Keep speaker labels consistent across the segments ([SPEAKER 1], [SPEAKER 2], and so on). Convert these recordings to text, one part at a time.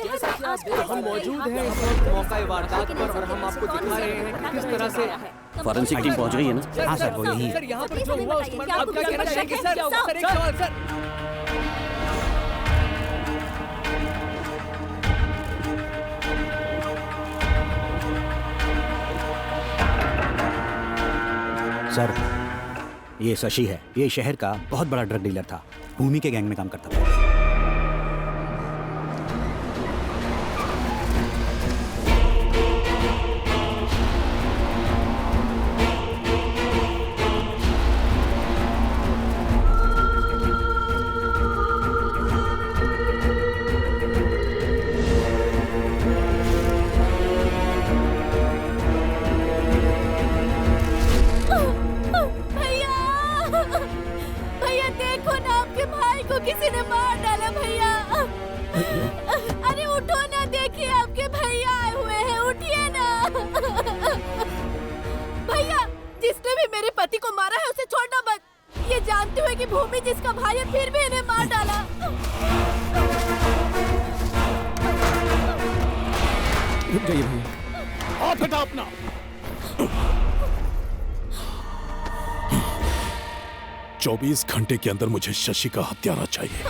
[SPEAKER 1] शहर
[SPEAKER 2] जैसा कि
[SPEAKER 1] में
[SPEAKER 2] आप
[SPEAKER 1] आज
[SPEAKER 2] देख हम मौजूद हैं इस वक्त मौका वारदात पर और हम आपको दिखा रहे हैं कि किस तरह से
[SPEAKER 3] फॉरेंसिक टीम पहुंच गई है ना?
[SPEAKER 2] हाँ सर वो यही है।
[SPEAKER 1] सर यहाँ पर जो हुआ उसके बारे में आप क्या कहना चाहेंगे सर? सर एक सवाल सर।
[SPEAKER 3] सर, ये शशि है। ये शहर का बहुत बड़ा ड्रग डीलर था। भूमि के गैंग में काम करता था।
[SPEAKER 4] किसी ने मार डाला भैया। अरे उठो ना, देखिए आपके भैया आए हुए हैं, उठिए ना। भैया, जिसने भी मेरे पति को मारा है उसे छोड़ना मत। ये जानते हुए कि भूमि जिसका भाई है फिर भी इन्हें मार डाला।
[SPEAKER 2] रुक जाइए भैया।
[SPEAKER 5] आप हटा अपना। 24 घंटे के अंदर मुझे शशि का हत्यारा चाहिए।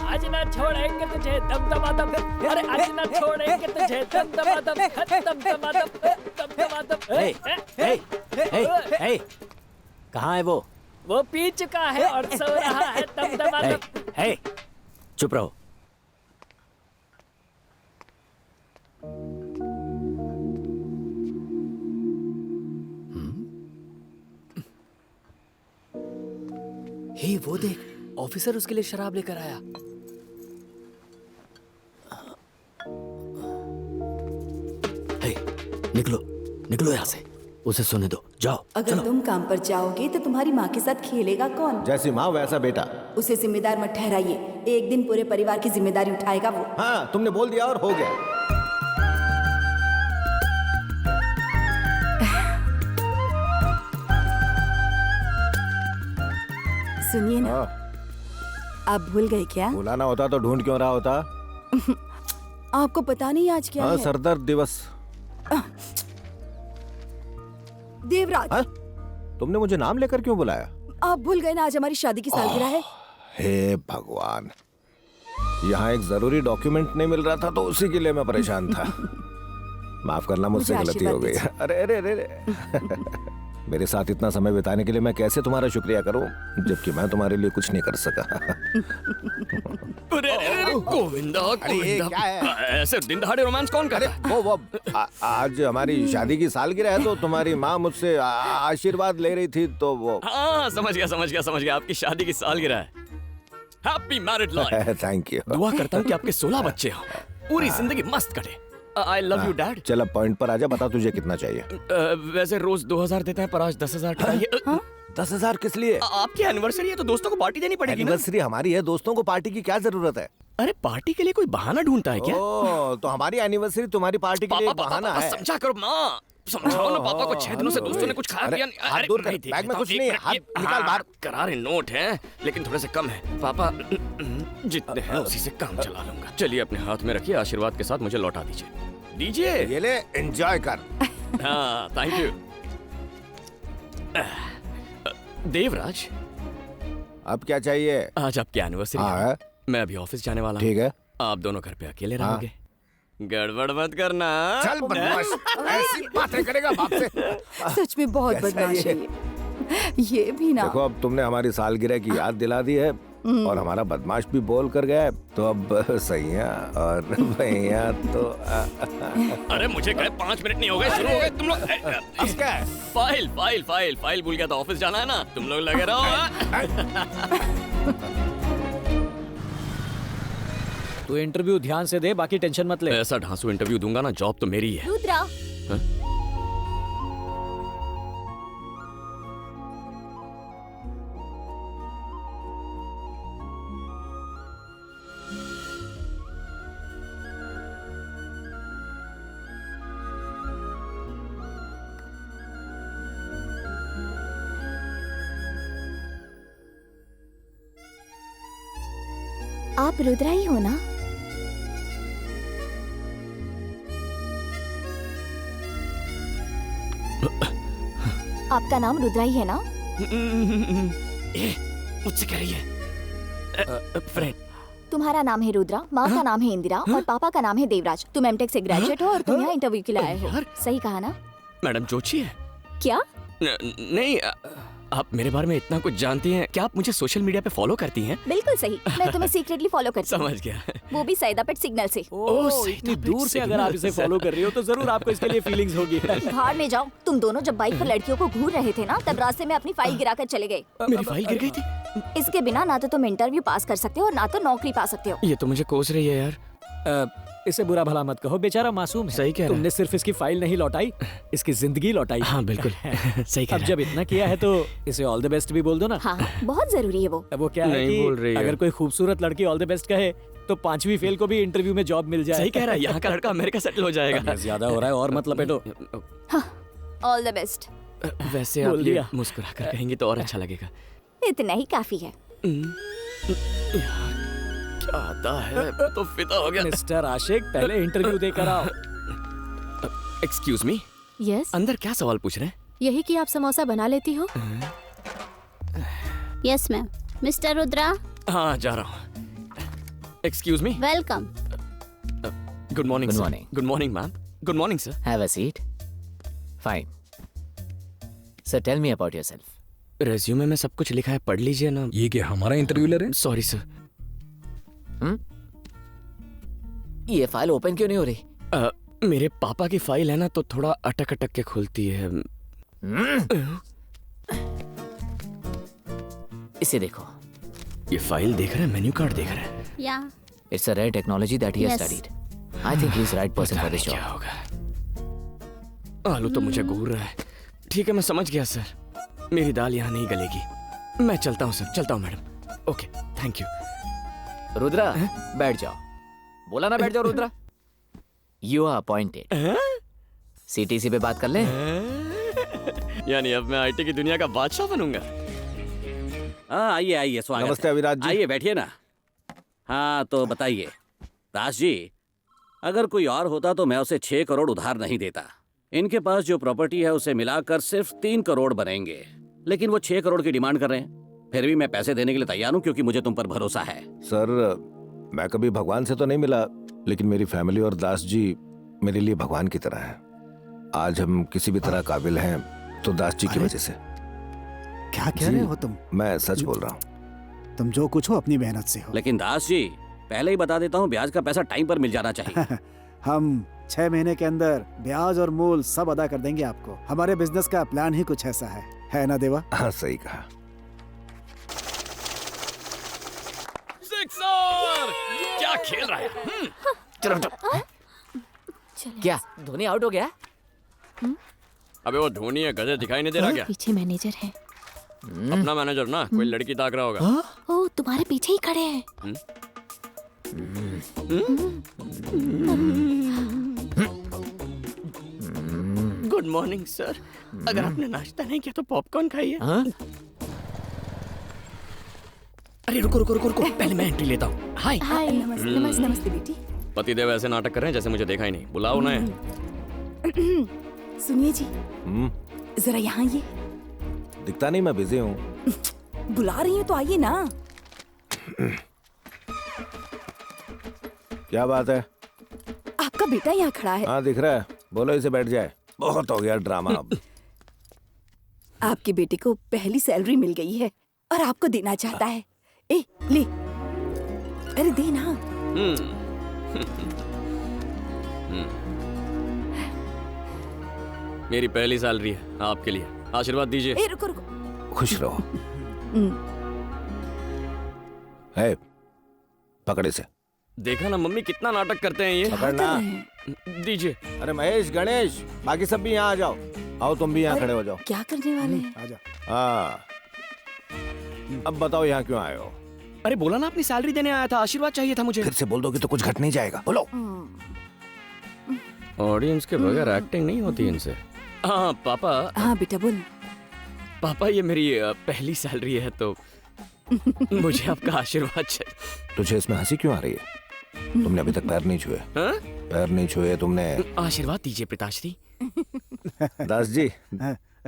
[SPEAKER 2] आज ना छोड़ेंगे तुझे दमदमादम। अरे आज ना छोड़ेंगे तुझे दमदमादम दमदमादम दमदमादम।
[SPEAKER 3] कहाँ है वो?
[SPEAKER 2] वो पी चुका है और सो रहा है दमदमादम।
[SPEAKER 3] हे, चुप रहो।
[SPEAKER 2] हे वो देख, ऑफिसर उसके लिए शराब लेकर आया।
[SPEAKER 3] हे, निकलो निकलो यहाँ से। उसे सोने दो, जाओ।
[SPEAKER 6] अगर तुम काम पर जाओगे तो तुम्हारी माँ के साथ खेलेगा कौन?
[SPEAKER 7] जैसी माँ वैसा बेटा।
[SPEAKER 6] उसे जिम्मेदार मत ठहराइए। एक दिन पूरे परिवार की जिम्मेदारी उठाएगा वो।
[SPEAKER 7] हाँ, तुमने बोल दिया और हो गया।
[SPEAKER 6] सुनिए ना, आप भूल गए क्या?
[SPEAKER 7] बुलाना होता तो ढूंढ क्यों रहा होता?
[SPEAKER 6] आपको पता नहीं आज क्या
[SPEAKER 7] हाँ,
[SPEAKER 6] है?
[SPEAKER 7] सरदर्द दिवस।
[SPEAKER 6] देवराज।
[SPEAKER 7] हाँ? तुमने मुझे नाम लेकर क्यों बुलाया?
[SPEAKER 6] आप भूल गए ना, आज हमारी शादी की सालगिरह है।
[SPEAKER 7] हे भगवान, यहाँ एक जरूरी डॉक्यूमेंट नहीं मिल रहा था तो उसी के लिए मैं परेशान था। माफ करना, मुझसे
[SPEAKER 6] मुझे
[SPEAKER 7] गलती हो गई।
[SPEAKER 6] आशीर्वाद
[SPEAKER 7] अरे अरे अरे अरे। मेरे साथ इतना समय बिताने के लिए मैं कैसे तुम्हारा शुक्रिया करूं, जबकि मैं तुम्हारे लिए कुछ नहीं कर सका।
[SPEAKER 5] गोविंदा,
[SPEAKER 7] ये क्या है?
[SPEAKER 5] ऐसे दिन दहाड़े रोमांस कौन करे?
[SPEAKER 7] वो आज हमारी शादी की सालगिरह है तो तुम्हारी माँ मुझसे आशीर्वाद ले रही थी तो वो।
[SPEAKER 5] हाँ, समझ गया। आपकी शादी की सालगिरह है। Happy married life.
[SPEAKER 7] Thank you.
[SPEAKER 5] दुआ करता हूँ कि आपके 16 बच्चे हो, पूरी जिंदगी मस्त कटे। आई लव यू डैड।
[SPEAKER 7] चल अब पॉइंट पर आजा, बता तुझे कितना चाहिए।
[SPEAKER 5] वैसे रोज 2000 देते हैं पर आज 10,000 चाहिए।
[SPEAKER 7] 10,000 किस लिए?
[SPEAKER 5] आपकी एनिवर्सरी है तो दोस्तों को पार्टी देनी पड़ेगी ना।
[SPEAKER 7] एनिवर्सरी हमारी है, दोस्तों को पार्टी की क्या जरूरत है?
[SPEAKER 5] अरे पार्टी के लिए कोई बहाना ढूंढता है क्या?
[SPEAKER 7] ओह, तो हमारी एनिवर्सरी तुम्हारी पार्टी के लिए बहाना है।
[SPEAKER 5] समझा करो माँ, समझाओ ना पापा को। 6 दिनों से दोस्तों ने कुछ खाया पिया नहीं।
[SPEAKER 7] हाथ दूर कर, बैग में कुछ नहीं है, हाथ निकाल बाहर।
[SPEAKER 5] करारे नोट हैं लेकिन थोड़े से कम है पापा। जितने हैं उसी से काम चला लूंगा। चलिए अपने हाथ में रखिए, आशीर्वाद के साथ मुझे लौटा दीजिए।
[SPEAKER 7] ये ले, एंजॉय कर।
[SPEAKER 5] हाँ, थैंक यू। देवराज,
[SPEAKER 7] अब क्या चाहिए?
[SPEAKER 5] आज आपकी एनिवर्सरी है। मैं अभी ऑफिस जाने वाला हूँ।
[SPEAKER 7] ठीक है।
[SPEAKER 5] आप दोनों घर पे अकेले रहोगे। गड़बड़ मत करना।
[SPEAKER 7] चल बदमाश, ऐसी बातें करेगा बाप से।
[SPEAKER 6] सच में बहुत बदमाश है ये भी ना।
[SPEAKER 7] देखो, अब तुमने हमारी सालगिरह की याद दिला दी है और हमारा बदमाश भी बोल कर गया है, तो अब सैया और भैया तो
[SPEAKER 5] अरे मुझे कहे 5 मिनट नहीं हो गए, शुरू हो गए तुम लोग।
[SPEAKER 7] अब क्या है?
[SPEAKER 5] फाइल भूल गया था, ऑफिस जाना है ना, तुम लोग लगे रहो।
[SPEAKER 2] तू इंटरव्यू ध्यान से दे, बाकी टेंशन मत ले।
[SPEAKER 5] ऐसा ढांसू इंटरव्यू दूंगा ना, जॉब तो मेरी है।
[SPEAKER 4] रुद्रा, आप रुद्रा ही हो ना? आपका नाम रुद्रा ही है ना?
[SPEAKER 5] ये मुझसे कह रही है फ्रेंड।
[SPEAKER 4] तुम्हारा नाम है रुद्रा, माँ का नाम है इंदिरा और पापा का नाम है देवराज। तुम एमटेक से ग्रेजुएट हो और तुम यहाँ इंटरव्यू के लिए आए हो। सही कहा ना?
[SPEAKER 5] मैडम जोशी है?
[SPEAKER 4] क्या?
[SPEAKER 5] नहीं, आप मेरे बारे में इतना कुछ जानती हैं। क्या आप मुझे सोशल मीडिया पे फॉलो करती हैं?
[SPEAKER 4] बिल्कुल सही, मैं तुम्हें सीक्रेटली फॉलो करती हूँ।
[SPEAKER 5] समझ गया।
[SPEAKER 4] वो भी सैदापेट सिग्नल से।
[SPEAKER 2] ओह, इतनी दूर से अगर आप इसे फॉलो कर रही हो तो जरूर आपको इसके लिए फीलिंग्स होगी।
[SPEAKER 4] भाड़ में जाओ। तुम दोनों जब बाइक पर लड़कियों को घूर रहे थे ना, तब रास्ते में अपनी फाइल गिराकर चले गए।
[SPEAKER 5] मेरी फाइल गिर गई थी?
[SPEAKER 4] इसके बिना ना तो तुम इंटरव्यू पास कर सकते हो और ना तो नौकरी पा सकते हो।
[SPEAKER 5] ये तो मुझे कोस रही है यार।
[SPEAKER 2] इसे बुरा भला मत कहो, बेचारा मासूम है।
[SPEAKER 5] सही कह रहा है।
[SPEAKER 2] तुमने सिर्फ इसकी फाइल नहीं लौटाई, इसकी जिंदगी लौटाई।
[SPEAKER 5] हाँ बिल्कुल सही कह
[SPEAKER 2] अब
[SPEAKER 5] रहा
[SPEAKER 2] जब इतना किया है तो इसे ऑल द बेस्ट भी बोल दो ना।
[SPEAKER 4] हाँ, बहुत जरूरी है वो।
[SPEAKER 2] अब वो क्या है
[SPEAKER 5] नहीं बोल रही
[SPEAKER 2] कि
[SPEAKER 5] है।
[SPEAKER 2] अगर कोई खूबसूरत लड़की ऑल द बेस्ट कहे तो 5वीं फेल को भी इंटरव्यू में जॉब मिल
[SPEAKER 5] है।
[SPEAKER 2] जाए।
[SPEAKER 5] सही कह रहा है, यहाँ का लड़का अमेरिका सेटल हो जाएगा।
[SPEAKER 2] ज्यादा हो रहा है और मत लपेटो।
[SPEAKER 4] All the best.
[SPEAKER 5] वैसे आप
[SPEAKER 2] बोल
[SPEAKER 5] ये
[SPEAKER 2] दिया।
[SPEAKER 5] मुस्कुरा कर कहेंगे तो और अच्छा लगेगा।
[SPEAKER 4] इतना ही काफी है।
[SPEAKER 5] क्या आता है तो फिदा हो गया।
[SPEAKER 2] मिस्टर आशिक, पहले इंटरव्यू देकर आओ।
[SPEAKER 5] एक्सक्यूज मी,
[SPEAKER 8] यस,
[SPEAKER 5] अंदर क्या सवाल पूछ रहे हैं?
[SPEAKER 8] यही कि आप समोसा बना लेती हो?
[SPEAKER 9] Yes ma'am. मिस्टर रुद्रा,
[SPEAKER 5] हाँ जा रहा हूँ। Excuse me,
[SPEAKER 9] welcome.
[SPEAKER 5] Good morning.
[SPEAKER 10] Good morning.
[SPEAKER 5] Good morning ma'am. Good morning sir.
[SPEAKER 10] Have a seat. Fine. Sir, tell me about yourself.
[SPEAKER 5] Resume में सब कुछ लिखा है, पढ़ लीजिए ना।
[SPEAKER 11] ये क्या हमारा इंटरव्यू ले रहे हैं?
[SPEAKER 5] Sorry sir.
[SPEAKER 10] ये फाइल ओपन क्यों नहीं हो रही?
[SPEAKER 5] मेरे पापा की फाइल है ना, तो थोड़ा अटक अटक के खुलती है।
[SPEAKER 10] इसे देखो.
[SPEAKER 5] ये फाइल देख रहे हैं, मेन्यू कार्ड देख रहे हैं।
[SPEAKER 9] या
[SPEAKER 10] It's a rare technology that he has
[SPEAKER 9] Yes.
[SPEAKER 10] studied. I think he's right person
[SPEAKER 5] पता
[SPEAKER 10] for this
[SPEAKER 5] नहीं क्या
[SPEAKER 10] job.
[SPEAKER 5] होगा। आलू तो मुझे घूर रहा है। ठीक है, मैं समझ गया सर। मेरी दाल यहाँ नहीं गलेगी। मैं चलता हूँ सर, चलता हूँ madam. Okay, thank you.
[SPEAKER 10] Rudra, बैठ जाओ. बोला ना बैठ जाओ Rudra. You are appointed. CTC पे बात कर ले.
[SPEAKER 5] यानी अब मैं आईटी की दुनिया का बादशाह बनूंगा।
[SPEAKER 12] हाँ, आइए आइए, स्वागत
[SPEAKER 7] नमस्ते
[SPEAKER 12] है।
[SPEAKER 7] अविराज जी।
[SPEAKER 12] आइए बैठिए ना। हाँ तो बताइए दास जी, अगर कोई और होता तो मैं उसे 6 करोड़ उधार नहीं देता। इनके पास जो प्रॉपर्टी है उसे मिलाकर सिर्फ 3 करोड़ बनेंगे, लेकिन वो 6 करोड़ की डिमांड कर रहे हैं। फिर भी मैं पैसे देने के लिए तैयार हूँ क्योंकि मुझे तुम पर भरोसा है।
[SPEAKER 7] सर, मैं कभी भगवान से तो नहीं मिला, लेकिन मेरी फैमिली और दास जी मेरे लिए भगवान की तरह है। आज हम किसी भी तरह काबिल हैं तो दास जी की वजह से।
[SPEAKER 13] क्या कह रहे हो तुम?
[SPEAKER 7] मैं सच बोल रहा हूँ।
[SPEAKER 13] तुम जो कुछ हो अपनी मेहनत से हो।
[SPEAKER 12] लेकिन दास जी, पहले ही बता देता हूँ, ब्याज का पैसा टाइम पर मिल जाना चाहिए।
[SPEAKER 13] हम 6 महीने के अंदर ब्याज और मूल सब अदा कर देंगे आपको। हमारे बिजनेस का प्लान ही कुछ ऐसा है ना देवा?
[SPEAKER 7] हाँ, सही कहा।
[SPEAKER 5] सिक्सर! क्या खेल रहा है?
[SPEAKER 10] चलो. क्या धोनी आउट हो गया?
[SPEAKER 5] अबे वो धोनी है, गधे दिखाई नहीं दे रहा क्या?
[SPEAKER 8] पीछे मैनेजर है।
[SPEAKER 5] अपना मैनेजर ना, कोई लड़की ताक रहा होगा।
[SPEAKER 8] ओ, तुम्हारे पीछे ही खड़े हैं।
[SPEAKER 5] Good morning sir. अगर आपने नाश्ता नहीं किया तो पॉपकॉर्न खाइए। अरे रुको रुको रुको रुको, पहले मैं एंट्री लेता हूँ। हाय।
[SPEAKER 8] हाय।
[SPEAKER 4] नमस्ते नमस्ते बेटी।
[SPEAKER 5] पतिदेव ऐसे नाटक कर रहे हैं जैसे मुझे देखा ही नहीं। बुलाओ उन्हें।
[SPEAKER 6] सुनिए जी, जरा यहाँ ये
[SPEAKER 7] दिखता नहीं, मैं बिजी हूँ।
[SPEAKER 6] बुला रही हूँ तो आइए ना।
[SPEAKER 7] क्या बात है?
[SPEAKER 6] आपका बेटा यहाँ खड़ा है।
[SPEAKER 7] हाँ, दिख रहा है। बोलो इसे बैठ जाए। बहुत हो गया ड्रामा अब।
[SPEAKER 6] आपके बेटे को पहली सैलरी मिल गई है और आपको देना चाहता है। ए, ले। अरे दे ना।
[SPEAKER 5] मेरी पहली सैलरी है, आपके लिए। आशीर्वाद दीजिए।
[SPEAKER 6] ए, रुको रुको।
[SPEAKER 7] खुश रहो। है, पकड़ इसे।
[SPEAKER 5] देखा ना मम्मी, कितना नाटक करते हैं ये।
[SPEAKER 7] पकड़ना।
[SPEAKER 5] दीजिए।
[SPEAKER 7] अरे महेश, गणेश, बाकी सब भी यहाँ आ जाओ। आओ, तुम भी यहाँ खड़े हो जाओ।
[SPEAKER 6] क्या करने वाले हैं?
[SPEAKER 13] आजा।
[SPEAKER 7] हाँ, अब बताओ यहाँ क्यों आए हो?
[SPEAKER 5] अरे बोला ना, अपनी सैलरी देने आया था, आशीर्वाद चाहिए था मुझे।
[SPEAKER 7] फिर से बोल दोगे तो कुछ घट नहीं जाएगा। बोलो।
[SPEAKER 5] ऑडियंस के बगैर एक्टिंग नहीं होती इनसे। हाँ पापा।
[SPEAKER 6] हाँ बेटा बोल।
[SPEAKER 5] पापा, ये मेरी पहली सैलरी है तो मुझे आपका आशीर्वाद चाहिए।
[SPEAKER 7] तुझे इसमें हंसी क्यों आ रही है? तुमने अभी तक पैर नहीं छुए।
[SPEAKER 5] हाँ?
[SPEAKER 7] पैर नहीं छुए तुमने।
[SPEAKER 5] आशीर्वाद दीजिए पिताश्री।
[SPEAKER 7] दास जी,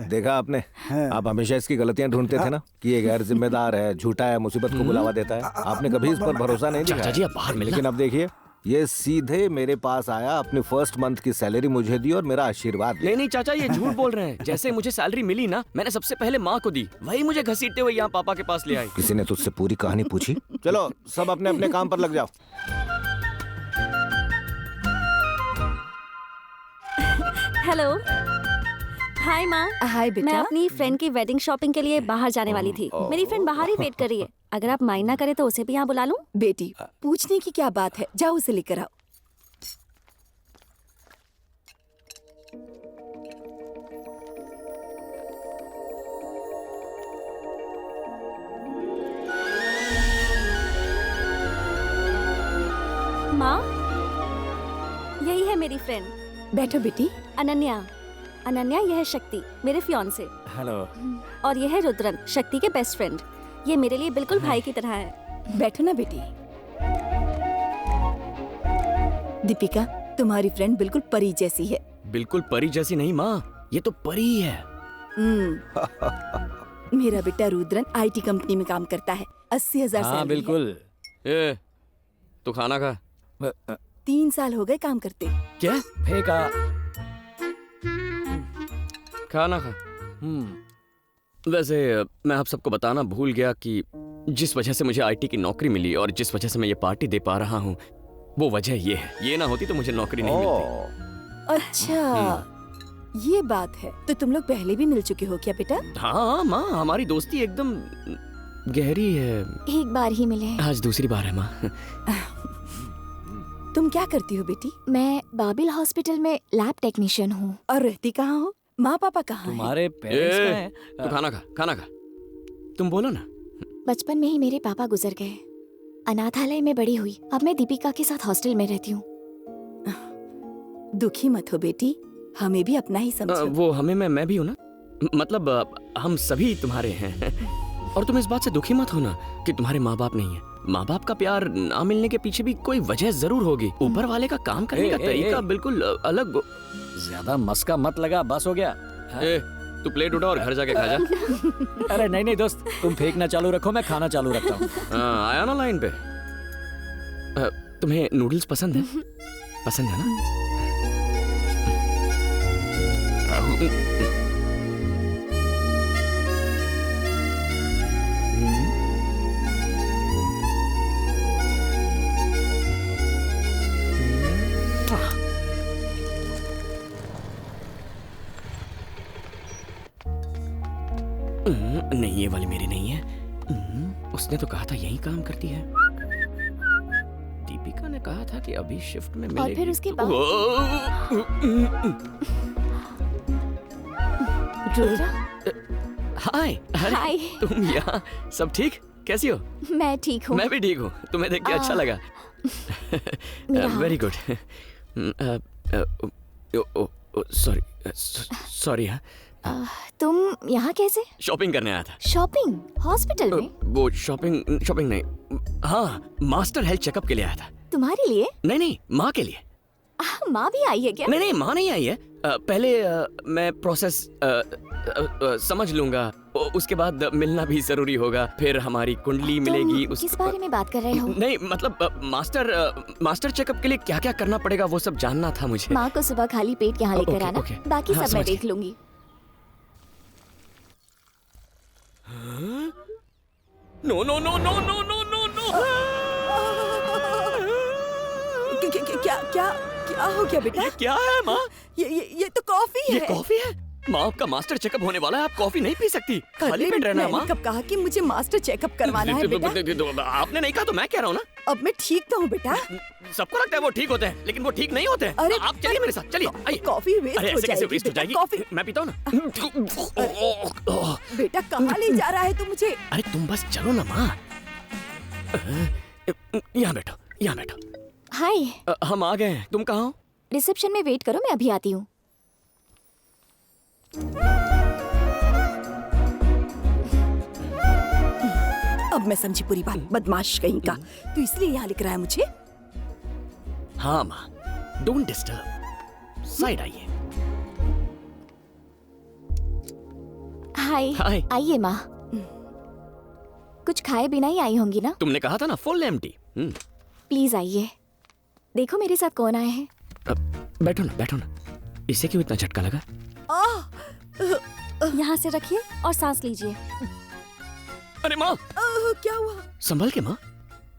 [SPEAKER 7] देखा आपने, आप हमेशा इसकी गलतियां ढूंढते थे ना कि ये गैर जिम्मेदार है, झूठा है, मुसीबत को बुलावा देता है। आपने कभी इस पर भरोसा नहीं दिया।
[SPEAKER 5] चाचा जी, आप बाहर मिलना।
[SPEAKER 7] लेकिन अब देखिए, ये सीधे मेरे पास आया, अपनी फर्स्ट मंथ की सैलरी मुझे दी और मेरा आशीर्वाद लिया।
[SPEAKER 5] नहीं चाचा, ये झूठ बोल रहे हैं। जैसे मुझे सैलरी मिली ना, मैंने सबसे पहले माँ को दी, वही मुझे घसीटते हुए यहाँ पापा के पास ले आई।
[SPEAKER 7] किसी ने तुझसे पूरी कहानी पूछी? चलो सब अपने अपने काम पर लग जाओ।
[SPEAKER 11] हेलो, हाय माँ।
[SPEAKER 6] हाय
[SPEAKER 11] मैं
[SPEAKER 6] बेटा।
[SPEAKER 11] अपनी फ्रेंड की वेडिंग शॉपिंग के लिए बाहर जाने वाली थी। मेरी फ्रेंड बाहर ही वेट कर रही है। अगर आप माइंड ना करे तो उसे भी यहाँ बुला लूं?
[SPEAKER 6] बेटी, पूछने की क्या बात है, जाओ उसे लेकर आओ।
[SPEAKER 11] माँ, यही है मेरी फ्रेंड।
[SPEAKER 6] बैठो बेटी।
[SPEAKER 11] अनन्या। अनन्या, यह है शक्ति, मेरे फियांसे।
[SPEAKER 13] हेलो।
[SPEAKER 11] और यह है रुद्रन, शक्ति के बेस्ट फ्रेंड। ये मेरे लिए बिल्कुल भाई की तरह है।
[SPEAKER 6] बैठो ना बेटी। दीपिका, तुम्हारी फ्रेंड बिल्कुल परी जैसी है।
[SPEAKER 5] बिल्कुल परी जैसी नहीं माँ, ये तो परी ही है।
[SPEAKER 6] मेरा बेटा रुद्रन आईटी कंपनी में काम करता है। 80,000
[SPEAKER 13] हाँ बिल्कुल।
[SPEAKER 5] ए, तू खाना खा।
[SPEAKER 6] 3 साल हो गए काम करते।
[SPEAKER 5] क्या?
[SPEAKER 13] फेंका।
[SPEAKER 5] खाना खा। वैसे मैं आप सबको बताना भूल गया कि जिस वजह से मुझे आईटी की नौकरी मिली और जिस वजह से मैं ये पार्टी दे पा रहा हूँ, वो वजह ये है। ये ना होती तो मुझे नौकरी नहीं मिलती।
[SPEAKER 6] अच्छा, ये बात है। तो तुम लोग पहले भी मिल चुके हो क्या बेटा?
[SPEAKER 5] हाँ माँ, हमारी दोस्ती एकदम गहरी है।
[SPEAKER 8] एक बार ही मिले।
[SPEAKER 5] आज दूसरी बार है माँ।
[SPEAKER 6] तुम क्या करती हो बेटी?
[SPEAKER 8] मैं बाबिल हॉस्पिटल में लैब टेक्नीशियन हूँ।
[SPEAKER 6] और रहती कहाँ हो? माँ पापा कहाँ हैं?
[SPEAKER 13] तुम्हारे पेरेंट्स कहाँ हैं?
[SPEAKER 5] तू खाना खा, खाना खा। तुम बोलो ना।
[SPEAKER 8] बचपन में ही मेरे पापा गुजर गए। अनाथालय में बड़ी हुई। अब मैं दीपिका के साथ हॉस्टल में रहती हूँ।
[SPEAKER 6] दुखी मत हो बेटी, हमें भी अपना ही समझो।
[SPEAKER 5] वो हमें मैं भी हूँ ना, मतलब हम सभी तुम्हारे हैं। और तुम इस बात से दुखी मत होना कि तुम्हारे माँ बाप नहीं है। माँ बाप का प्यार ना मिलने के पीछे भी कोई वजह जरूर होगी। ऊपर वाले का काम करने का तरीका बिल्कुल अलग।
[SPEAKER 13] ज्यादा मस्का मत लगा, बस हो गया।
[SPEAKER 5] तू प्लेट उठा और घर जाके खा जा।
[SPEAKER 13] अरे नहीं दोस्त, तुम फेंकना चालू रखो, मैं खाना चालू रखता हूँ।
[SPEAKER 5] आया ना लाइन पे। तुम्हें नूडल्स पसंद है? पसंद है ना? नहीं, ये वाली मेरी नहीं है। उसने तो कहा था यही काम करती है। दीपिका ने कहा था कि अभी शिफ्ट में मिलेगी।
[SPEAKER 8] और फिर उसके बाद
[SPEAKER 5] हाय।
[SPEAKER 8] हाय।
[SPEAKER 5] तुम यहाँ? सब ठीक? कैसी हो?
[SPEAKER 8] मैं ठीक हूँ।
[SPEAKER 5] मैं भी ठीक हूँ। तुम्हें देख के अच्छा लगा। Very good. सॉरी। हाँ,
[SPEAKER 8] तुम यहाँ कैसे?
[SPEAKER 5] शॉपिंग करने आया था।
[SPEAKER 8] शॉपिंग? हॉस्पिटल में?
[SPEAKER 5] वो शॉपिंग नहीं, हाँ, मास्टर हेल्थ चेकअप के लिए आया था।
[SPEAKER 8] तुम्हारे लिए?
[SPEAKER 5] नहीं, माँ के लिए।
[SPEAKER 8] माँ भी आई है क्या?
[SPEAKER 5] नहीं, माँ नहीं आई है। पहले मैं प्रोसेस समझ लूंगा, उसके बाद मिलना भी जरूरी होगा। फिर हमारी कुंडली मिलेगी।
[SPEAKER 8] किस बारे में बात कर रहे हो?
[SPEAKER 5] नहीं, मतलब मास्टर चेकअप के लिए क्या क्या करना पड़ेगा वो सब जानना था मुझे।
[SPEAKER 8] माँ को सुबह खाली पेट यहाँ लेकर आना। बाकी सब मैं देख लूंगी।
[SPEAKER 5] नो।
[SPEAKER 6] क्या हो गया बेटा?
[SPEAKER 5] क्या है माँ?
[SPEAKER 6] ये तो कॉफी है।
[SPEAKER 5] ये कॉफी है? माँ, आपका मास्टर चेकअप होने वाला है, आप कॉफी नहीं पी सकती। खाली पेट रहना माँ।
[SPEAKER 6] कब कहा कि मुझे मास्टर चेकअप करवाना है बेटा?
[SPEAKER 5] आपने नहीं कहा तो मैं कह रहा हूँ ना।
[SPEAKER 6] अब मैं ठीक तो हूँ बेटा।
[SPEAKER 5] सबको लगता है वो ठीक होते हैं, लेकिन वो ठीक नहीं होते हैं।
[SPEAKER 6] अरे
[SPEAKER 5] आप चलिए मेरे साथ, चलिए। आइए।
[SPEAKER 6] कॉफी वेस्ट हो जाएगी।
[SPEAKER 5] वेस्ट हो जाएगी?
[SPEAKER 6] कॉफी
[SPEAKER 5] मैं पीता हूँ ना।
[SPEAKER 6] बेटा कहाँ ले जा रहा है तू मुझे?
[SPEAKER 5] अरे तुम बस चलो ना माँ। यहाँ बैठो।
[SPEAKER 8] हाय।
[SPEAKER 5] हम आ गए हैं। तुम कहाँ हो?
[SPEAKER 8] रिसेप्शन में वेट करो, मैं अभी आती हूँ।
[SPEAKER 6] अब मैं समझी पूरी बात, बदमाश कहीं का। तू इसलिए यहाँ लिख रहा है मुझे?
[SPEAKER 5] हाँ माँ, डोंट डिस्टर्ब, साइड आइए।
[SPEAKER 8] हाय।
[SPEAKER 5] हाय।
[SPEAKER 8] आइए माँ। कुछ खाए बिना ही आई होंगी ना?
[SPEAKER 5] तुमने कहा था ना फुल एम्प्टी।
[SPEAKER 8] प्लीज आइए, देखो मेरे साथ कौन आए हैं।
[SPEAKER 5] बैठो ना, बैठो ना। इसे क्यों इतना झटका लगा?
[SPEAKER 11] यहाँ से रखिए और सांस लीजिए।
[SPEAKER 5] अरे माँ,
[SPEAKER 6] क्या हुआ?
[SPEAKER 5] संभल के माँ,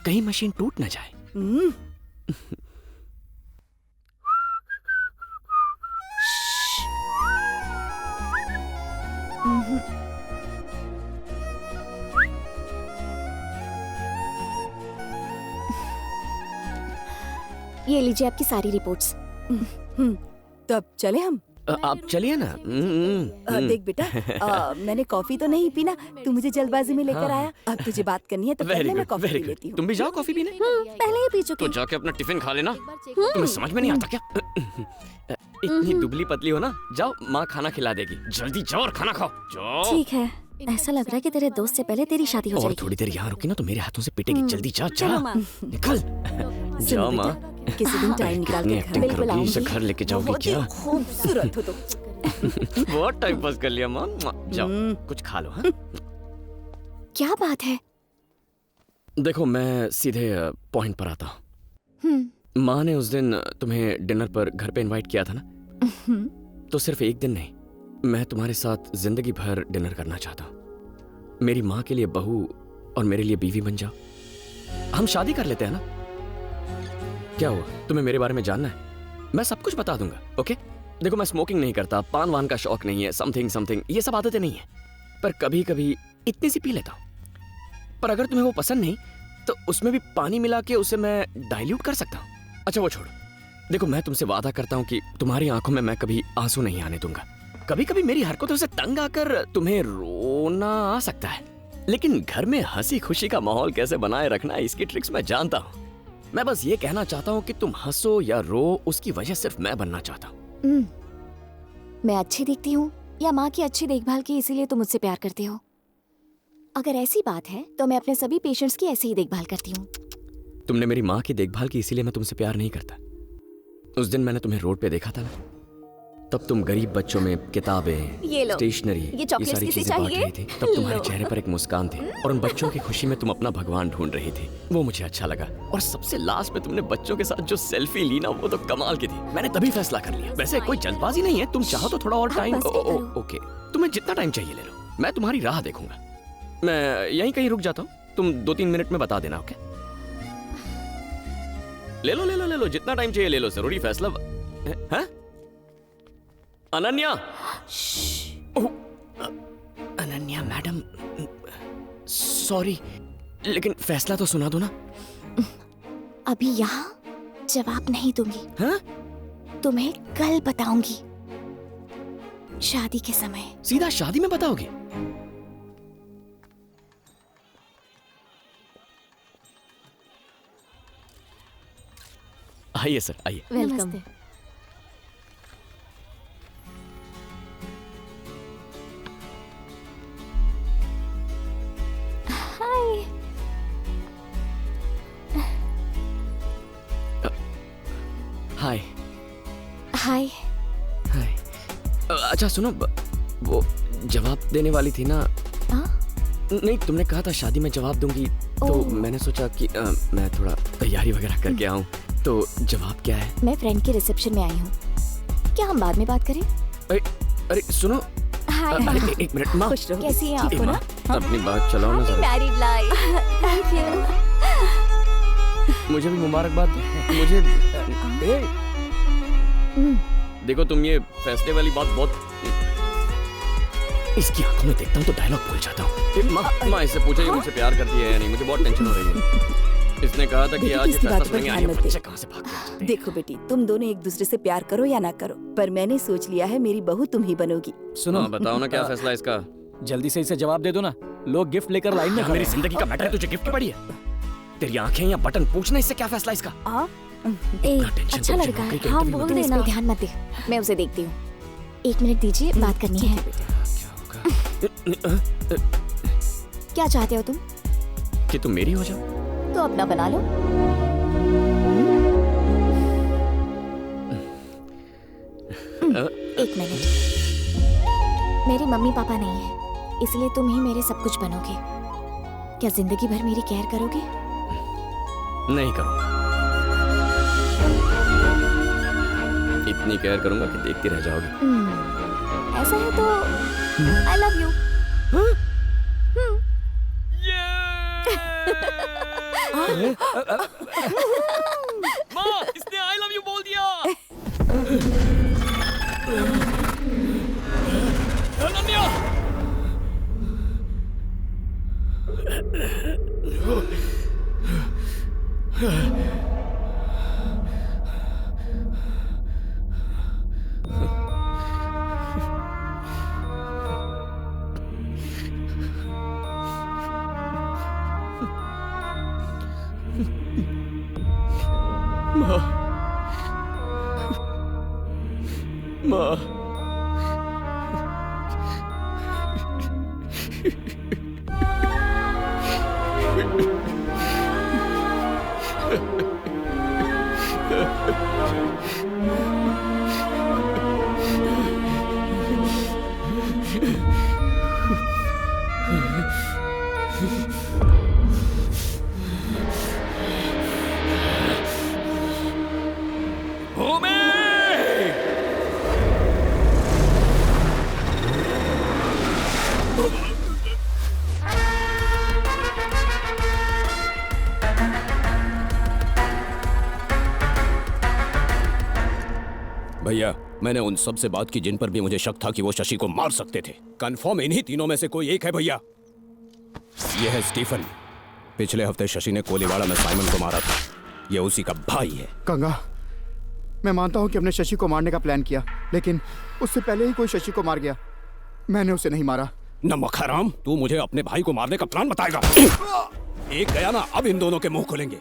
[SPEAKER 5] कहीं मशीन टूट ना जाए।
[SPEAKER 8] ये लीजिए आपकी सारी रिपोर्ट्स।
[SPEAKER 6] तो अब चले हम?
[SPEAKER 5] आप चलिए ना।
[SPEAKER 6] देख बेटा, मैंने कॉफी तो नहीं पीना, तू मुझे जल्दबाजी में लेकर
[SPEAKER 5] हाँ।
[SPEAKER 6] आया। अब तुझे बात करनी है तो
[SPEAKER 5] वेरी
[SPEAKER 6] पहले मैं
[SPEAKER 5] गुड,
[SPEAKER 6] कॉफी
[SPEAKER 5] वेरी
[SPEAKER 6] पी लेती
[SPEAKER 5] गुड।
[SPEAKER 6] हूँ।
[SPEAKER 5] तुम भी जाओ कॉफी पीने।
[SPEAKER 11] पहले ही पी चुकी
[SPEAKER 5] तो जाके अपना टिफिन खा लेना। तुम्हें समझ में नहीं आता क्या? इतनी दुबली पतली हो ना, जाओ माँ खाना खिला देगी। जल्दी जाओ और खाना खाओ, जाओ।
[SPEAKER 11] ठीक है, ऐसा लग रहा है कि तेरे दोस्त से पहले तेरी शादी हो
[SPEAKER 5] और
[SPEAKER 11] जाएगी।
[SPEAKER 5] थोड़ी देर यहाँ रुकी ना तो मेरे हाथों से पिटेगी। जल्दी जा, जा,
[SPEAKER 11] चलो माँ।
[SPEAKER 5] निकल। जाओ माँ।
[SPEAKER 6] किसी दिन टाइम निकाल
[SPEAKER 5] कितनी
[SPEAKER 6] के
[SPEAKER 5] एक्टिंग
[SPEAKER 6] घर
[SPEAKER 5] करोगी, इसे घर लेके जाओगी
[SPEAKER 6] बहुत ही
[SPEAKER 5] क्या?
[SPEAKER 6] खूबसूरत हो तुम।
[SPEAKER 5] बहुत टाइम पास कर लिया माँ। जाओ कुछ खा लो। हाँ?
[SPEAKER 8] क्या बात है?
[SPEAKER 5] देखो मैं सीधे पॉइंट पर आता हूँ। माँ ने उस दिन तुम्हें डिनर पर घर पे इनवाइट किया था ना, तो सिर्फ एक दिन नहीं, मैं तुम्हारे साथ जिंदगी भर डिनर करना चाहता हूँ। मेरी माँ के लिए बहू और मेरे लिए बीवी बन जाओ। हम शादी कर लेते हैं ना? क्या हुआ, तुम्हें मेरे बारे में जानना है? मैं सब कुछ बता दूंगा। ओके? देखो मैं स्मोकिंग नहीं करता, पान वान का शौक नहीं है, समथिंग ये सब आदतें नहीं है, पर कभी कभी इतनी सी पी लेता हूँ। पर अगर तुम्हें वो पसंद नहीं तो उसमें भी पानी मिला के उसे मैं डाइल्यूट कर सकता हूँ। अच्छा वो छोड़ो, देखो मैं तुमसे वादा करता हूँ कि तुम्हारी आंखों में मैं कभी आंसू नहीं आने दूंगा। कभी कभी मेरी हरकतों से तंग आकर तुम्हें रोना आ सकता है, लेकिन घर में हंसी खुशी का माहौल कैसे बनाए रखना है इसकी ट्रिक्स मैं जानता हूँ। मैं बस ये कहना चाहता हूँ कि तुम हंसो या रो, उसकी वजह सिर्फ मैं बनना चाहता हूँ।
[SPEAKER 8] मैं अच्छी दिखती हूँ या माँ की अच्छी देखभाल की इसीलिए तुम मुझसे प्यार करते हो? अगर ऐसी बात है तो मैं अपने सभी पेशेंट्स की ऐसे ही देखभाल करती हूँ।
[SPEAKER 5] तुमने मेरी माँ की देखभाल की इसीलिए मैं तुमसे प्यार नहीं करता। उस दिन मैंने तुम्हें रोड पे देखा था ना, तब तुम गरीब बच्चों में किताबें,
[SPEAKER 8] ये लो,
[SPEAKER 5] स्टेशनरी,
[SPEAKER 8] ये चॉकलेट्स
[SPEAKER 5] सारी
[SPEAKER 8] किसे
[SPEAKER 5] चीजें बांट
[SPEAKER 8] चाहिए?
[SPEAKER 5] रही थी। तब तुम्हारे
[SPEAKER 8] लो।
[SPEAKER 5] चेहरे पर एक मुस्कान थी और उन बच्चों की खुशी में तुम अपना भगवान ढूंढ रही थी। वो मुझे अच्छा लगा। और सबसे लास्ट में तुमने बच्चों के साथ जो सेल्फी ली ना, वो तो कमाल की थी। मैंने तभी फैसला कर लिया। वैसे कोई जल्दबाजी नहीं है, तुम चाहो तो थोड़ा और टाइम। ओके, तुम्हें जितना टाइम चाहिए ले लो, मैं तुम्हारी राह देखूंगा। मैं यहीं कहीं रुक जाता हूँ, तुम 2-3 मिनट में बता देना। ओके? ले लो, जितना टाइम चाहिए ले लो। जरूरी फैसला है? अनन्या, अनन्या मैडम, सॉरी, लेकिन फैसला तो सुना दो ना।
[SPEAKER 8] अभी यहाँ जवाब नहीं दूंगी।
[SPEAKER 5] हाँ?
[SPEAKER 8] तुम्हें कल बताऊंगी, शादी के समय।
[SPEAKER 5] सीधा शादी में बताओगे? आइए सर, आइए।
[SPEAKER 11] वेलकम।
[SPEAKER 8] हाय।
[SPEAKER 5] हाय।
[SPEAKER 8] हाय।
[SPEAKER 5] हाय। अच्छा सुनो, वो जवाब देने वाली थी ना? नहीं, तुमने कहा था शादी में जवाब दूंगी, तो मैंने सोचा कि मैं थोड़ा तैयारी वगैरह करके आऊं। तो जवाब क्या है?
[SPEAKER 8] मैं फ्रेंड के रिसेप्शन में आई हूँ, क्या हम बाद में बात करें?
[SPEAKER 5] अरे सुनो।
[SPEAKER 8] हाय।
[SPEAKER 5] अरे एक मिनट माँ,
[SPEAKER 8] कैसी हैं आप?
[SPEAKER 5] माँ, अपनी बात चलाओ ना जरा।
[SPEAKER 8] Married life. Thank you.
[SPEAKER 5] मुझे भी मुबारकबाद। मुझे देखो, तुम ये फैसले वाली बात बहुत, इसकी आंखों में देखता हूँ तो डायलॉग भूल जाता हूँ। माँ इससे पूछा ये मुझसे प्यार करती है या नहीं, मुझे बहुत टेंशन हो रही है। इसने कहा था कि आज ये फैसला सुनेंगे, आज ये बच्चे कहाँ से भाग गए।
[SPEAKER 6] देखो बेटी, तुम दोनों एक दूसरे से प्यार करो या ना करो, पर मैंने सोच लिया है मेरी बहू तुम ही बनोगी।
[SPEAKER 5] सुनो, बताओ ना क्या फैसला इसका।
[SPEAKER 1] जल्दी से इसे जवाब दे दो ना, लोग गिफ्ट लेकर लाइन में खड़े
[SPEAKER 5] मेरी
[SPEAKER 1] हैं।
[SPEAKER 5] जिंदगी का मैटर है, तुझे गिफ्ट की पड़ी है? तेरी आंखें या बटन, पूछना इससे क्या फैसला इसका।
[SPEAKER 8] अच्छा लड़का है, हाँ बोल देना। ध्यान मत दे, मैं उसे देखती हूँ। 1 मिनट दीजिए, बात करनी है। क्या चाहते हो तुम?
[SPEAKER 5] कि तुम मेरी हो जाओ?
[SPEAKER 8] तो अपना बना लो। एक मिनट, मेरे मम्मी पापा नहीं है, इसलिए तुम ही मेरे सब कुछ बनोगे। क्या जिंदगी भर मेरी केयर करोगे?
[SPEAKER 5] नहीं करूंगा। इतनी केयर करूंगा कि देखती रह जाओगी।
[SPEAKER 8] ऐसा है तो आई लव यू।
[SPEAKER 5] माँ, इसने आई लव यू बोल दिया। अनन्या! माँ,
[SPEAKER 14] भैया, मैंने उन सब से बात की जिन पर भी मुझे शक था कि वो शशि को मार सकते थे। कंफर्म इन्हीं तीनों में से कोई एक है भैया। ये है स्टीफन। पिछले हफ्ते शशि ने कोलीवाड़ा में साइमन को मारा था। ये उसी का भाई है।
[SPEAKER 15] गंगा, मैं मानता हूँ कि हमने शशि को मारने का प्लान किया, लेकिन उससे पहले ही कोई शशि को मार गया। मैंने उसे नहीं मारा।
[SPEAKER 14] नमक हराम, तू मुझे अपने भाई को मारने का प्लान बताएगा? एक गया ना, अब इन दोनों के मुंह खुलेंगे।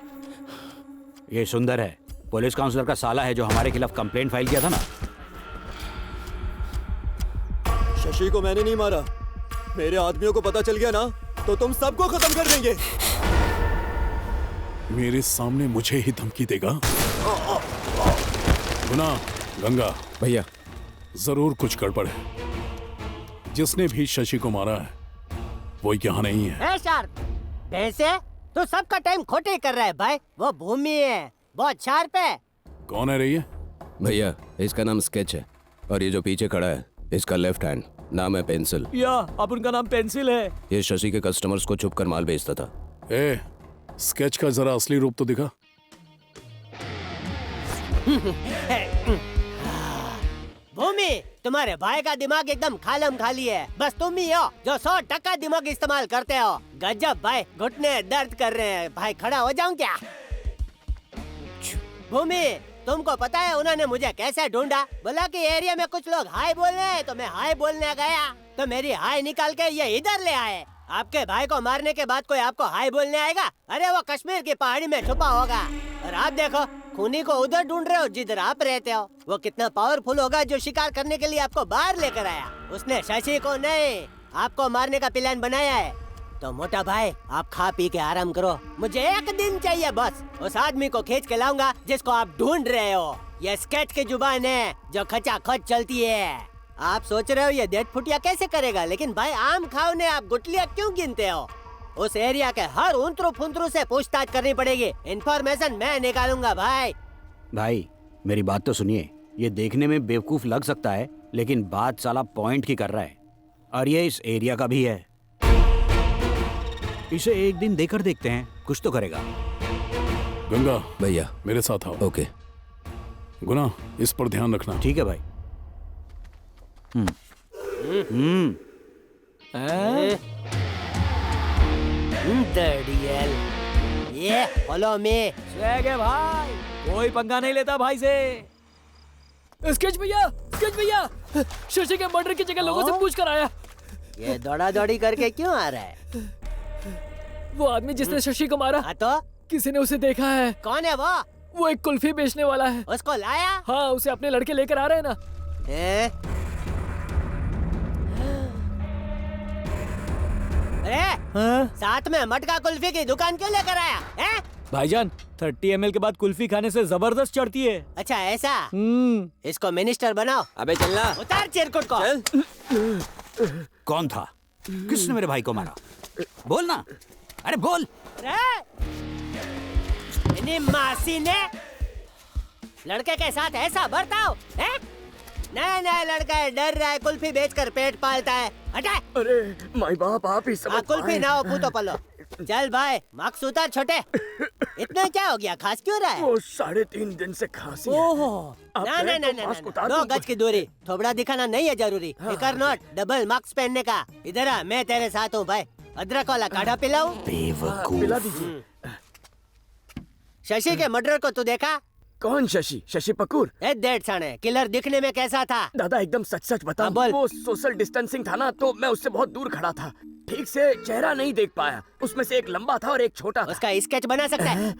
[SPEAKER 3] ये सुंदर है, पुलिस काउंसलर का साला है जो हमारे खिलाफ कंप्लेंट फाइल किया था ना।
[SPEAKER 16] शशि को मैंने नहीं मारा। मेरे आदमियों को पता चल गया ना तो तुम सबको खत्म कर देंगे।
[SPEAKER 17] मेरे सामने मुझे ही धमकी देगा? गुना, गंगा
[SPEAKER 14] भैया,
[SPEAKER 17] जरूर कुछ गड़बड़ है। जिसने भी शशि को मारा है वो यहाँ नहीं है।
[SPEAKER 18] शार्प, वैसे तो सबका टाइम खोटे कर रहा है भाई। वो भूमि है, बहुत शार्प है।
[SPEAKER 17] कौन है रही है?
[SPEAKER 14] भैया, इसका नाम स्केच है और ये जो पीछे खड़ा है इसका लेफ्ट हैंड, नाम है पेंसिल।
[SPEAKER 2] या अब उनका नाम पेंसिल है।
[SPEAKER 14] ये शशि के कस्टमर्स को छुप कर माल बेचता था।
[SPEAKER 17] ए, स्केच का जरा असली रूप तो दिखा।
[SPEAKER 18] भूमि, तुम्हारे भाई का दिमाग एकदम खालम खाली है। बस तुम ही हो जो 100% दिमाग इस्तेमाल करते हो। गजब भाई, घुटने दर्द कर रहे हैं भाई। खड़ा हो जाऊं क्या? भूमि, तुमको पता है उन्होंने मुझे कैसे ढूंढा? बोला कि एरिया में कुछ लोग हाय बोल रहे हैं, तो मैं हाय बोलने गया तो मेरी हाय निकाल के ये इधर ले आए। आपके भाई को मारने के बाद कोई आपको हाय बोलने आएगा? अरे वो कश्मीर की पहाड़ी में छुपा होगा। और आप देखो, खूनी को उधर ढूंढ रहे हो जिधर आप रहते हो। वो कितना पावरफुल होगा जो शिकार करने के लिए आपको बाहर लेकर आया। उसने शशि को नहीं, आपको मारने का प्लान बनाया है। तो मोटा भाई, आप खा पी के आराम करो। मुझे एक दिन चाहिए बस। उस आदमी को खींच के लाऊंगा जिसको आप ढूंढ रहे हो। ये स्केच की जुबान है जो खचाखच चलती है। आप सोच रहे हो ये डेढ़ फुटिया कैसे करेगा, लेकिन भाई आम खाओ ने आप गुटलियां क्यों गिनते हो? उस एरिया के हर उंतरू फुंतरू से पूछताछ करनी पड़ेगी। इन्फॉर्मेशन मैं निकालूंगा भाई।
[SPEAKER 3] भाई, मेरी बात तो सुनिए। ये देखने में बेवकूफ लग सकता है, लेकिन बात साला पॉइंट की कर रहा है। और ये इस एरिया का भी है। इसे एक दिन देकर देखते हैं, कुछ तो करेगा।
[SPEAKER 17] गंगा
[SPEAKER 14] भैया,
[SPEAKER 17] मेरे साथ आओ।
[SPEAKER 14] ओके।
[SPEAKER 17] गुना, इस पर ध्यान रखना।
[SPEAKER 3] ठीक है भाई।
[SPEAKER 18] ये फॉलो मी।
[SPEAKER 2] स्वैग है भाई, कोई पंगा नहीं लेता भाई से। स्केच भैया, स्केच भैया, शशि के मर्डर की जगह लोगों से पूछ कर आया।
[SPEAKER 18] ये दौड़ा दौड़ी करके क्यों आ रहा है?
[SPEAKER 2] वो आदमी जिसने शशि को मारा,
[SPEAKER 18] तो
[SPEAKER 2] किसी ने उसे देखा है।
[SPEAKER 18] कौन है वो?
[SPEAKER 2] वो एक कुल्फी बेचने वाला है।
[SPEAKER 18] उसको लाया?
[SPEAKER 2] हाँ, उसे अपने लड़के लेकर आ रहे हैं ना।
[SPEAKER 18] अरे साथ में मटका कुल्फी की दुकान क्यों लेकर आया है?
[SPEAKER 2] भाईजान 30 ml के बाद कुल्फी खाने से जबरदस्त चढ़ती है।
[SPEAKER 18] अच्छा ऐसा? इसको मिनिस्टर बनाओ।
[SPEAKER 16] अबे चलना।
[SPEAKER 18] उतार चिरकुट को।
[SPEAKER 3] कौन था? किसने मेरे भाई को मारा? बोल ना, अरे बोल।
[SPEAKER 18] मासी ने लड़के के साथ ऐसा बर्ताव है? नया लड़का है, डर रहा है, कुल्फी बेचकर पेट पालता है। हटा।
[SPEAKER 5] अरे माई बाप आप ही समझ
[SPEAKER 18] कुल्फी ना हो पूतो पलो। चल भाई मार्क्स उतार छोटे। इतना क्या हो गया, खांस क्यों रहा है?
[SPEAKER 5] वो 3.5 दिन से खांसी है।
[SPEAKER 18] ओहो ना 2 गज की दूरी, थोबड़ा दिखाना नहीं है जरूरी। फिकर नोट, डबल मार्क्स पहनने का। इधर आ, मैं तेरे साथ हूँ भाई। अदरक वाला काढ़ा पिलाऊं?
[SPEAKER 5] पिला दीजिए।
[SPEAKER 18] शशि के मर्डर को तू देखा?
[SPEAKER 5] कौन शशि? शशि पकूर?
[SPEAKER 18] डेढ़ साढ़े किलर दिखने में कैसा था?
[SPEAKER 5] दादा एकदम सच बता। वो सोशल डिस्टेंसिंग था ना, तो मैं उससे बहुत दूर खड़ा था, ठीक से चेहरा नहीं देख पाया। उसमें से एक लंबा था और एक छोटा।
[SPEAKER 18] उसका स्केच बना सकता है?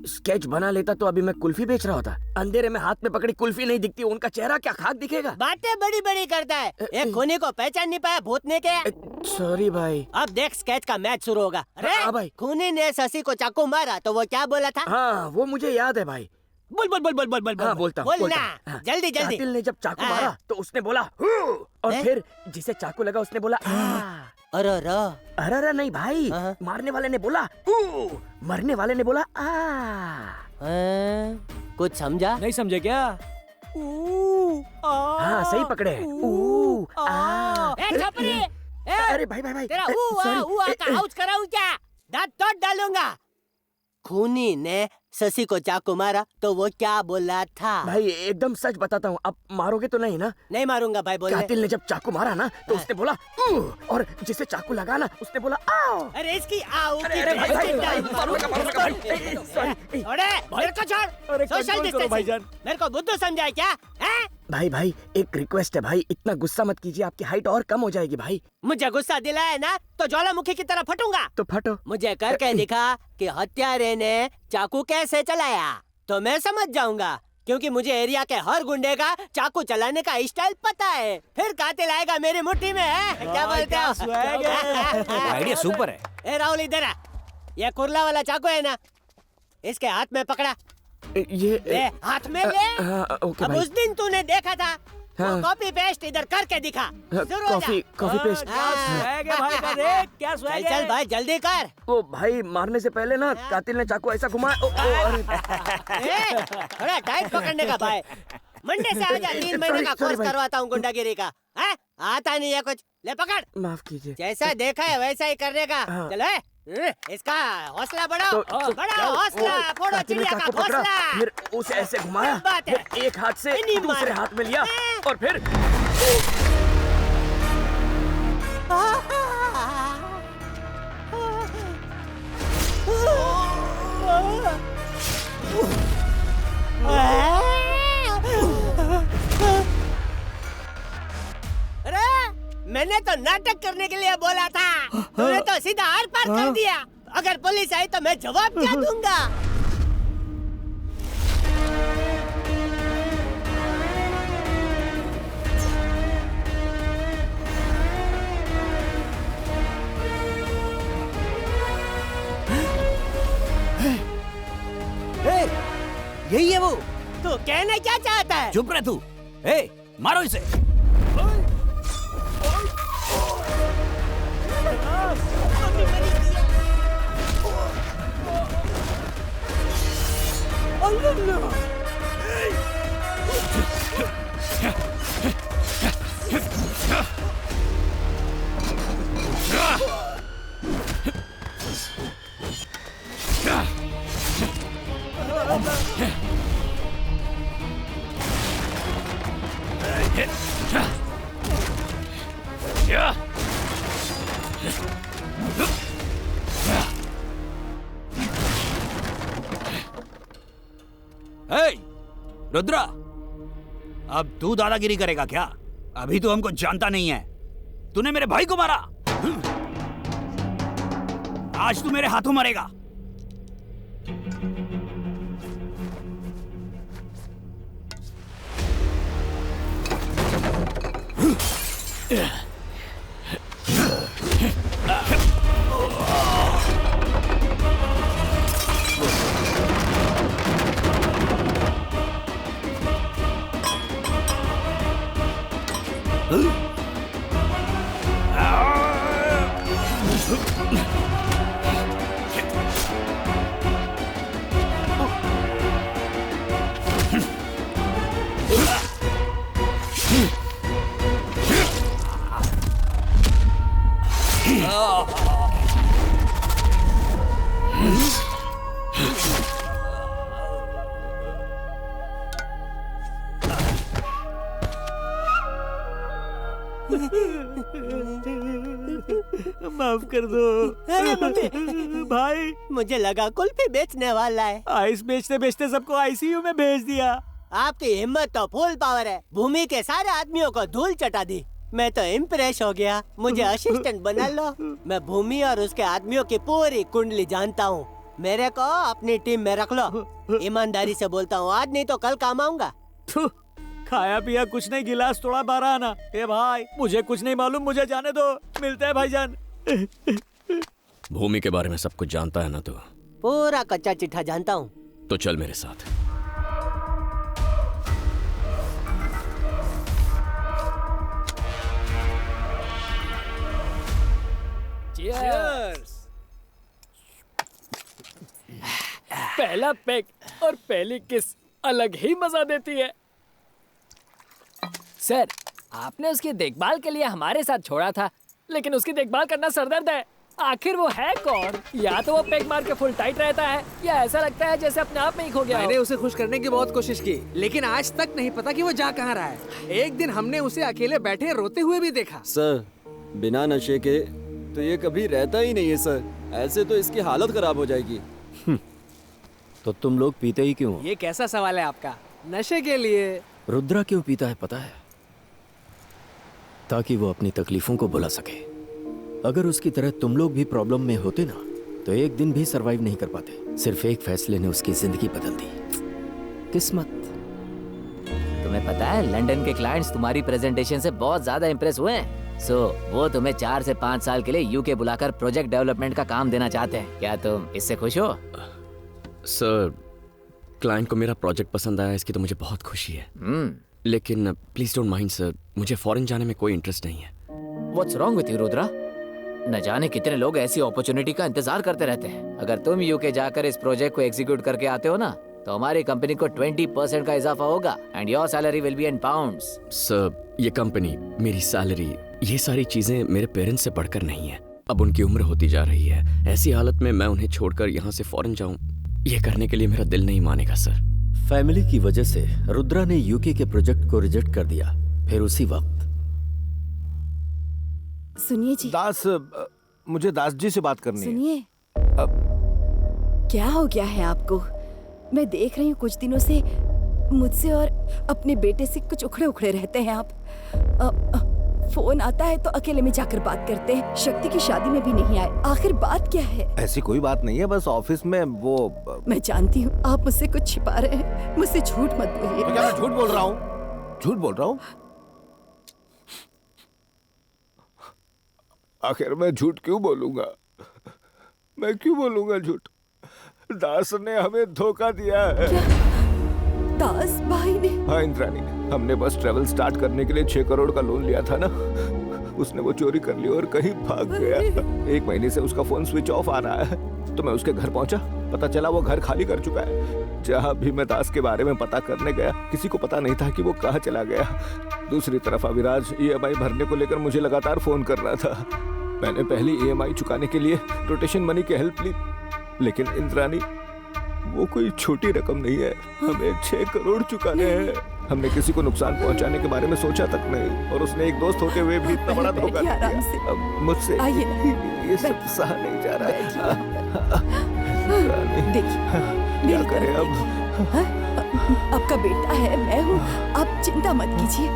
[SPEAKER 5] स्केच बना लेता तो अभी मैं कुल्फी बेच रहा होता। अंधेरे में हाथ में पकड़ी कुल्फी नहीं दिखती, उनका चेहरा क्या खाक दिखेगा?
[SPEAKER 18] बातें बड़ी बड़ी करता है। एक खूनी को पहचान नहीं पाया भूतने के।
[SPEAKER 5] सॉरी भाई।
[SPEAKER 18] अब देख स्केच का मैच शुरू होगा। अरे
[SPEAKER 5] भाई,
[SPEAKER 18] खूनी ने शशि को चाकू मारा तो वो क्या बोला था?
[SPEAKER 5] हाँ वो मुझे याद है भाई।
[SPEAKER 18] बोल
[SPEAKER 5] हाँ, बोलता
[SPEAKER 18] बोल ना।
[SPEAKER 5] हाँ।
[SPEAKER 18] जल्दी
[SPEAKER 5] कातिल ने जब चाकू मारा तो उसने बोला और फिर जिसे चाकू लगा उसने बोला अरे नहीं भाई, मारने वाले ने बोला मरने वाले ने बोला
[SPEAKER 18] कुछ समझा?
[SPEAKER 2] नहीं समझे क्या?
[SPEAKER 5] हाँ सही पकड़े।
[SPEAKER 18] छपरी,
[SPEAKER 5] अरे भाई
[SPEAKER 18] तेरा का आउच कराऊं क्या? दांत तोड़ डालूंगा। खूनी ने शशि को चाकू मारा तो वो क्या बोला था?
[SPEAKER 5] भाई एकदम सच बताता हूँ, आप मारोगे तो नहीं ना?
[SPEAKER 18] नहीं मारूंगा भाई। बोले
[SPEAKER 5] कातिल ने जब चाकू मारा ना तो उसने बोला और जिसे चाकू लगा ना उसने बोला आओ।
[SPEAKER 18] अरे इसकी आओ की
[SPEAKER 5] अरे भाई
[SPEAKER 18] मेरे को छोड़। सोशल डिस्टेंसिंग मेरे को बुद्धू समझा है क्या?
[SPEAKER 5] भाई एक रिक्वेस्ट है भाई, इतना गुस्सा मत कीजिए, आपकी हाइट और कम हो जाएगी भाई।
[SPEAKER 18] मुझे गुस्सा दिलाया ना तो ज्वालामुखी की तरह फटूंगा।
[SPEAKER 5] तो फटो।
[SPEAKER 18] मुझे करके दिखा कि हत्यारे ने चाकू कैसे चलाया तो मैं समझ जाऊंगा, क्योंकि मुझे एरिया के हर गुंडे का चाकू चलाने का स्टाइल पता है। फिर कातिल आएगा मेरी मुट्ठी में है। क्या बोलते हो?
[SPEAKER 3] आइडिया सुपर है।
[SPEAKER 18] ए राहुल इधर आ, ये कुर्ला वाला चाकू है ना, इसके हाथ में पकड़ा।
[SPEAKER 5] ये
[SPEAKER 18] हाथ में ले। अब उस दिन तूने देखा था, कॉपी पेस्ट इधर करके दिखा।
[SPEAKER 5] Copy paste.
[SPEAKER 18] क्या चल भाई जल्दी कर।
[SPEAKER 5] ओ भाई मारने से पहले ना कातिल ने चाकू ऐसा घुमाया।
[SPEAKER 18] थोड़ा टाइट पकड़ने का भाई। मंडे से आजा, 3 महीने का कोर्स करवाता हूँ गुंडागिरी का। आता नहीं है कुछ, ले पकड़।
[SPEAKER 5] माफ कीजिए।
[SPEAKER 18] जैसा देखा है वैसा ही करने का। चलो इसका हौसला बढ़ाओ, बढ़ाओ हौसला। फोड़ो चिड़िया का घोंसला।
[SPEAKER 5] फिर उसे ऐसे घुमाया, फिर एक हाथ से दूसरे हाथ में लिया और फिर
[SPEAKER 18] अरे मैंने तो नाटक करने के लिए बोला था, तूने तो सीधा आर पार कर दिया। अगर पुलिस आई तो मैं जवाब क्या दूंगा?
[SPEAKER 3] यही है वो।
[SPEAKER 18] तू कहना क्या चाहता है?
[SPEAKER 3] चुप रह तू। मारो इसे। रुद्रा, अब तू दादागिरी करेगा क्या? अभी तो हमको जानता नहीं है। तूने मेरे भाई को मारा, आज तू मेरे हाथों मरेगा।
[SPEAKER 2] माफ कर दो।
[SPEAKER 18] अरे मम्मी,
[SPEAKER 2] भाई
[SPEAKER 18] मुझे लगा कुल्फी बेचने वाला है।
[SPEAKER 2] आइस बेचते बेचते सबको आईसीयू में भेज दिया।
[SPEAKER 18] आपकी हिम्मत तो फुल पावर है। भूमि के सारे आदमियों को धूल चटा दी। मैं तो इम्प्रेस हो गया। मुझे असिस्टेंट बना लो। मैं भूमि और उसके आदमियों की पूरी कुंडली जानता हूँ। मेरे को अपनी टीम में रख लो। ईमानदारी से बोलता हूँ, आज नहीं तो कल काम आऊंगा।
[SPEAKER 2] खाया पिया कुछ नहीं, गिलास थोड़ा 12 आना। ए भाई, मुझे कुछ नहीं मालूम, मुझे जाने दो। मिलते हैं भाईजान।
[SPEAKER 5] भूमि के बारे में सब कुछ जानता है ना तू?
[SPEAKER 18] पूरा कच्चा चिट्ठा जानता हूँ।
[SPEAKER 5] तो चल मेरे साथ।
[SPEAKER 2] Cheers! पहला पेग और पहली किस अलग ही मजा देती है। सर, आपने उसकी देखभाल के लिए हमारे साथ छोड़ा था, लेकिन उसकी देखभाल करना सरदर्द है। आखिर वो है कौन? या तो वो पेग मार के फुल टाइट रहता है, या ऐसा लगता है जैसे अपने आप में ही खो गया हो।
[SPEAKER 1] मैंने उसे खुश करने की बहुत कोशिश की, लेकिन आज तक नहीं पता कि वो जा कहाँ रहा है। एक दिन हमने उसे अकेले बैठे रोते हुए भी देखा।
[SPEAKER 16] सर, बिना नशे के तो ये कभी रहता ही नहीं है सर। ऐसे तो इसकी हालत खराब हो जाएगी।
[SPEAKER 19] तो तुम लोग पीते ही क्यों?
[SPEAKER 1] ये कैसा सवाल है आपका? नशे के लिए।
[SPEAKER 19] रुद्रा क्यों पीता है पता है? ताकि वो अपनी तकलीफों को भुला सके। अगर उसकी तरह तुम लोग भी प्रॉब्लम में होते ना, तो एक दिन भी सरवाइव नहीं कर पाते। सिर्फ एक फैसले ने उसकी जिंदगी बदल दी। किस्मत।
[SPEAKER 10] तुम्हें पता है, लंदन के क्लाइंट्स तुम्हारी प्रेजेंटेशन से बहुत ज्यादा इंप्रेस हुए हैं। वो तुम्हें 4 से 5 साल के लिए यूके बुलाकर प्रोजेक्ट डेवलपमेंट का काम देना चाहते हैं। क्या तुम इससे खुश हो?
[SPEAKER 5] सर, क्लाइंट को मेरा प्रोजेक्ट पसंद आया, इसकी तो मुझे बहुत खुशी है। लेकिन प्लीज डोंट माइंड सर, मुझे फॉरेन जाने में कोई इंटरेस्ट नहीं है।
[SPEAKER 10] What's wrong with you, Rudra? न जाने कितने लोग ऐसी अपॉर्चुनिटी का इंतजार करते रहते हैं। अगर तुम यूके जाकर इस प्रोजेक्ट को एग्जीक्यूट करके आते हो ना, तो हमारी कंपनी को 20% का इजाफा होगा and your salary will be in pounds.
[SPEAKER 5] Sir, ये कंपनी, मेरी सैलरी, ये सारी चीजें मेरे पेरेंट्स से बढ़कर नहीं है। अब उनकी उम्र होती जा रही है। ऐसी हालत में मैं उन्हें छोड़कर यहाँ से फॉरेन जाऊँ, ये करने के लिए मेरा दिल नहीं मानेगा सर।
[SPEAKER 19] फैमिली की वजह से रुद्रा ने यूके के प्रोजेक्ट को रिजेक्ट कर दिया। फिर उसी वक्त
[SPEAKER 6] सुनिए जी।
[SPEAKER 7] मुझे दास जी से बात करनी है।
[SPEAKER 6] सुनिए, क्या हो गया है आपको? मैं देख रही हूँ कुछ दिनों से मुझसे और अपने बेटे से कुछ उखड़े उखड़े रहते हैं आप। फोन आता है तो अकेले में जाकर बात करते हैं। शक्ति की शादी में भी नहीं आए। आखिर बात क्या है?
[SPEAKER 7] ऐसी कोई बात नहीं है, बस ऑफिस में वो।
[SPEAKER 6] मैं जानती हूँ आप मुझसे कुछ छिपा रहे हैं। मुझसे झूठ मत बोलिए।
[SPEAKER 7] क्या मैं झूठ बोल रहा हूँ? झूठ बोल रहा हूँ? आखिर मैं झूठ क्यों बोलूंगा? मैं क्यों बोलूंगा झूठ? दास ने हमें धोखा दिया है।
[SPEAKER 6] क्या? दास भाई ने?
[SPEAKER 7] हाँ इंद्राणी, हमने बस ट्रेवल स्टार्ट करने के लिए 6 करोड़ का लोन लिया था ना, उसने वो चोरी कर लिया और कहीं भाग गया। 1 महीने से उसका फोन स्विच ऑफ आ रहा है। तो मैं उसके घर पहुंचा, पता चला वो घर खाली कर चुका है। जहाँ भी मैं दास के बारे में पता करने गया, किसी को पता नहीं था कि वो कहाँ चला गया। दूसरी तरफ अविराज EMI भरने को लेकर मुझे लगातार फोन कर रहा था। मैंने पहली EMI चुकाने के लिए रोटेशन मनी की हेल्प ली, लेकिन इंद्राणी, वो कोई छोटी रकम नहीं है। हमें 6 करोड़ चुकाने हैं। हमने किसी को नुकसान पहुंचाने के बारे में सोचा तक नहीं, और उसने एक दोस्त होते हुए भी इतना बड़ा धोखा दिया। अब मुझसे ये सब सहा नहीं जा रहा है।
[SPEAKER 6] देखिए,
[SPEAKER 7] क्या करें अब?
[SPEAKER 6] आपका बेटा है, मैं हूँ, आप चिंता मत कीजिए।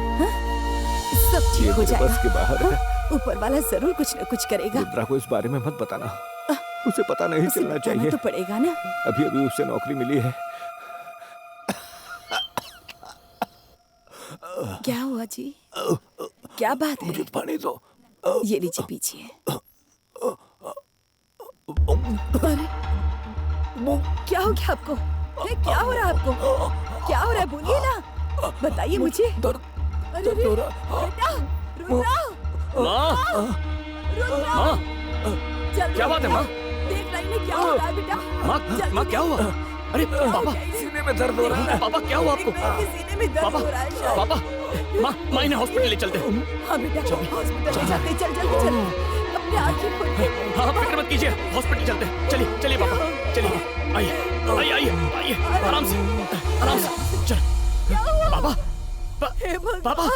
[SPEAKER 6] सब ठीक हो जाएगा।
[SPEAKER 7] बस के बाहर है।
[SPEAKER 6] ऊपर वाला जरूर कुछ न कुछ करेगा।
[SPEAKER 7] रुद्रा को इस बारे में मत बताना, उसे पता नहीं चलना चाहिए।
[SPEAKER 6] तो पड़ेगा ना।
[SPEAKER 7] अभी उसे नौकरी मिली है।
[SPEAKER 6] क्या हुआ जी? क्या बात है?
[SPEAKER 7] मुझे पानी दो।
[SPEAKER 6] ये लीजिए, पीछिए। क्या हो गया आपको? क्या हो रहा है आपको? क्या हो रहा है? बोलिए ना, बताइए मुझे। अरे बेटा, रुद्रा,
[SPEAKER 5] माँ, क्या बात है माँ?
[SPEAKER 6] देख रही है क्या हो रहा है बेटा?
[SPEAKER 5] माँ क्या हुआ? अरे पापा,
[SPEAKER 7] सीने में दर्द हो रहा है।
[SPEAKER 5] पापा क्या हुआ आपको?
[SPEAKER 6] सीने में दर्द हो रहा है शायद।
[SPEAKER 5] पापा, माँ इन्हें हॉस्पिटल ले चलते हैं।
[SPEAKER 6] हाँ बेटा, हॉस्पिटल ले जाते हैं। चल जल्दी चल। अपने आँखें
[SPEAKER 5] उठिए, हॉस्पिटल चलते हैं। चलिए चलिए पापा, चलिए। आइए आइए आइए आइए, आराम से चल। पापा पापा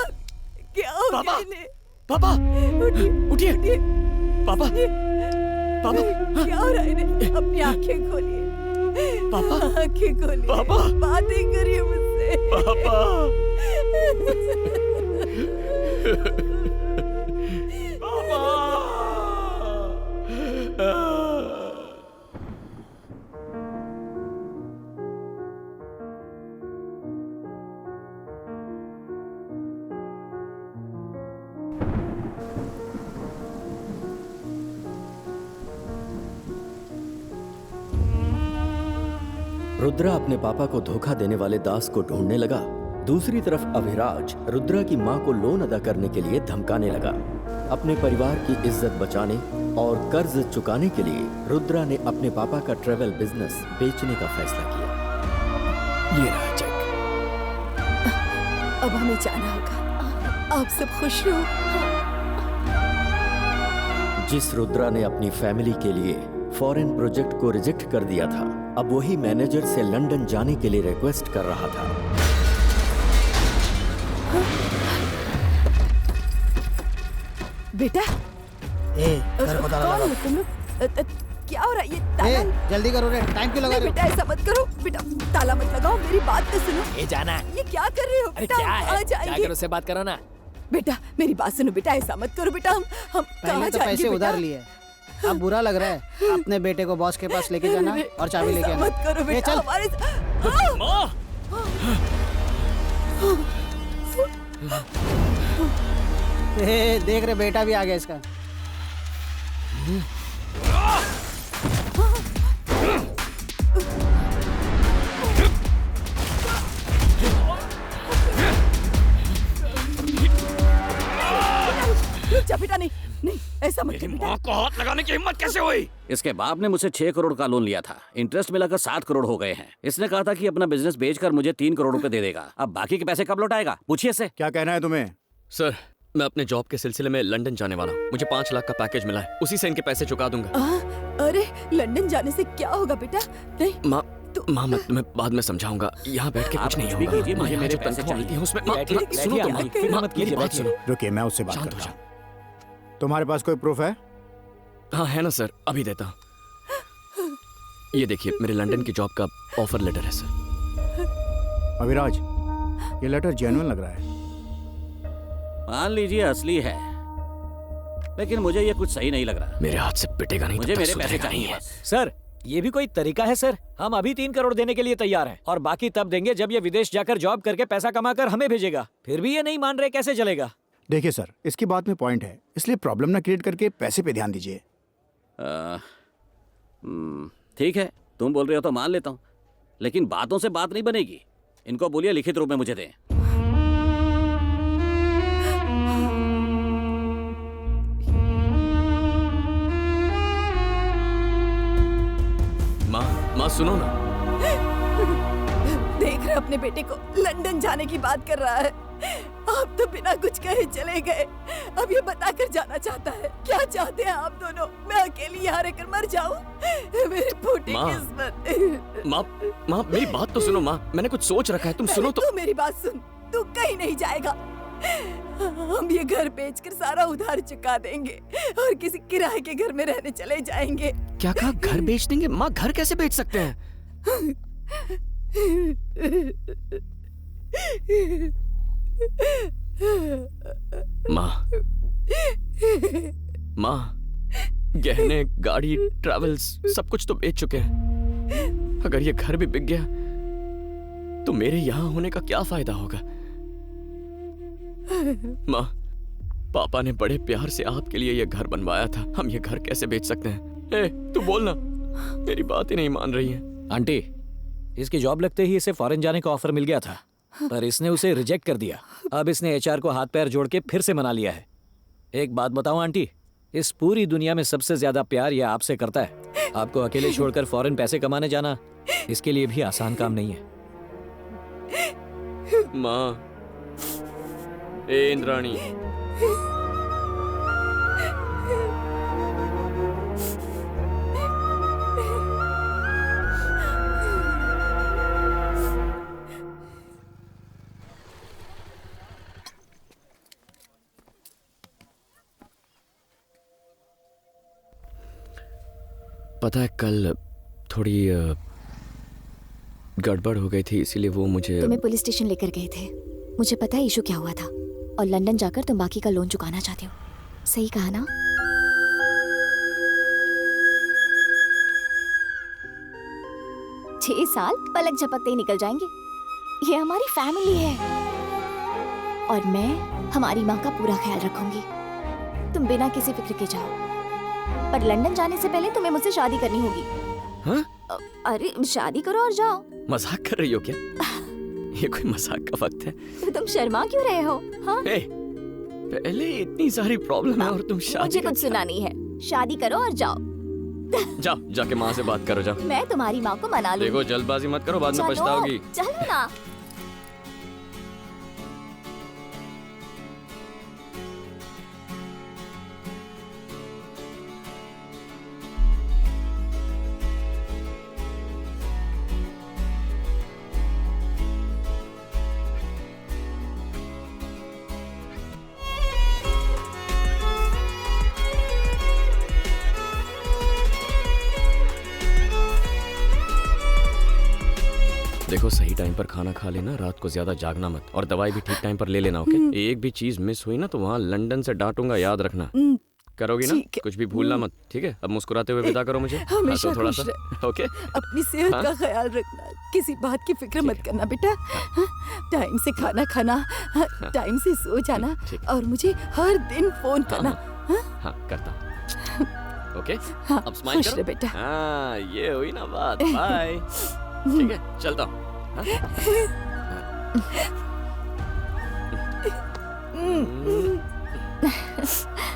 [SPEAKER 6] क्या हो
[SPEAKER 5] पापा
[SPEAKER 6] गया?
[SPEAKER 5] पापा उठिए पापा पापा,
[SPEAKER 6] क्या हो रहा है इन्हें? अपनी आंखें खोलिए
[SPEAKER 5] पापा,
[SPEAKER 6] आंखें खोलिए
[SPEAKER 5] पापा,
[SPEAKER 6] बातें करिए मुझसे
[SPEAKER 5] पापा।
[SPEAKER 19] रुद्रा अपने पापा को धोखा देने वाले दास को ढूंढने लगा। दूसरी तरफ अभिराज रुद्रा की मां को लोन अदा करने के लिए धमकाने लगा। अपने परिवार की इज्जत बचाने और कर्ज चुकाने के लिए रुद्रा ने अपने पापा का ट्रेवल बिजनेस बेचने का फैसला किया।
[SPEAKER 2] ये रहा चेक।
[SPEAKER 6] अब हमें जाना होगा। आप सब खुश रहो।
[SPEAKER 19] जिस रुद्रा ने अपनी फैमिली के लिए फॉरेन प्रोजेक्ट को रिजेक्ट कर दिया था, अब वही मैनेजर से लंदन जाने के लिए रिक्वेस्ट कर रहा था।
[SPEAKER 6] बेटा
[SPEAKER 20] घर को ताला
[SPEAKER 6] कौन
[SPEAKER 20] लगाओ।
[SPEAKER 6] हो तुम लोग? क्या हो रहा है? ये ताला
[SPEAKER 20] जल्दी करो रे, टाइम क्यों लगा
[SPEAKER 6] नहीं
[SPEAKER 20] रहे हो?
[SPEAKER 6] बेटा, ऐसा मत करो बेटा, ताला मत लगाओ, मेरी बात तो सुनो।
[SPEAKER 2] ये जाना।
[SPEAKER 6] ये क्या कर रहे हो
[SPEAKER 2] अरे
[SPEAKER 6] बेटा?
[SPEAKER 2] क्या
[SPEAKER 6] हम
[SPEAKER 2] है?
[SPEAKER 6] कहाँ जाएंगे?
[SPEAKER 2] जाकर उससे बात करो ना।
[SPEAKER 6] बेटा मेरी बात सुनो बेटा, ऐसा मत करो बेटा, हम
[SPEAKER 20] पहले
[SPEAKER 6] कहाँ
[SPEAKER 20] तो
[SPEAKER 6] जाएंगे
[SPEAKER 20] पैसे
[SPEAKER 6] बेटा?
[SPEAKER 20] उधार लिए, अब बुरा लग रहा है। अपने बेटे को बॉस के पास लेके जाना और चाबी लेके
[SPEAKER 6] ऐसा
[SPEAKER 20] आना।
[SPEAKER 6] मत करो
[SPEAKER 20] ये
[SPEAKER 6] बेटा,
[SPEAKER 20] चल।
[SPEAKER 6] हमारे
[SPEAKER 20] देख रहे बेटा भी आ गया इसका।
[SPEAKER 6] जा बेटा, नहीं नहीं ऐसा मत कर बेटा।
[SPEAKER 5] माँ को हाथ लगाने की हिम्मत कैसे हुई?
[SPEAKER 12] इसके बाप ने मुझसे 6 करोड़ का लोन लिया था। इंटरेस्ट मिलाकर 7 करोड़ हो गए हैं। इसने कहा था कि अपना बिजनेस बेचकर मुझे 3 करोड़ रुपए दे देगा। अब बाकी के पैसे कब लौटाएगा? पूछिए से।
[SPEAKER 3] क्या कहना है तुम्हें?
[SPEAKER 5] सर, मैं अपने जॉब के सिलसिले में लंदन जाने वाला हूँ। मुझे 5 लाख का पैकेज मिला है, उसी से इनके पैसे चुका दूंगा।
[SPEAKER 6] अरे लंदन जाने से क्या होगा बेटा? नहीं
[SPEAKER 5] माँ मैं तुम्हें बाद में समझाऊंगा। यहाँ बैठ के कुछ नहीं होगा।
[SPEAKER 12] कीजिए,
[SPEAKER 5] माँ, यहाँ
[SPEAKER 12] मेरे
[SPEAKER 5] जो
[SPEAKER 12] पैसे
[SPEAKER 5] तनख्वाह मिलती है उसमें। माँ,
[SPEAKER 2] बैठिए,
[SPEAKER 5] सुनो
[SPEAKER 2] बैठिए,
[SPEAKER 5] तुम,
[SPEAKER 2] आप फिक्र
[SPEAKER 5] माँ,
[SPEAKER 2] मत कीजिए,
[SPEAKER 5] मेरी बात
[SPEAKER 2] बैठिए।
[SPEAKER 5] सुनो।
[SPEAKER 3] रुकिए, मैं उससे बात
[SPEAKER 5] शांत
[SPEAKER 3] करता
[SPEAKER 5] हो
[SPEAKER 3] हूँ। तुम्हारे पास कोई प्रूफ है?
[SPEAKER 5] हाँ है ना सर, अभी देता हूँ। ये देखिए, मेरे लंदन की जॉब का ऑफर लेटर है सर।
[SPEAKER 3] अभिराज, ये लेटर जेन्युइन लग रहा है।
[SPEAKER 12] मान लीजिए असली है, लेकिन मुझे ये कुछ सही नहीं लग रहा।
[SPEAKER 5] मेरे हाथ से पिटेगा नहीं,
[SPEAKER 12] मुझे
[SPEAKER 5] तब तक
[SPEAKER 12] मेरे पैसे
[SPEAKER 5] सुधरेगा
[SPEAKER 12] चाहिए
[SPEAKER 5] नहीं।
[SPEAKER 12] बस।
[SPEAKER 2] सर, ये भी कोई तरीका है सर? हम अभी 3 करोड़ देने के लिए तैयार हैं और बाकी तब देंगे जब ये विदेश जाकर जॉब करके पैसा कमाकर हमें भेजेगा। फिर भी ये नहीं मान रहे, कैसे चलेगा?
[SPEAKER 3] देखिए सर, इसकी बात में पॉइंट है, इसलिए प्रॉब्लम ना क्रिएट करके पैसे पे ध्यान दीजिए।
[SPEAKER 12] ठीक है, तुम बोल रहे हो तो मान लेता हूँ, लेकिन बातों से बात नहीं बनेगी। इनको बोलिए लिखित रूप में मुझे दें।
[SPEAKER 5] माँ सुनो ना।
[SPEAKER 6] देख रहे अपने बेटे को लंदन जाने की बात कर रहा है। आप तो बिना कुछ कहे चले गए, अब ये बताकर जाना चाहता है। क्या चाहते हैं आप दोनों? मैं अकेली यहाँ रहकर मर जाऊं? मेरी फूटी
[SPEAKER 5] माँ।
[SPEAKER 6] किस्मत।
[SPEAKER 5] माँ मेरी बात तो सुनो। माँ, मैंने कुछ सोच रखा है, तुम सुनो तो।
[SPEAKER 6] तू मेरी बात सुन, तू कहीं नहीं जाएगा। हम ये घर बेचकर सारा उधार चुका देंगे और किसी किराए के घर में रहने चले जाएंगे।
[SPEAKER 5] क्या कहा? घर बेच देंगे? माँ, घर कैसे बेच सकते हैं? माँ, गहने, गाड़ी, ट्रैवल्स सब कुछ तो बेच चुके हैं। अगर ये घर भी बिक गया तो मेरे यहाँ होने का क्या फायदा होगा? माँ, पापा ने बड़े प्यार से आपके लिए ये घर बनवाया था, हम ये घर कैसे बेच सकते हैं? ए, तू बोल ना, मेरी बात ही नहीं मान रही है।
[SPEAKER 2] आंटी, इसकी जॉब लगते ही इसे फॉरेन जाने का ऑफर मिल गया था, पर इसने उसे रिजेक्ट कर दिया। अब इसने एचआर को हाथ पैर जोड़ के फिर से मना लिया है। एक बात बताऊं आंटी, इस पूरी दुनिया में सबसे ज्यादा प्यार यह आपसे करता है। आपको अकेले छोड़कर फॉरेन पैसे कमाने जाना इसके लिए भी आसान काम नहीं है।
[SPEAKER 5] माँ, ए इंद्राणी, पता है कल थोड़ी गड़बड़ हो गई थी, इसीलिए वो मुझे
[SPEAKER 8] तुम्हें पुलिस स्टेशन लेकर गए थे। मुझे पता है इशू क्या हुआ था, और लंदन जाकर तुम बाकी का लोन चुकाना चाहते हो। सही कहा ना? छह साल पलक झपकते ही निकल जाएंगे। ये हमारी फैमिली है और मैं हमारी माँ का पूरा ख्याल रखूंगी। तुम बिना किसी फिक्र के जाओ, पर लंदन जाने से पहले तुम्हें मुझसे शादी करनी होगी।
[SPEAKER 5] हाँ?
[SPEAKER 8] अरे शादी करो और जाओ।
[SPEAKER 5] मजाक कर रही हो क्या? ये कोई मजाक का वक्त है?
[SPEAKER 8] तो तुम शर्मा क्यों रहे हो? हाँ?
[SPEAKER 5] पहले इतनी सारी प्रॉब्लम है और तुम शादी।
[SPEAKER 8] मुझे कुछ सुना नहीं है। शादी करो और जाओ।
[SPEAKER 5] जाओ, जाके माँ से बात करो, जाओ।
[SPEAKER 8] मैं तुम्हारी माँ को मना लूंगी।
[SPEAKER 5] देखो जल्दबाजी मत करो, बाद में पछताओगी।
[SPEAKER 8] चलो ना।
[SPEAKER 5] देखो सही टाइम पर खाना खा लेना, रात को ज्यादा जागना मत, और दवाई भी ठीक टाइम पर ले लेना, ओके? एक भी चीज मिस हुई ना तो वहाँ लंदन से डांटूंगा, याद रखना। करोगी ना? कुछ भी भूलना मत, ठीक है? अब मुस्कुराते हुए विदा करो मुझे।
[SPEAKER 6] हमेशा
[SPEAKER 5] थोड़ा
[SPEAKER 6] खुश
[SPEAKER 5] सा, ओके?
[SPEAKER 6] अपनी सेहत का ख्याल रखना, किसी बात की फिक्र मत करना बेटा। टाइम से खाना खाना, टाइम से सो जाना, और मुझे हर दिन फोन करना।
[SPEAKER 5] हाँ करता हूँ, ओके? अब स्माइल
[SPEAKER 6] खुश
[SPEAKER 5] करो
[SPEAKER 6] रह बेटा।
[SPEAKER 5] हाँ ये हुई ना बात। बाय। ठीक है, चलता हूँ।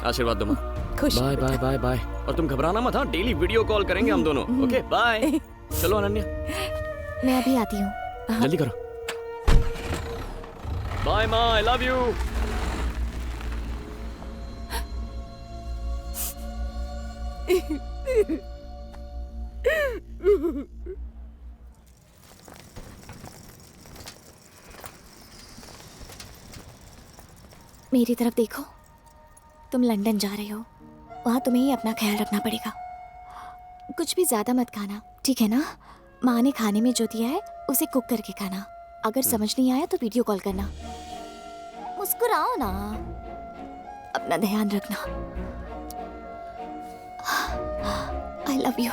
[SPEAKER 5] आशीर्वाद दो माँ।
[SPEAKER 6] खुश
[SPEAKER 5] बाय बाय बाय बाय। और तुम घबराना मत, हाँ? डेली वीडियो कॉल करेंगे हम दोनों, ओके? बाय। चलो अनन्या।
[SPEAKER 8] मैं अभी आती हूँ।
[SPEAKER 5] जल्दी करो। बाय माँ, आई लव यू।
[SPEAKER 8] मेरी तरफ देखो, तुम लंदन जा रहे हो, वहाँ तुम्हें ही अपना ख्याल रखना पड़ेगा। कुछ भी ज्यादा मत खाना, ठीक है ना? माँ ने खाने में जो दिया है उसे कुक करके खाना। अगर समझ नहीं आया तो वीडियो कॉल करना। मुस्कुराओ ना, अपना ध्यान रखना। I love you.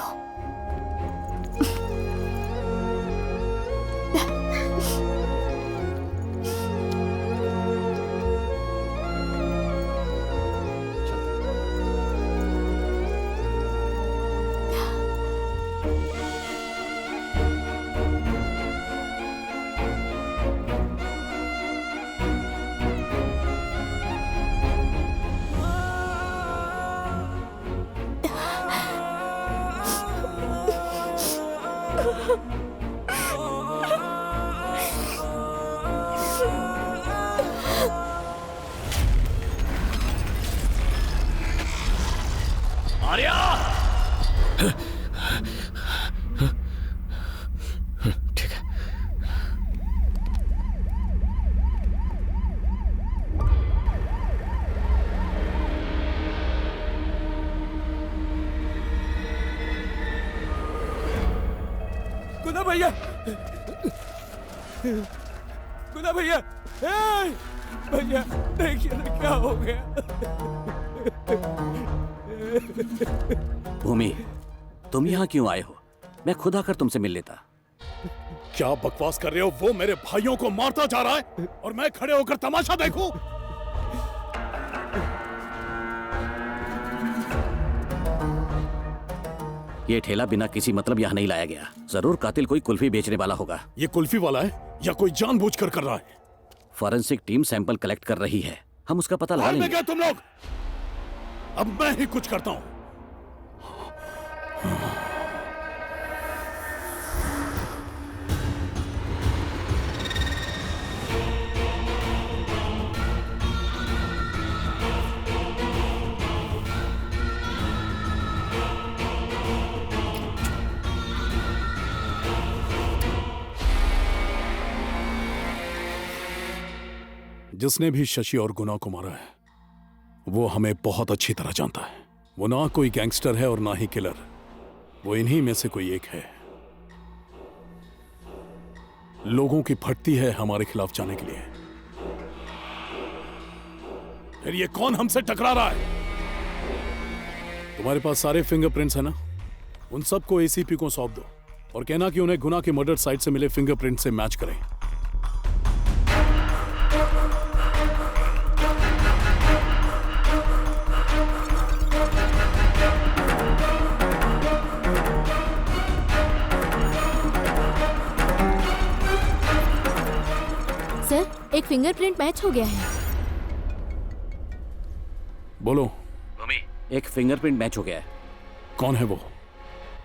[SPEAKER 5] आर्या! ठीक है।
[SPEAKER 16] गुना भैया, गुना भैया, भैया देखिए ना क्या हो गया।
[SPEAKER 12] भूमि, तुम यहाँ क्यों आए हो? मैं खुद आकर तुमसे मिल लेता।
[SPEAKER 17] क्या बकवास कर रहे हो? वो मेरे भाइयों को मारता जा रहा है और मैं खड़े होकर तमाशा देखूं?
[SPEAKER 12] ये ठेला बिना किसी मतलब यहाँ नहीं लाया गया। जरूर कातिल कोई कुल्फी बेचने वाला होगा।
[SPEAKER 17] ये कुल्फी वाला है या कोई जानबूझकर कर रहा है?
[SPEAKER 12] फॉरेंसिक टीम सैंपल कलेक्ट कर रही है, हम उसका पता लगा लेंगे।
[SPEAKER 17] क्या तुम लोग? अब मैं ही कुछ करता हूं। जिसने भी शशि और गुना को मारा है वो हमें बहुत अच्छी तरह जानता है। वो ना कोई गैंगस्टर है और ना ही किलर। वो इन्हीं में से कोई एक है। लोगों की फटती है हमारे खिलाफ जाने के लिए। फिर ये कौन हमसे टकरा रहा है? तुम्हारे पास सारे फिंगरप्रिंट्स है ना? उन सबको एसीपी को सौंप दो और कहना कि उन्हें गुना के मर्डर साइट से मिले फिंगरप्रिंट से मैच करें।
[SPEAKER 4] सर, एक फिंगरप्रिंट मैच हो गया है।
[SPEAKER 17] बोलो।
[SPEAKER 12] मम्मी, एक फिंगरप्रिंट मैच हो गया है।
[SPEAKER 17] कौन है वो?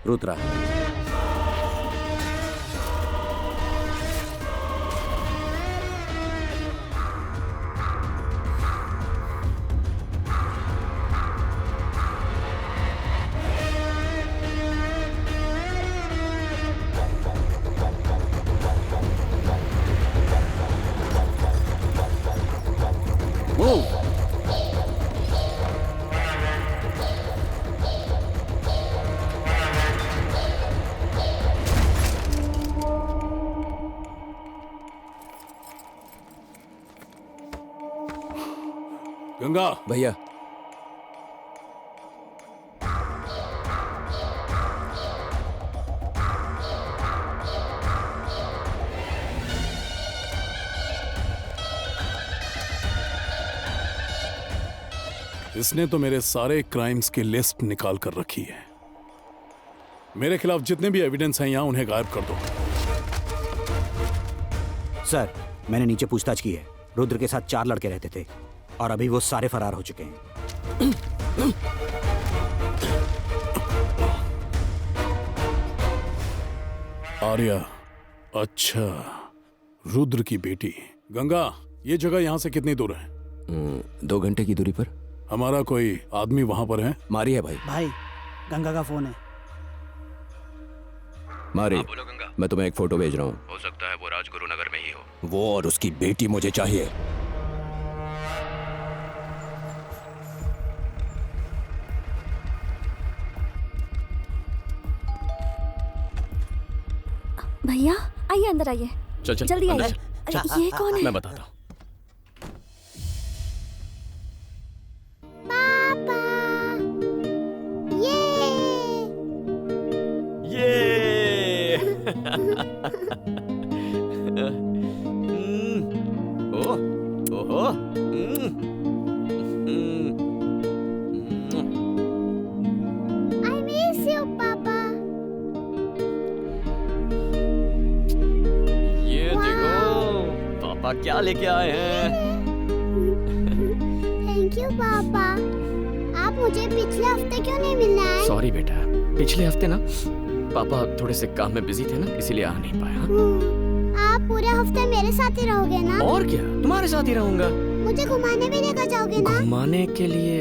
[SPEAKER 12] रुद्रा।
[SPEAKER 17] गंगा
[SPEAKER 14] भैया,
[SPEAKER 17] इसने तो मेरे सारे क्राइम्स की लिस्ट निकाल कर रखी है। मेरे खिलाफ जितने भी एविडेंस हैं यहां उन्हें गायब कर दो।
[SPEAKER 3] सर, मैंने नीचे पूछताछ की है। रुद्र के साथ 4 लड़के रहते थे और अभी वो सारे फरार हो चुके हैं।
[SPEAKER 17] आर्या, अच्छा, रुद्र की बेटी। गंगा, ये जगह यहां से कितनी दूर है?
[SPEAKER 14] 2 घंटे की दूरी पर।
[SPEAKER 17] हमारा कोई आदमी वहां पर है?
[SPEAKER 14] मारी है भाई।
[SPEAKER 20] भाई, गंगा का फोन है।
[SPEAKER 14] मारी,
[SPEAKER 5] बोलो गंगा।
[SPEAKER 14] मैं तुम्हें एक फोटो भेज रहा हूँ।
[SPEAKER 5] हो सकता है वो राजगुरु नगर में ही हो।
[SPEAKER 14] वो और उसकी बेटी मुझे चाहिए।
[SPEAKER 11] भैया आइए, अंदर आइए।
[SPEAKER 5] चल चल
[SPEAKER 11] जल्दी
[SPEAKER 5] अंदर
[SPEAKER 11] आइए।
[SPEAKER 5] चल।
[SPEAKER 11] अरे ये कौन है?
[SPEAKER 5] मैं बताता हूँ। ओहो।
[SPEAKER 9] I miss you, पापा।
[SPEAKER 5] ये देखो पापा क्या लेके आए हैं।
[SPEAKER 9] थैंक यू पापा। आप मुझे पिछले हफ्ते क्यों नहीं मिलने आए?
[SPEAKER 5] सॉरी बेटा, पिछले हफ्ते ना पापा थोड़े से काम में बिजी थे ना, इसीलिए आ नहीं पाया।
[SPEAKER 9] आप पूरे हफ्ते मेरे साथ ही रहोगे ना?
[SPEAKER 5] और क्या, तुम्हारे साथ ही रहूंगा।
[SPEAKER 9] मुझे घुमाने भी लेकर जाओगे ना?
[SPEAKER 5] घुमाने के लिए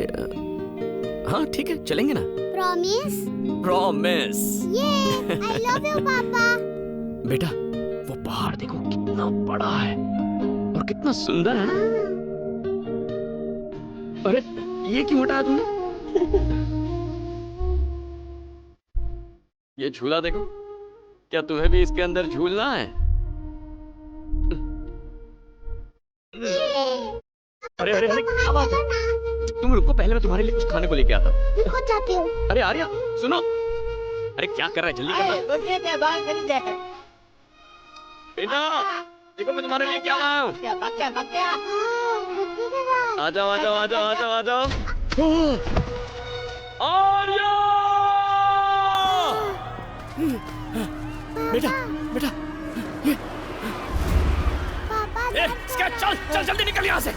[SPEAKER 5] हाँ ठीक है, चलेंगे ना।
[SPEAKER 9] प्रॉमिस?
[SPEAKER 5] प्रॉमिस।
[SPEAKER 9] ये आई लव यू पापा।
[SPEAKER 5] बेटा, वो पहाड़ देखो कितना बड़ा है और कितना सुंदर है ना। अरे ये क्यों हटाया तुमने? ये झूला देखो, क्या तुम्हें भी इसके अंदर झूलना है? अरे अरे अरे क्या बात है? तुम रुको, पहले मैं तुम्हारे लिए कुछ खाने को लेके आता हूँ। अरे आर्या सुनो, अरे क्या कर रहा है, जल्दी करना। बेटा देखो मैं तुम्हारे लिए क्या लाया हूँ। आ जाओ आ जाओ आ जाओ आ जाओ आ जाओ। आर्या! बेटा बेटा ये इसका चल चल जल्दी निकल यहाँ से।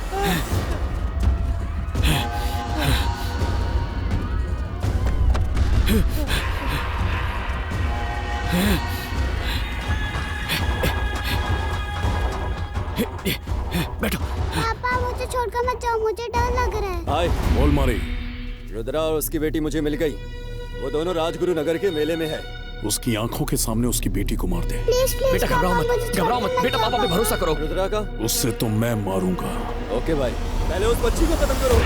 [SPEAKER 5] बैठो।
[SPEAKER 9] पापा मुझे छोड़कर मत जाओ, मुझे डर लग रहा है।
[SPEAKER 16] हाय।
[SPEAKER 17] बोल मारी।
[SPEAKER 16] रुद्रा और उसकी बेटी मुझे मिल गई। वो दोनों राजगुरु नगर के मेले में है।
[SPEAKER 17] उसकी आंखों के सामने उसकी बेटी को मार दे।
[SPEAKER 9] प्लीज प्लीज
[SPEAKER 5] बेटा घबराओ मत, घबराओ मत बेटा, पापा पे भरोसा करो।
[SPEAKER 16] रुद्रा का
[SPEAKER 17] उससे तो मैं मारूंगा।
[SPEAKER 16] ओके भाई, पहले उस बच्ची को खत्म करो।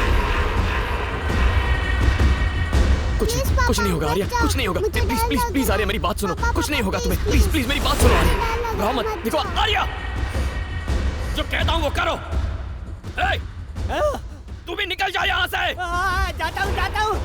[SPEAKER 5] कुछ नहीं होगा आर्या, कुछ नहीं होगा। प्लीज प्लीज प्लीज आर्या, मेरी बात सुनो, कुछ नहीं होगा तुम्हें। प्लीज प्लीज मेरी बात सुनो आर्या, घबराओ मत। देखो आर्या, जो कहता हूँ वो करो। ए, तू भी निकल जा यहाँ से।
[SPEAKER 18] जाता हूँ जाता हूँ।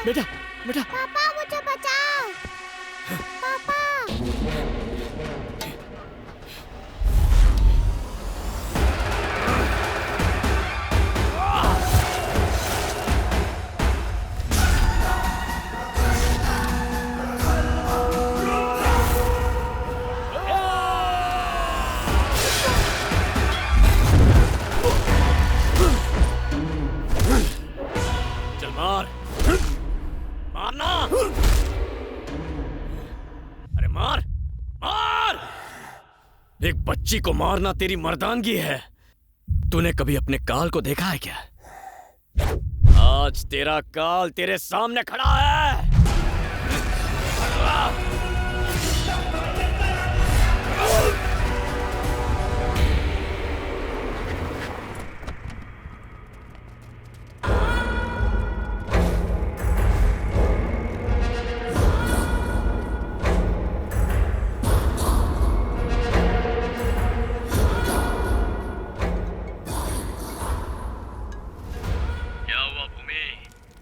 [SPEAKER 5] बेटा बेटा
[SPEAKER 9] पापा मुझे बचाओ। पापा
[SPEAKER 5] चल मार, मारना। अरे मार मार। एक बच्ची को मारना तेरी मर्दानगी है। तूने कभी अपने काल को देखा है क्या? आज तेरा काल तेरे सामने खड़ा है।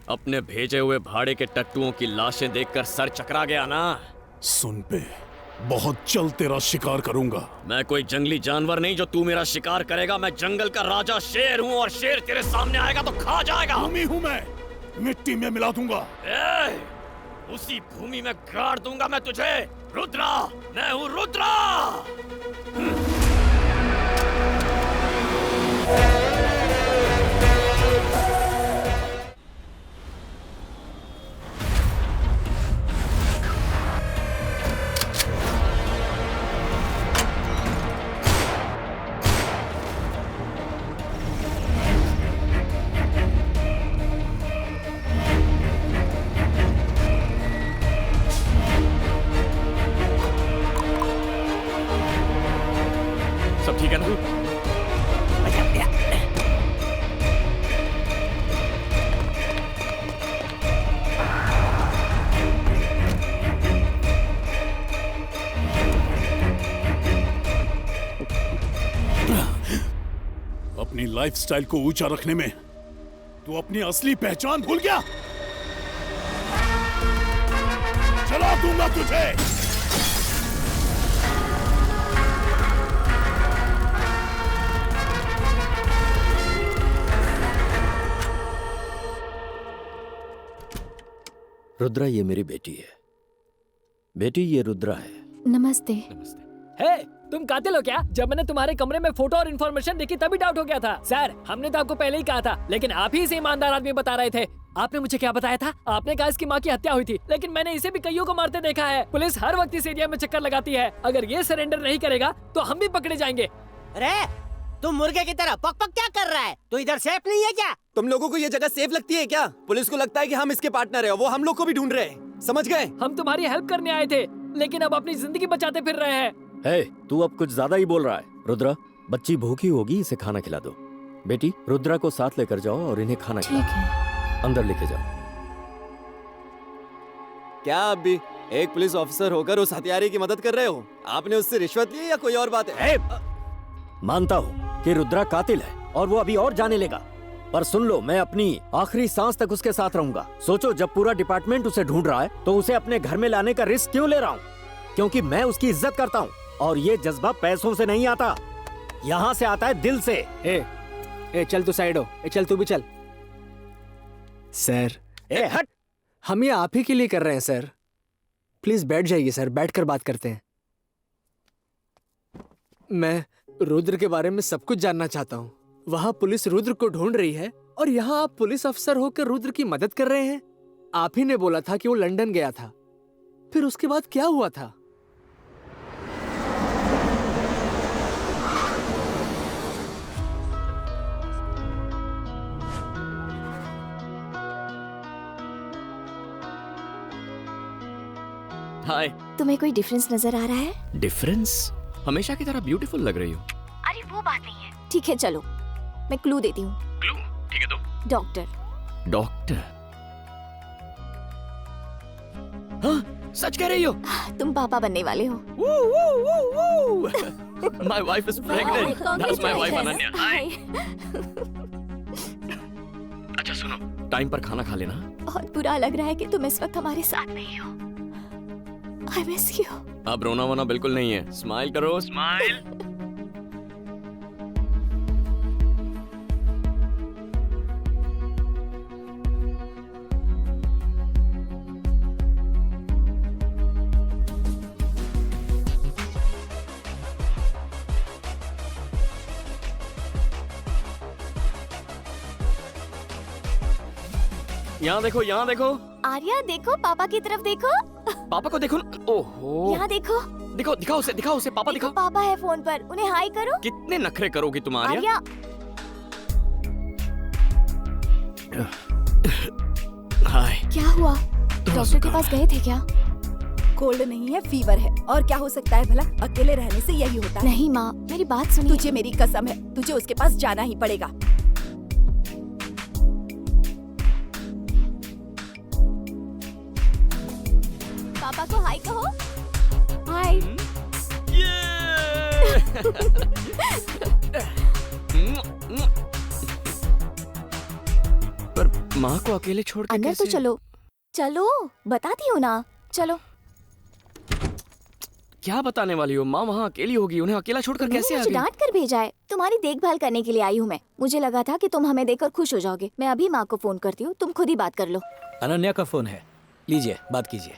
[SPEAKER 5] अपने भेजे हुए भाड़े के टट्टुओं की लाशें देखकर सर चकरा गया ना?
[SPEAKER 17] सुन पे, बहुत जल्द तेरा शिकार करूंगा।
[SPEAKER 5] मैं कोई जंगली जानवर नहीं जो तू मेरा शिकार करेगा। मैं जंगल का राजा शेर हूँ और शेर तेरे सामने आएगा तो खा जाएगा।
[SPEAKER 17] भूमि हूँ मैं, मिट्टी में मिला दूंगा।
[SPEAKER 5] उसी भूमि में गाड़ दूंगा मैं तुझे। रुद्रा, मैं हूँ रुद्रा।
[SPEAKER 17] लाइफस्टाइल को ऊंचा रखने में तू अपनी असली पहचान भूल गया। चला दूंगा तुझे।
[SPEAKER 19] रुद्रा, ये मेरी बेटी है। बेटी, ये रुद्रा है।
[SPEAKER 8] नमस्ते।
[SPEAKER 2] हे, तुम कातिल हो क्या? जब मैंने तुम्हारे कमरे में फोटो और इन्फॉर्मेशन देखी तभी डाउट हो गया था। सर, हमने तो आपको पहले ही कहा था, लेकिन आप ही इसे ईमानदार आदमी बता रहे थे। आपने मुझे क्या बताया था? आपने कहा इसकी माँ की हत्या हुई थी, लेकिन मैंने इसे भी कईयों को मारते देखा है। पुलिस हर वक्त इस एरिया में चक्कर लगाती है। अगर ये सरेंडर नहीं करेगा तो हम भी पकड़े जाएंगे।
[SPEAKER 18] अरे तुम मुर्गे की तरह पक पक क्या कर रहा है? तू इधर सेफ नहीं है क्या?
[SPEAKER 16] तुम लोगों को ये जगह सेफ लगती है क्या? पुलिस को लगता है कि हम इसके पार्टनर हैं, वो हम लोग को भी ढूंढ रहे हैं। समझ गए?
[SPEAKER 2] हम तुम्हारी हेल्प करने आए थे, लेकिन अब अपनी जिंदगी बचाते फिर रहे हैं।
[SPEAKER 19] हे, तू अब कुछ ज्यादा ही बोल रहा है। रुद्रा, बच्ची भूखी होगी, इसे खाना खिला दो। बेटी, रुद्रा को साथ लेकर जाओ और इन्हें खाना खिलाओ। अंदर लेके जाओ।
[SPEAKER 16] क्या आप भी एक पुलिस ऑफिसर होकर उस हत्यारे की मदद कर रहे हो? आपने उससे रिश्वत ली या कोई और बात है?
[SPEAKER 19] मानता हूँ कि रुद्रा कातिल है और वो अभी और जाने लेगा, पर सुन लो, मैं अपनी आखिरी सांस तक उसके साथ रहूंगा। सोचो, जब पूरा डिपार्टमेंट उसे ढूंढ रहा है तो उसे अपने घर में लाने का रिस्क क्यों ले रहा हूँ? क्योंकि मैं उसकी इज्जत करता हूँ और ये जज्बा पैसों से नहीं आता, यहाँ से आता है दिल से।
[SPEAKER 1] ए चल तू साइड हो। चल तू भी चल। सर,
[SPEAKER 19] हट।
[SPEAKER 1] हम ये आप ही के लिए कर रहे हैं सर। प्लीज बैठ जाइए सर, बैठकर बात करते हैं। मैं रुद्र के बारे में सब कुछ जानना चाहता हूँ। वहाँ पुलिस रुद्र को ढूंढ रही है और यहाँ आप पुलिस अफसर होकर रुद्र की मदद कर रहे हैं। आप ही ने बोला था कि वो लंदन गया था, फिर उसके बाद क्या हुआ था?
[SPEAKER 5] हाय।
[SPEAKER 8] तुम्हें कोई डिफरेंस नजर आ रहा है?
[SPEAKER 5] डिफरेंस? हमेशा की तरह ब्यूटीफुल लग रही हो।
[SPEAKER 8] अरे वो बात नहीं है। ठीक है चलो, मैं क्लू देती हूँ।
[SPEAKER 5] क्लू? ठीक है दो।
[SPEAKER 8] डॉक्टर।
[SPEAKER 5] डॉक्टर? हाँ, सच कह रही हो?
[SPEAKER 8] तुम पापा बनने वाले हो।
[SPEAKER 5] My wife is pregnant. That's my wife Ananya. अच्छा सुनो, टाइम पर खाना खा लेना।
[SPEAKER 8] बहुत बुरा लग रहा है कि तुम इस वक्त हमारे साथ नहीं हो। I miss you.
[SPEAKER 5] अब रोना वोना बिल्कुल नहीं है। स्माइल करो, स्माइल। यहाँ देखो, यहाँ देखो।
[SPEAKER 8] आर्या देखो, पापा की तरफ देखो।
[SPEAKER 5] पापा को देखो ना। ओहो।
[SPEAKER 8] यहाँ देखो।
[SPEAKER 5] दिखाओ दिखाओ उसे, दिखाओ उसे। पापा दिखाओ।
[SPEAKER 8] पापा है फोन पर, उन्हें हाय करो।
[SPEAKER 5] कितने नखरे करोगी तुम आर्या?
[SPEAKER 8] आर्या।
[SPEAKER 5] हाय।
[SPEAKER 8] क्या हुआ? डॉक्टर के पास गए थे क्या?
[SPEAKER 6] कोल्ड नहीं है, फीवर है। और क्या हो सकता है भला? अकेले रहने से यही होता है।
[SPEAKER 8] नहीं माँ, मेरी बात सुनिए।
[SPEAKER 6] तुझे मेरी कसम है, तुझे उसके पास जाना ही पड़ेगा।
[SPEAKER 8] पापा को हाय कहो। हाय।
[SPEAKER 5] पर माँ को अकेले छोड़ के
[SPEAKER 8] अंदर तो चलो। चलो, बताती हूँ ना। चलो।
[SPEAKER 5] क्या बताने वाली हो? माँ वहाँ अकेली होगी, उन्हें अकेला छोड़कर कैसे आ
[SPEAKER 8] मुझे
[SPEAKER 5] गई?
[SPEAKER 8] डांट कर भेजा है। तुम्हारी देखभाल करने के लिए आई हूँ मैं। मुझे लगा था कि तुम हमें देखकर खुश हो जाओगे। मैं अभी माँ को फोन करती हूँ, तुम खुद ही बात कर लो।
[SPEAKER 2] अनन्या का फोन है, लीजिए बात कीजिए।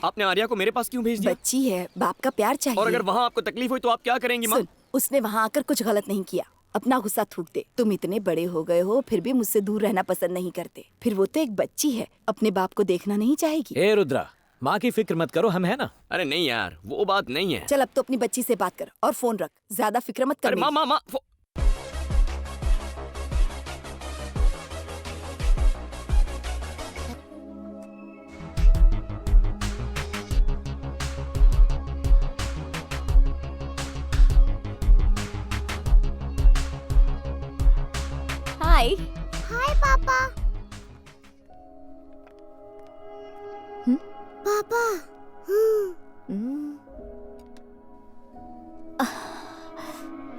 [SPEAKER 5] आपने आर्या को मेरे पास क्यों भेज दिया?
[SPEAKER 6] बच्ची है, बाप का प्यार चाहिए।
[SPEAKER 5] और अगर वहाँ आपको तकलीफ हुई तो आप क्या करेंगी माँ?
[SPEAKER 6] सुन, उसने वहाँ आकर कुछ गलत नहीं किया। अपना गुस्सा थूक दे। तुम इतने बड़े हो गए हो, फिर भी मुझसे दूर रहना पसंद नहीं करते। फिर वो तो एक बच्ची है, अपने बाप को देखना नहीं चाहेगी।
[SPEAKER 2] ए रुद्रा, माँ की फिक्र मत करो, हम है ना।
[SPEAKER 5] अरे नहीं यार, वो बात नहीं है।
[SPEAKER 6] चल अब तो अपनी बच्ची से बात कर और फोन रख। ज्यादा फिक्र मत कर।
[SPEAKER 5] अरे माँ
[SPEAKER 8] हाय।
[SPEAKER 9] हाय पापा। पापा।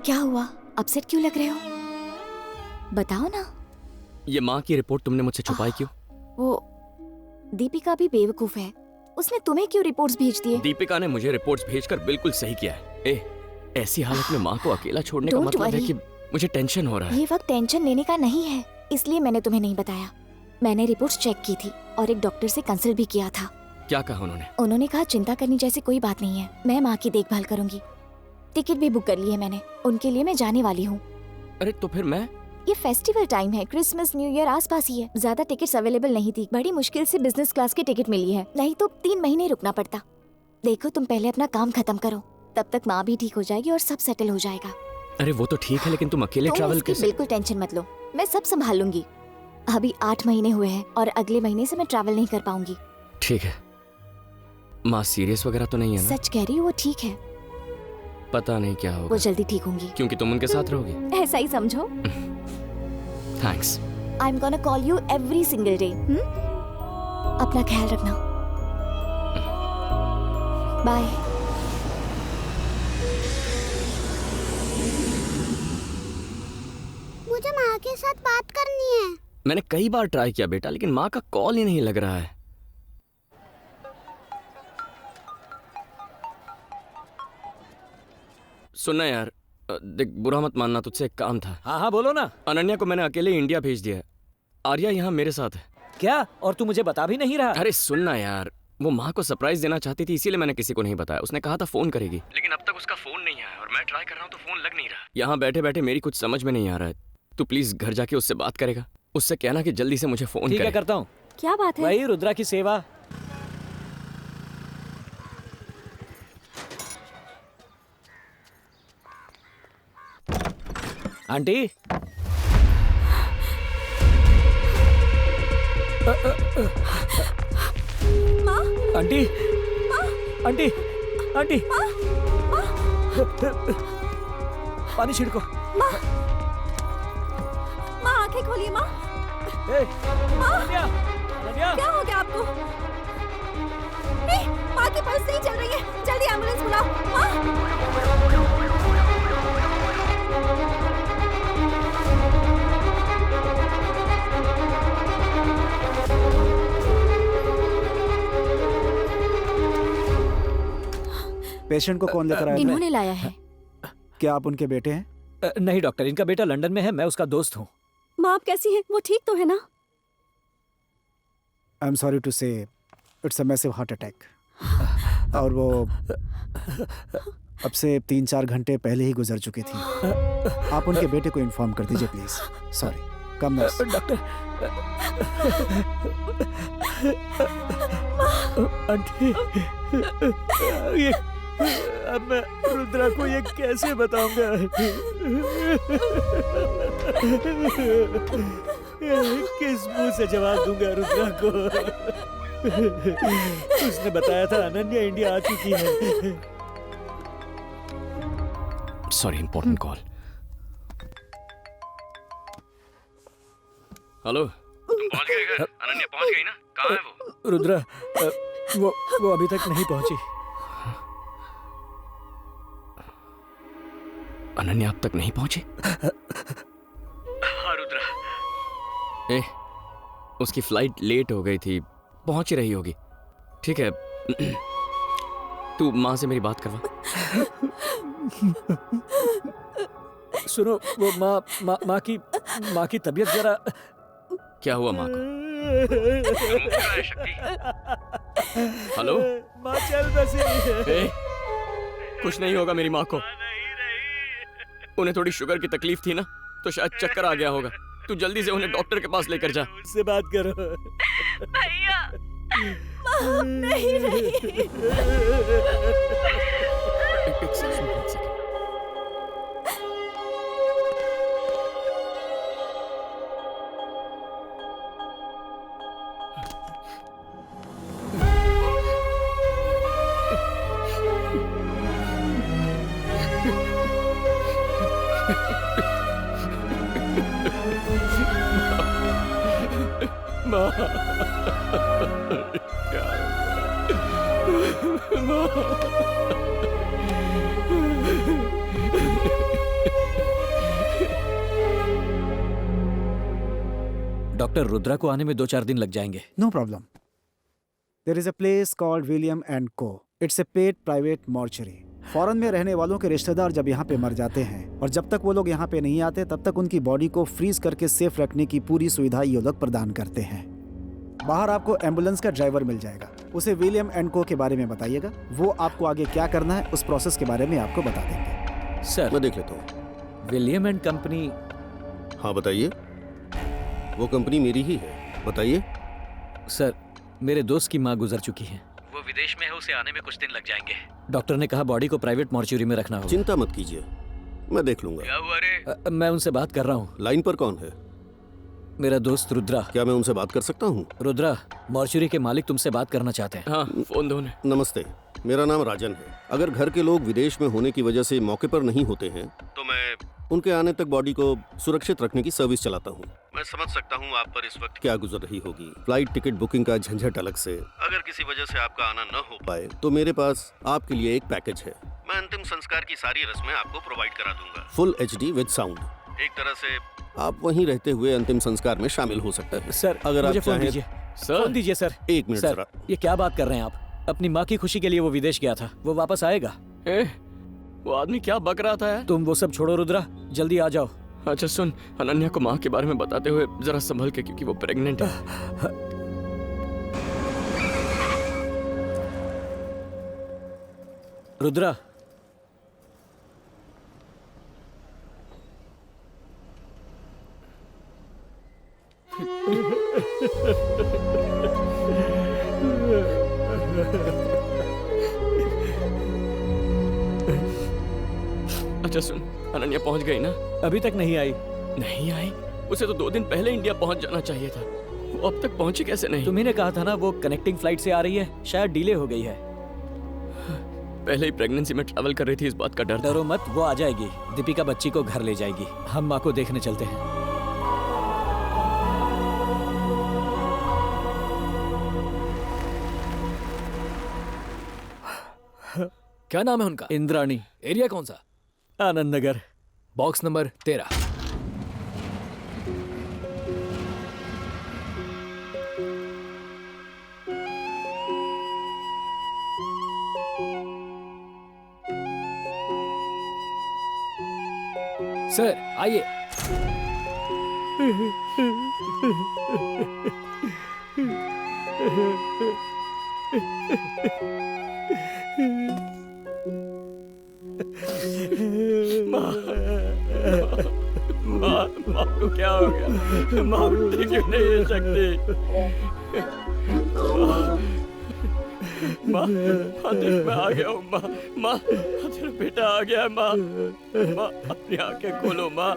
[SPEAKER 8] क्या हुआ? अपसेट क्यों लग रहे हो? बताओ ना।
[SPEAKER 5] ये माँ की रिपोर्ट तुमने मुझसे छुपाई क्यों?
[SPEAKER 8] वो दीपिका भी बेवकूफ है, उसने तुम्हें क्यों रिपोर्ट्स भेज दिए?
[SPEAKER 5] दीपिका ने मुझे रिपोर्ट्स भेजकर बिल्कुल सही किया है। ऐसी हालत में माँ को अकेला छोड़ने का
[SPEAKER 8] Don't
[SPEAKER 5] मतलब है
[SPEAKER 8] worry.
[SPEAKER 5] कि मुझे टेंशन हो रहा है।
[SPEAKER 8] ये वक्त टेंशन लेने का नहीं है, इसलिए मैंने तुम्हें नहीं बताया। मैंने रिपोर्ट्स चेक की थी और एक डॉक्टर से कंसल्ट भी किया था।
[SPEAKER 5] क्या कहा उन्होंने?
[SPEAKER 8] उन्होंने कहा चिंता करने जैसी कोई बात नहीं है, मैं माँ की देखभाल करूंगी। टिकट भी बुक कर ली है मैंने, उनके लिए मैं जाने वाली हूँ।
[SPEAKER 5] अरे तो फिर मैं?
[SPEAKER 8] ये फेस्टिवल टाइम है, क्रिसमस न्यू ईयर आसपास ही है, ज्यादा टिकट्स अवेलेबल नहीं थी। बड़ी मुश्किल से बिजनेस क्लास की टिकट मिली है, नहीं तो 3 महीने रुकना पड़ता। देखो तुम पहले अपना काम खत्म करो, तब तक माँ भी ठीक हो जाएगी और सब सेटल हो जाएगा।
[SPEAKER 5] अरे वो तो ठीक है, लेकिन तुम अकेले ट्रैवल कैसे?
[SPEAKER 8] बिल्कुल टेंशन मत लो, मैं सब संभाल लूंगी। अभी 8 महीने हुए हैं और अगले महीने से मैं ट्रैवल नहीं कर पाऊंगी।
[SPEAKER 5] ठीक है। माँ सीरियस वगैरह तो नहीं है ना?
[SPEAKER 8] सच कह रही हूँ, वो ठीक है।
[SPEAKER 5] पता नहीं क्या होगा।
[SPEAKER 8] वो जल्दी ठीक होंगी
[SPEAKER 5] क्योंकि तुम उनके साथ रहोगी।
[SPEAKER 8] ऐसा ही समझो।
[SPEAKER 5] Thanks.
[SPEAKER 8] I am gonna call you every single day. अपना ख्याल रखना। बाय।
[SPEAKER 9] मुझे माँ के साथ बात करनी है।
[SPEAKER 5] मैंने कई बार ट्राई किया बेटा, लेकिन माँ का कॉल ही नहीं लग रहा है। सुनना यार, देख बुरा मत मानना, तुझसे एक काम था।
[SPEAKER 2] हाँ हाँ बोलो ना।
[SPEAKER 5] अनन्या को मैंने अकेले इंडिया भेज दिया है। आर्या यहाँ मेरे साथ है।
[SPEAKER 2] क्या? और तू मुझे बता भी नहीं रहा?
[SPEAKER 5] अरे सुनना यार, वो माँ को सरप्राइज देना चाहती थी, इसीलिए मैंने किसी को नहीं बताया। उसने कहा था फोन करेगी, लेकिन अब तक उसका फोन नहीं आया और मैं ट्राई कर रहा हूँ तो फोन लग नहीं रहा। यहाँ बैठे बैठे मेरी कुछ समझ में नहीं आ रहा है। तू प्लीज घर जाके उससे बात करेगा, उससे कहना कि जल्दी से मुझे फोन
[SPEAKER 2] ठीक
[SPEAKER 5] करे।
[SPEAKER 2] है, करता हूँ।
[SPEAKER 11] क्या बात है?
[SPEAKER 2] वही रुद्रा की सेवा। आंटी,
[SPEAKER 11] माँ?
[SPEAKER 2] आंटी, आंटी, आंटी, पानी छिड़को।
[SPEAKER 11] माँ, आंखें खोलिए माँ। माँ, क्या हो गया आपको? माँ की पल्स नहीं चल रही है, जल्दी एम्बुलेंस बुलाओ। माँ।
[SPEAKER 13] पेशेंट को कौन लेकर आया?
[SPEAKER 8] इन्होंने लाया है।
[SPEAKER 13] क्या आप उनके बेटे हैं?
[SPEAKER 2] नहीं डॉक्टर, इनका बेटा लंदन में है, मैं उसका दोस्त हूँ।
[SPEAKER 11] माँ आप कैसी हैं? वो ठीक तो है ना?
[SPEAKER 13] आई एम सॉरी टू से it's a massive heart attack. और वो अब से 3-4 घंटे पहले ही गुजर चुकी थी। आप उनके बेटे को इन्फॉर्म कर दीजिए please. Sorry. Come nurse.
[SPEAKER 2] Doctor. Aunty, ये अब मैं रुद्रा को ये कैसे बताऊंगा? किस मुंह से जवाब दूंगा रुद्रा को? उसने बताया था अनन्या इंडिया आ चुकी है।
[SPEAKER 5] Sorry, important call. हेलो,
[SPEAKER 21] तुम पहुंच गए घर? अनन्या पहुंच गई ना? कहाँ है वो?
[SPEAKER 2] रुद्रा, वो अभी तक नहीं पहुंची।
[SPEAKER 5] अनन्या अब तक नहीं पहुंची?
[SPEAKER 21] हाँ रुद्रा।
[SPEAKER 5] उसकी फ्लाइट लेट हो गई थी, पहुंच ही रही होगी। ठीक है, तू माँ से मेरी बात करवा।
[SPEAKER 2] सुनो, वो माँ की तबीयत जरा।
[SPEAKER 5] क्या हुआ माँ को? हेलो,
[SPEAKER 2] माँ चल बसी।
[SPEAKER 5] कुछ नहीं होगा मेरी माँ को। उन्हें थोड़ी शुगर की तकलीफ थी ना, तो शायद चक्कर आ गया होगा। तू जल्दी से उन्हें डॉक्टर के पास लेकर जा।
[SPEAKER 2] उससे बात करो।
[SPEAKER 11] भैया, माँ नहीं रही।
[SPEAKER 5] माँ, क्या माँ?
[SPEAKER 2] डॉक्टर रुद्रा को आने में 2-4 दिन लग जाएंगे।
[SPEAKER 13] No problem. There is a place called William and co. It's a paid private mortuary. Foreign में रहने वालों के रिश्तेदार जब यहाँ पे मर जाते हैं और जब तक वो लोग यहाँ पे नहीं आते तब तक उनकी बॉडी को फ्रीज करके सेफ रखने की पूरी सुविधा ये लोग प्रदान करते हैं। बाहर आपको एम्बुलेंस का ड्राइवर मिल जाएगा, उसे विलियम एंड को के बारे में बताइएगा, वो आपको आगे क्या करना है उस प्रोसेस के बारे में आपको बता देंगे।
[SPEAKER 2] सर
[SPEAKER 14] मैं देख लेता हूँ।
[SPEAKER 2] William and company.
[SPEAKER 14] हाँ बताइए। वो कंपनी मेरी ही है, बताइए।
[SPEAKER 2] सर मेरे दोस्त की माँ गुजर चुकी है,
[SPEAKER 15] वो विदेश में है, उसे आने में कुछ दिन लग जाएंगे।
[SPEAKER 2] डॉक्टर ने कहा बॉडी को प्राइवेट मॉर्चुरी में रखना होगा।
[SPEAKER 14] चिंता मत कीजिए, मैं देख लूंगा।
[SPEAKER 15] क्या हुआ रे?
[SPEAKER 2] मैं उनसे बात कर रहा हूँ।
[SPEAKER 14] लाइन पर कौन है?
[SPEAKER 2] मेरा दोस्त रुद्रा।
[SPEAKER 14] क्या मैं उनसे बात कर सकता हूँ?
[SPEAKER 2] रुद्रा, मॉर्चुरी के मालिक तुमसे बात करना चाहते हैं।
[SPEAKER 5] हाँ, फोन दो।
[SPEAKER 14] नमस्ते, मेरा नाम राजन है। अगर घर के लोग विदेश में होने की वजह से मौके पर नहीं होते हैं तो मैं उनके आने तक बॉडी को सुरक्षित रखने की सर्विस चलाता हूँ। मैं समझ सकता हूँ आप पर इस वक्त क्या गुजर रही होगी, फ्लाइट टिकट बुकिंग का झंझट अलग से। अगर किसी वजह से आपका आना न हो पाए तो मेरे पास आपके लिए एक पैकेज है। मैं अंतिम संस्कार की सारी रस्में आपको प्रोवाइड करा दूंगा, फुल HD विद साउंड। एक तरह से आप वहीं रहते हुए अंतिम संस्कार में शामिल हो सकते हैं।
[SPEAKER 2] सर
[SPEAKER 14] अगर आप
[SPEAKER 2] फोन दीजिए। फोन दीजिए सर।
[SPEAKER 14] एक मिनट
[SPEAKER 2] सर, ये क्या बात कर रहे हैं आप? अपनी माँ की खुशी के लिए वो विदेश गया था, वो वापस आएगा।
[SPEAKER 5] वो आदमी क्या बक रहा था यार?
[SPEAKER 2] तुम वो सब छोड़ो रुद्रा, जल्दी आ जाओ।
[SPEAKER 5] अच्छा सुन, अनन्या को माँ के बारे में बताते हुए जरा संभल के, क्योंकि वो प्रेग्नेंट है।
[SPEAKER 2] रुद्रा,
[SPEAKER 5] अच्छा सुन, अनन्या पहुंच गई ना?
[SPEAKER 2] अभी तक नहीं आई।
[SPEAKER 5] नहीं आई? उसे तो 2 दिन पहले इंडिया पहुंच जाना चाहिए था। वो अब तक पहुंची कैसे नहीं?
[SPEAKER 2] तुम्ही ने कहा था ना वो कनेक्टिंग फ्लाइट से आ रही है, शायद डिले हो गई है।
[SPEAKER 5] पहले ही प्रेगनेंसी में ट्रैवल कर रही थी, इस बात का डर था।
[SPEAKER 2] डरो मत, वो आ जाएगी। दीपिका बच्ची को घर ले जाएगी। हम माँ को देखने चलते हैं।
[SPEAKER 22] क्या नाम है उनका?
[SPEAKER 2] इंद्राणी।
[SPEAKER 22] एरिया कौन सा?
[SPEAKER 2] Anand Nagar,
[SPEAKER 22] box number 13। Sir आइए।
[SPEAKER 5] माँ को क्या हो गया? माँ उठती क्यों नहीं है सकती? माँ देख, मैं आ गया हूँ। माँ तेरा बेटा आ गया है। माँ अपनी आंखें खोलो। माँ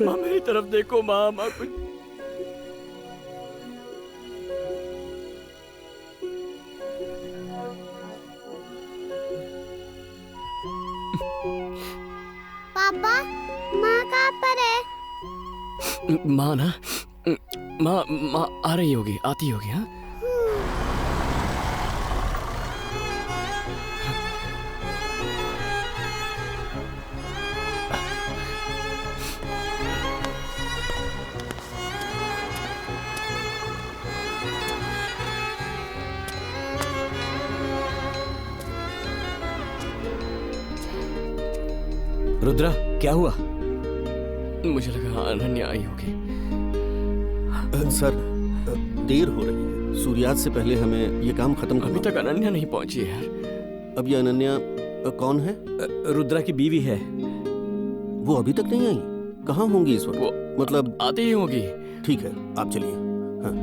[SPEAKER 5] मेरी तरफ देखो। माँ कुछ।
[SPEAKER 9] पापा, माँ कहाँ पर है?
[SPEAKER 5] माँ ना, माँ आ रही होगी, आती होगी। हाँ
[SPEAKER 2] रुद्रा, क्या हुआ?
[SPEAKER 5] मुझे लगा अनन्या आई होगी।
[SPEAKER 14] सर देर हो रही है, सूर्यास्त से पहले हमें ये काम खत्म करना।
[SPEAKER 5] अभी तक अनन्या नहीं पहुंची है यार।
[SPEAKER 14] अब ये अनन्या कौन है?
[SPEAKER 2] रुद्रा की बीवी है।
[SPEAKER 14] वो अभी तक नहीं आई? कहाँ होंगी इस वक्त?
[SPEAKER 5] वो
[SPEAKER 14] मतलब
[SPEAKER 5] आती ही होगी।
[SPEAKER 14] ठीक है, आप चलिए। हाँ।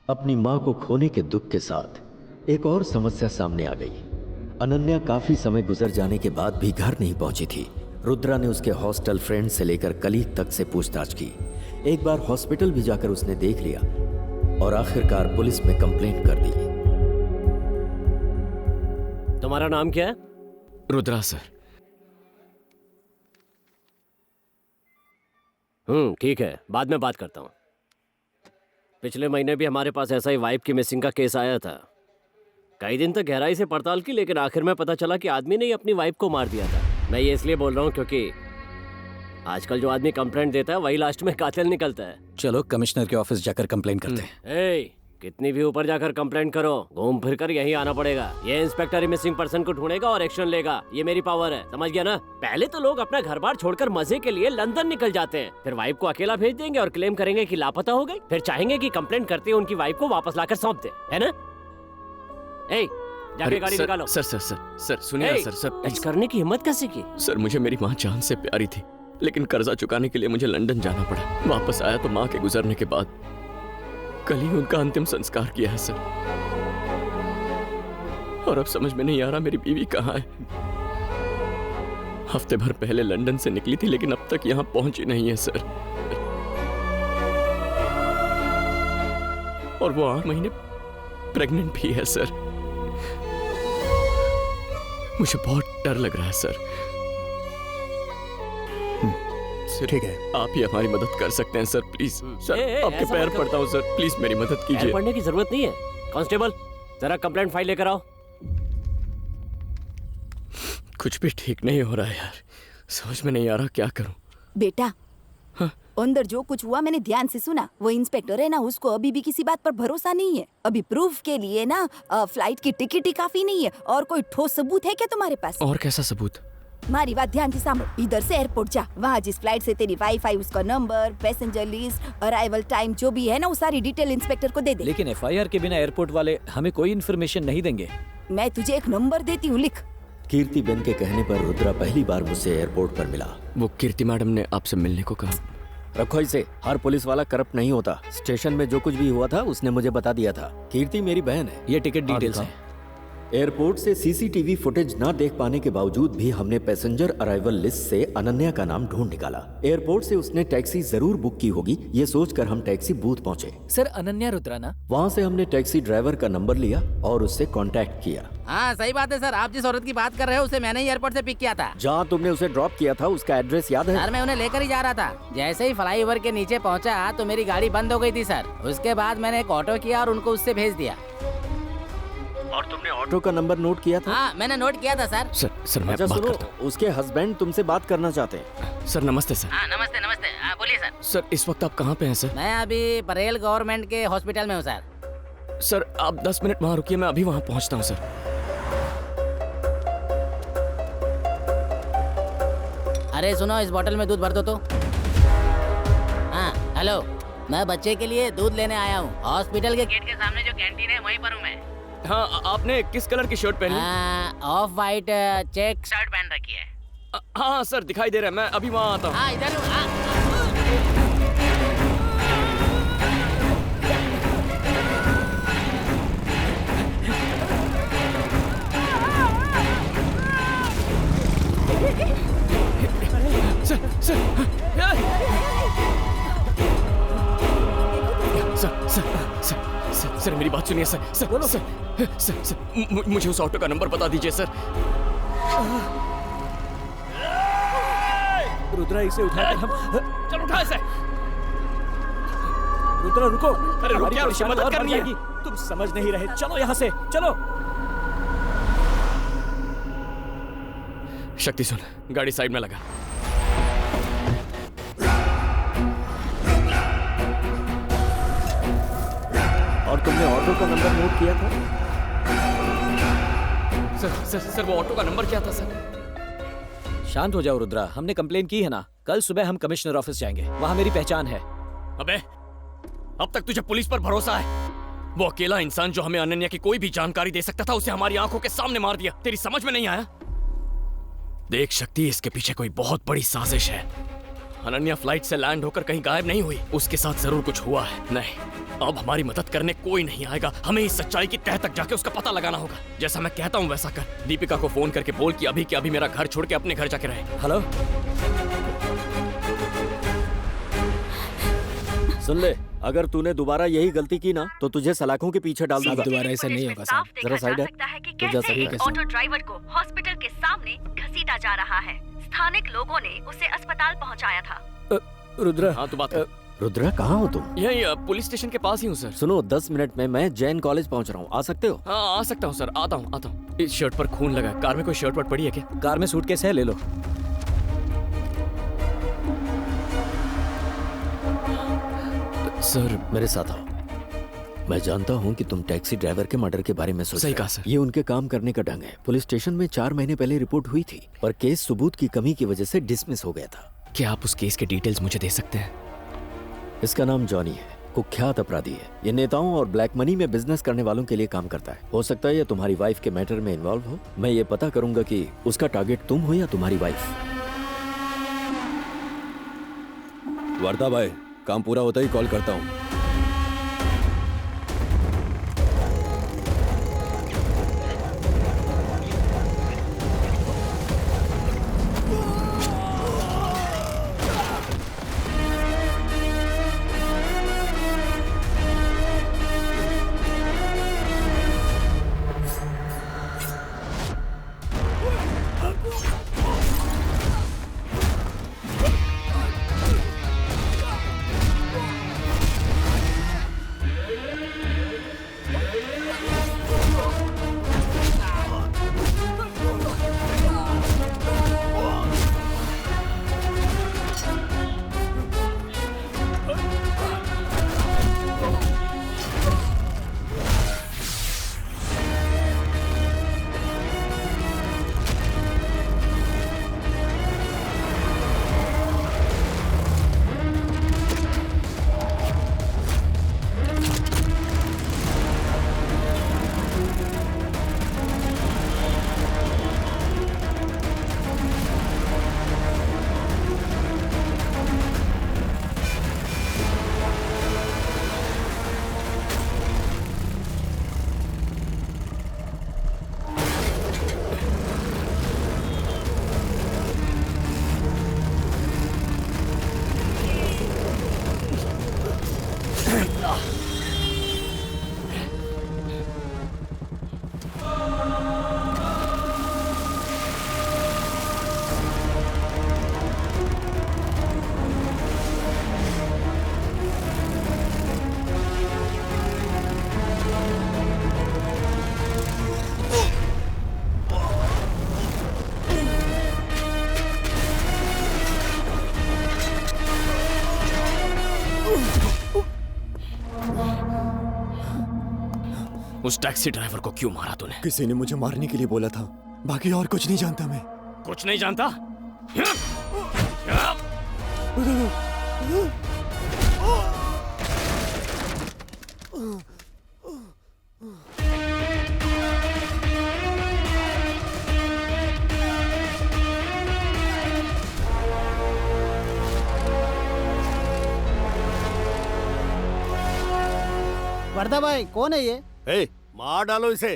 [SPEAKER 19] अपनी मां को खोने के दुख के साथ एक और समस्या सामने आ गई। अनन्या काफी समय गुजर जाने के बाद भी घर नहीं पहुंची थी। रुद्रा ने उसके हॉस्टल फ्रेंड से लेकर कलीग तक से पूछताछ की। एक बार हॉस्पिटल भी जाकर उसने देख लिया और आखिरकार पुलिस में कंप्लेंट कर दी।
[SPEAKER 7] तुम्हारा नाम क्या है?
[SPEAKER 5] रुद्रा सर।
[SPEAKER 7] ठीक है, बाद में बात करता हूँ। पिछले महीने भी हमारे पास ऐसा ही वाइफ की मिसिंग का केस आया था। कई दिन तक गहराई से पड़ताल की, लेकिन आखिर में पता चला कि आदमी ने ही अपनी वाइफ को मार दिया था। मैं ये इसलिए बोल रहा हूँ क्योंकि आजकल जो आदमी कंप्लेंट देता है वही लास्ट में कातिल निकलता है।
[SPEAKER 2] चलो कमिश्नर के ऑफिस जाकर कंप्लेंट करते हैं।
[SPEAKER 7] ए, कितनी भी ऊपर जाकर कंप्लेंट करो, घूम फिर कर यही आना पड़ेगा। ये इंस्पेक्टर ही मिसिंग पर्सन को ढूंढेगा और एक्शन लेगा। ये मेरी पावर है, समझ गया ना? पहले तो लोग अपना घर बार छोड़कर मजे के लिए लंदन निकल जाते हैं, फिर वाइफ को अकेला भेज देंगे और क्लेम करेंगे कि लापता हो गई, फिर चाहेंगे कि कंप्लेंट करते हुए उनकी वाइफ को वापस लाकर सौंप दे, है ना? ए, जाके गाड़ी निकालो।
[SPEAKER 5] सर सुनिए ना, सर
[SPEAKER 7] टच करने की हिम्मत कैसे की?
[SPEAKER 5] सर मुझे मेरी माँ जान से प्यारी थी, लेकिन कर्जा चुकाने के लिए मुझे लंदन जाना पड़ा। वापस आया तो माँ के गुजरने के बाद कल ही उनका अंतिम संस्कार किया है सर। और अब समझ में नहीं आ रहा मेरी बीवी कहाँ है। हफ्ते भर पहले लंदन से निकली थी, लेकिन अब तक यहाँ पहुंची नहीं है सर। और वो 8 महीने प्रेग्नेंट भी है सर। मुझे बहुत डर लग रहा है सर।
[SPEAKER 13] ठीक है,
[SPEAKER 5] आप ही हमारी मदद कर सकते हैं सर, प्लीज। सर आपके पैर पड़ता हूँ सर, प्लीज मेरी मदद कीजिए।
[SPEAKER 7] पैर पड़ने की जरूरत नहीं है। कांस्टेबल, जरा कंप्लेंट फाइल लेकर आओ।
[SPEAKER 5] कुछ भी ठीक नहीं हो रहा है यार, समझ में नहीं आ रहा क्या करूं।
[SPEAKER 6] बेटा, अंदर जो कुछ हुआ मैंने ध्यान से सुना। वो इंस्पेक्टर है ना, उसको अभी भी किसी बात पर भरोसा नहीं है। अभी प्रूफ के लिए ना फ्लाइट की टिकट ही काफी नहीं है। और कोई ठोस सबूत है क्या तुम्हारे पास?
[SPEAKER 5] और कैसा सबूत?
[SPEAKER 6] हमारी बात ध्यान से सामने। इधर से एयरपोर्ट जा, वहाँ जिस फ्लाइट से तेरी वाइफ आई उसका number, passenger list, arrival time जो भी है ना, वो सारी डिटेल इंस्पेक्टर को दे दे।
[SPEAKER 2] लेकिन FIR के बिना एयरपोर्ट वाले हमें कोई इन्फॉर्मेशन नहीं देंगे।
[SPEAKER 6] मैं तुझे एक नंबर देती हूँ, लिख।
[SPEAKER 19] कीर्ति बेन के कहने पर रुद्रा पहली बार मुझसे एयरपोर्ट पर मिला।
[SPEAKER 5] वो कीर्ति मैडम ने आपसे मिलने को कहा।
[SPEAKER 19] रखो इसे, हर पुलिस वाला करप्ट नहीं होता। स्टेशन में जो कुछ भी हुआ था उसने मुझे बता दिया था। कीर्ति मेरी बहन है।
[SPEAKER 2] ये टिकट डिटेल्स हैं।
[SPEAKER 19] एयरपोर्ट से CCTV फुटेज ना देख पाने के बावजूद भी हमने पैसेंजर अराइवल लिस्ट से अनन्या का नाम ढूंढ निकाला। एयरपोर्ट से उसने टैक्सी जरूर बुक की होगी, ये सोचकर हम टैक्सी बूथ पहुंचे।
[SPEAKER 22] सर अनन्या रुद्रा ना?
[SPEAKER 19] वहाँ से हमने टैक्सी ड्राइवर का नंबर लिया और उससे कांटेक्ट किया।
[SPEAKER 20] हाँ सही बात है सर, आप जिस औरत की बात कर रहे हो उसे मैंने ही एयरपोर्ट से पिक किया था।
[SPEAKER 19] जहाँ तुमने उसे ड्रॉप किया था उसका एड्रेस याद है?
[SPEAKER 20] सर मैं उन्हें लेकर ही जा रहा था। जैसे ही फ्लाईओवर के नीचे पहुँचा तो मेरी गाड़ी बंद हो गई थी सर। उसके बाद मैंने एक ऑटो किया और उनको उससे भेज दिया।
[SPEAKER 19] और तुमने ऑटो का नंबर नोट किया था?
[SPEAKER 20] हाँ मैंने नोट किया था सर।
[SPEAKER 5] सर मैं
[SPEAKER 19] अच्छा
[SPEAKER 5] बात
[SPEAKER 19] सुनो,
[SPEAKER 5] करता हूं।
[SPEAKER 19] उसके हस्बैंड तुमसे बात करना चाहते हैं।
[SPEAKER 5] सर नमस्ते सर।
[SPEAKER 20] हाँ नमस्ते नमस्ते, बोलिए सर।
[SPEAKER 5] सर इस वक्त आप कहाँ पे हैं सर?
[SPEAKER 20] मैं अभी परेल गवर्नमेंट के हॉस्पिटल में हूँ सर।
[SPEAKER 5] सर आप 10 मिनट वहाँ रुकिए, मैं अभी वहाँ पहुँचता हूँ सर।
[SPEAKER 20] अरे सुनो, इस बोतल में दूध भर दो तो। हाँ हेलो, मैं बच्चे के लिए दूध लेने आया हूँ। हॉस्पिटल के गेट के सामने जो कैंटीन है वहीं पर हूँ मैं।
[SPEAKER 5] हाँ आपने किस कलर की शर्ट पहनी?
[SPEAKER 20] ऑफ वाइट चेक शर्ट पहन रखी है।
[SPEAKER 5] हाँ सर दिखाई दे रहा है, मैं अभी वहाँ आता हूँ।
[SPEAKER 20] हाँ इधर हूँ।
[SPEAKER 5] सर मेरी बात सुनिए सर। सर मुझे उस ऑटो का नंबर बता दीजिए सर।
[SPEAKER 2] रुद्रा इसे उठाकर हम
[SPEAKER 5] चल उठा इसे।
[SPEAKER 2] रुद्रा रुको।
[SPEAKER 5] अरे रुक क्या, मुझे मदद करनी है।
[SPEAKER 2] तुम समझ नहीं रहे, चलो यहाँ से चलो।
[SPEAKER 5] शक्ति सुन, गाड़ी साइड में लगा।
[SPEAKER 19] और तुमने ऑटो का नंबर नोट किया था?
[SPEAKER 5] सर वो ऑटो का नंबर क्या था सर?
[SPEAKER 2] शांत हो जाओ रुद्रा, हमने कंप्लेन की है ना। कल सुबह हम कमिश्नर ऑफिस जाएंगे, वहाँ मेरी पहचान है।
[SPEAKER 5] अबे अब तक तुझे पुलिस पर भरोसा है? वो अकेला इंसान जो हमें अनन्या की कोई भी जानकारी दे सकता था, उसे हमारी आंखों के सामने मार दिया। तेरी समझ में नहीं आया? देख शक्ति, इसके पीछे कोई बहुत बड़ी साजिश है। अनन्या फ्लाइट से लैंड होकर कहीं गायब नहीं हुई, उसके साथ जरूर कुछ हुआ है। नहीं, अब हमारी मदद करने कोई नहीं आएगा। हमें इस सच्चाई की तह तक जाके उसका पता लगाना होगा। जैसा मैं कहता हूँ वैसा कर। दीपिका को फोन करके बोल कि अभी के अभी मेरा घर छोड़ के अपने घर जाके रहे।
[SPEAKER 2] हेलो,
[SPEAKER 19] सुन ले, अगर तूने दोबारा यही गलती की ना तो तुझे सलाखों के पीछे डाल दूंगा।
[SPEAKER 1] दोबारा ऐसा नहीं होगा साहब।
[SPEAKER 19] जरा साइड है।
[SPEAKER 11] तो जा सकता है। ऑटो ड्राइवर को हॉस्पिटल के सामने घसीटा जा रहा है। स्थानिक लोगों ने उसे अस्पताल पहुंचाया था।
[SPEAKER 2] रुद्रा।
[SPEAKER 5] हाँ तो बात कर।
[SPEAKER 19] रुद्रा, कहाँ हो तुम?
[SPEAKER 5] यही पुलिस स्टेशन के पास ही हूँ सर।
[SPEAKER 19] सुनो, 10 मिनट में मैं जैन कॉलेज पहुँच रहा हूँ, आ सकते हो?
[SPEAKER 5] हाँ आ सकता हूँ सर, आता हूँ। इस शर्ट पर खून लगा है। कार में कोई शर्ट वट पड़ी है क्या?
[SPEAKER 2] कार में सूटकेस है, ले लो।
[SPEAKER 5] सर
[SPEAKER 19] मेरे साथ आओ। मैं जानता हूँ कि तुम टैक्सी ड्राइवर के मर्डर के बारे में सोच
[SPEAKER 5] सही
[SPEAKER 19] रहे
[SPEAKER 5] कहा
[SPEAKER 19] हो।
[SPEAKER 5] सर।
[SPEAKER 19] ये उनके काम करने का ढंग है। पुलिस स्टेशन में 4 महीने पहले रिपोर्ट हुई थी, पर केस सबूत की कमी की वजह से डिसमिस हो गया था।
[SPEAKER 5] क्या आप उस केस के डिटेल्स मुझे दे सकते हैं?
[SPEAKER 19] इसका नाम जॉनी है, कुख्यात अपराधी है। ये नेताओं और ब्लैक मनी में बिजनेस करने वालों के लिए काम करता है। हो सकता है ये तुम्हारी वाइफ के मैटर में इन्वॉल्व हो। मैं ये पता करूंगा कि उसका टारगेट तुम हो या तुम्हारी वाइफ।
[SPEAKER 14] वर्दा भाई, काम पूरा होता ही कॉल करता हूँ।
[SPEAKER 5] उस टैक्सी ड्राइवर को क्यों मारा तूने?
[SPEAKER 16] किसी ने मुझे मारने के लिए बोला था, बाकी और कुछ नहीं जानता मैं।
[SPEAKER 5] कुछ नहीं जानता?
[SPEAKER 18] वर्दा भाई, कौन है ये?
[SPEAKER 4] ए, मार डालो इसे।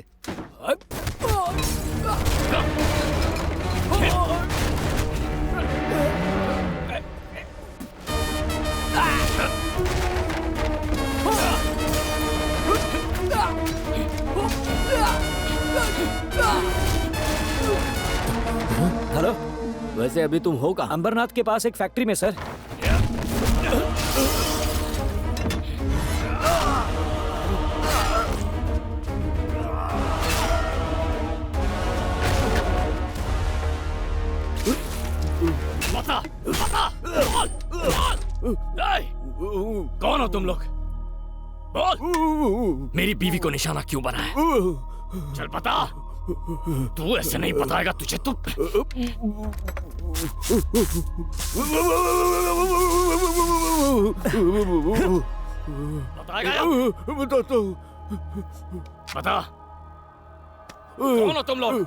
[SPEAKER 2] हेलो, वैसे अभी तुम हो कहाँ? अंबरनाथ के पास एक फैक्ट्री में सर।
[SPEAKER 5] कौन हो तुम लोग? बोल। मेरी बीवी को निशाना क्यों बनाया? चल बता। तू ऐसे नहीं बताएगा तुझे तो। बताएगा?
[SPEAKER 4] बताता हूँ।
[SPEAKER 5] बता। कौन हो तुम लोग?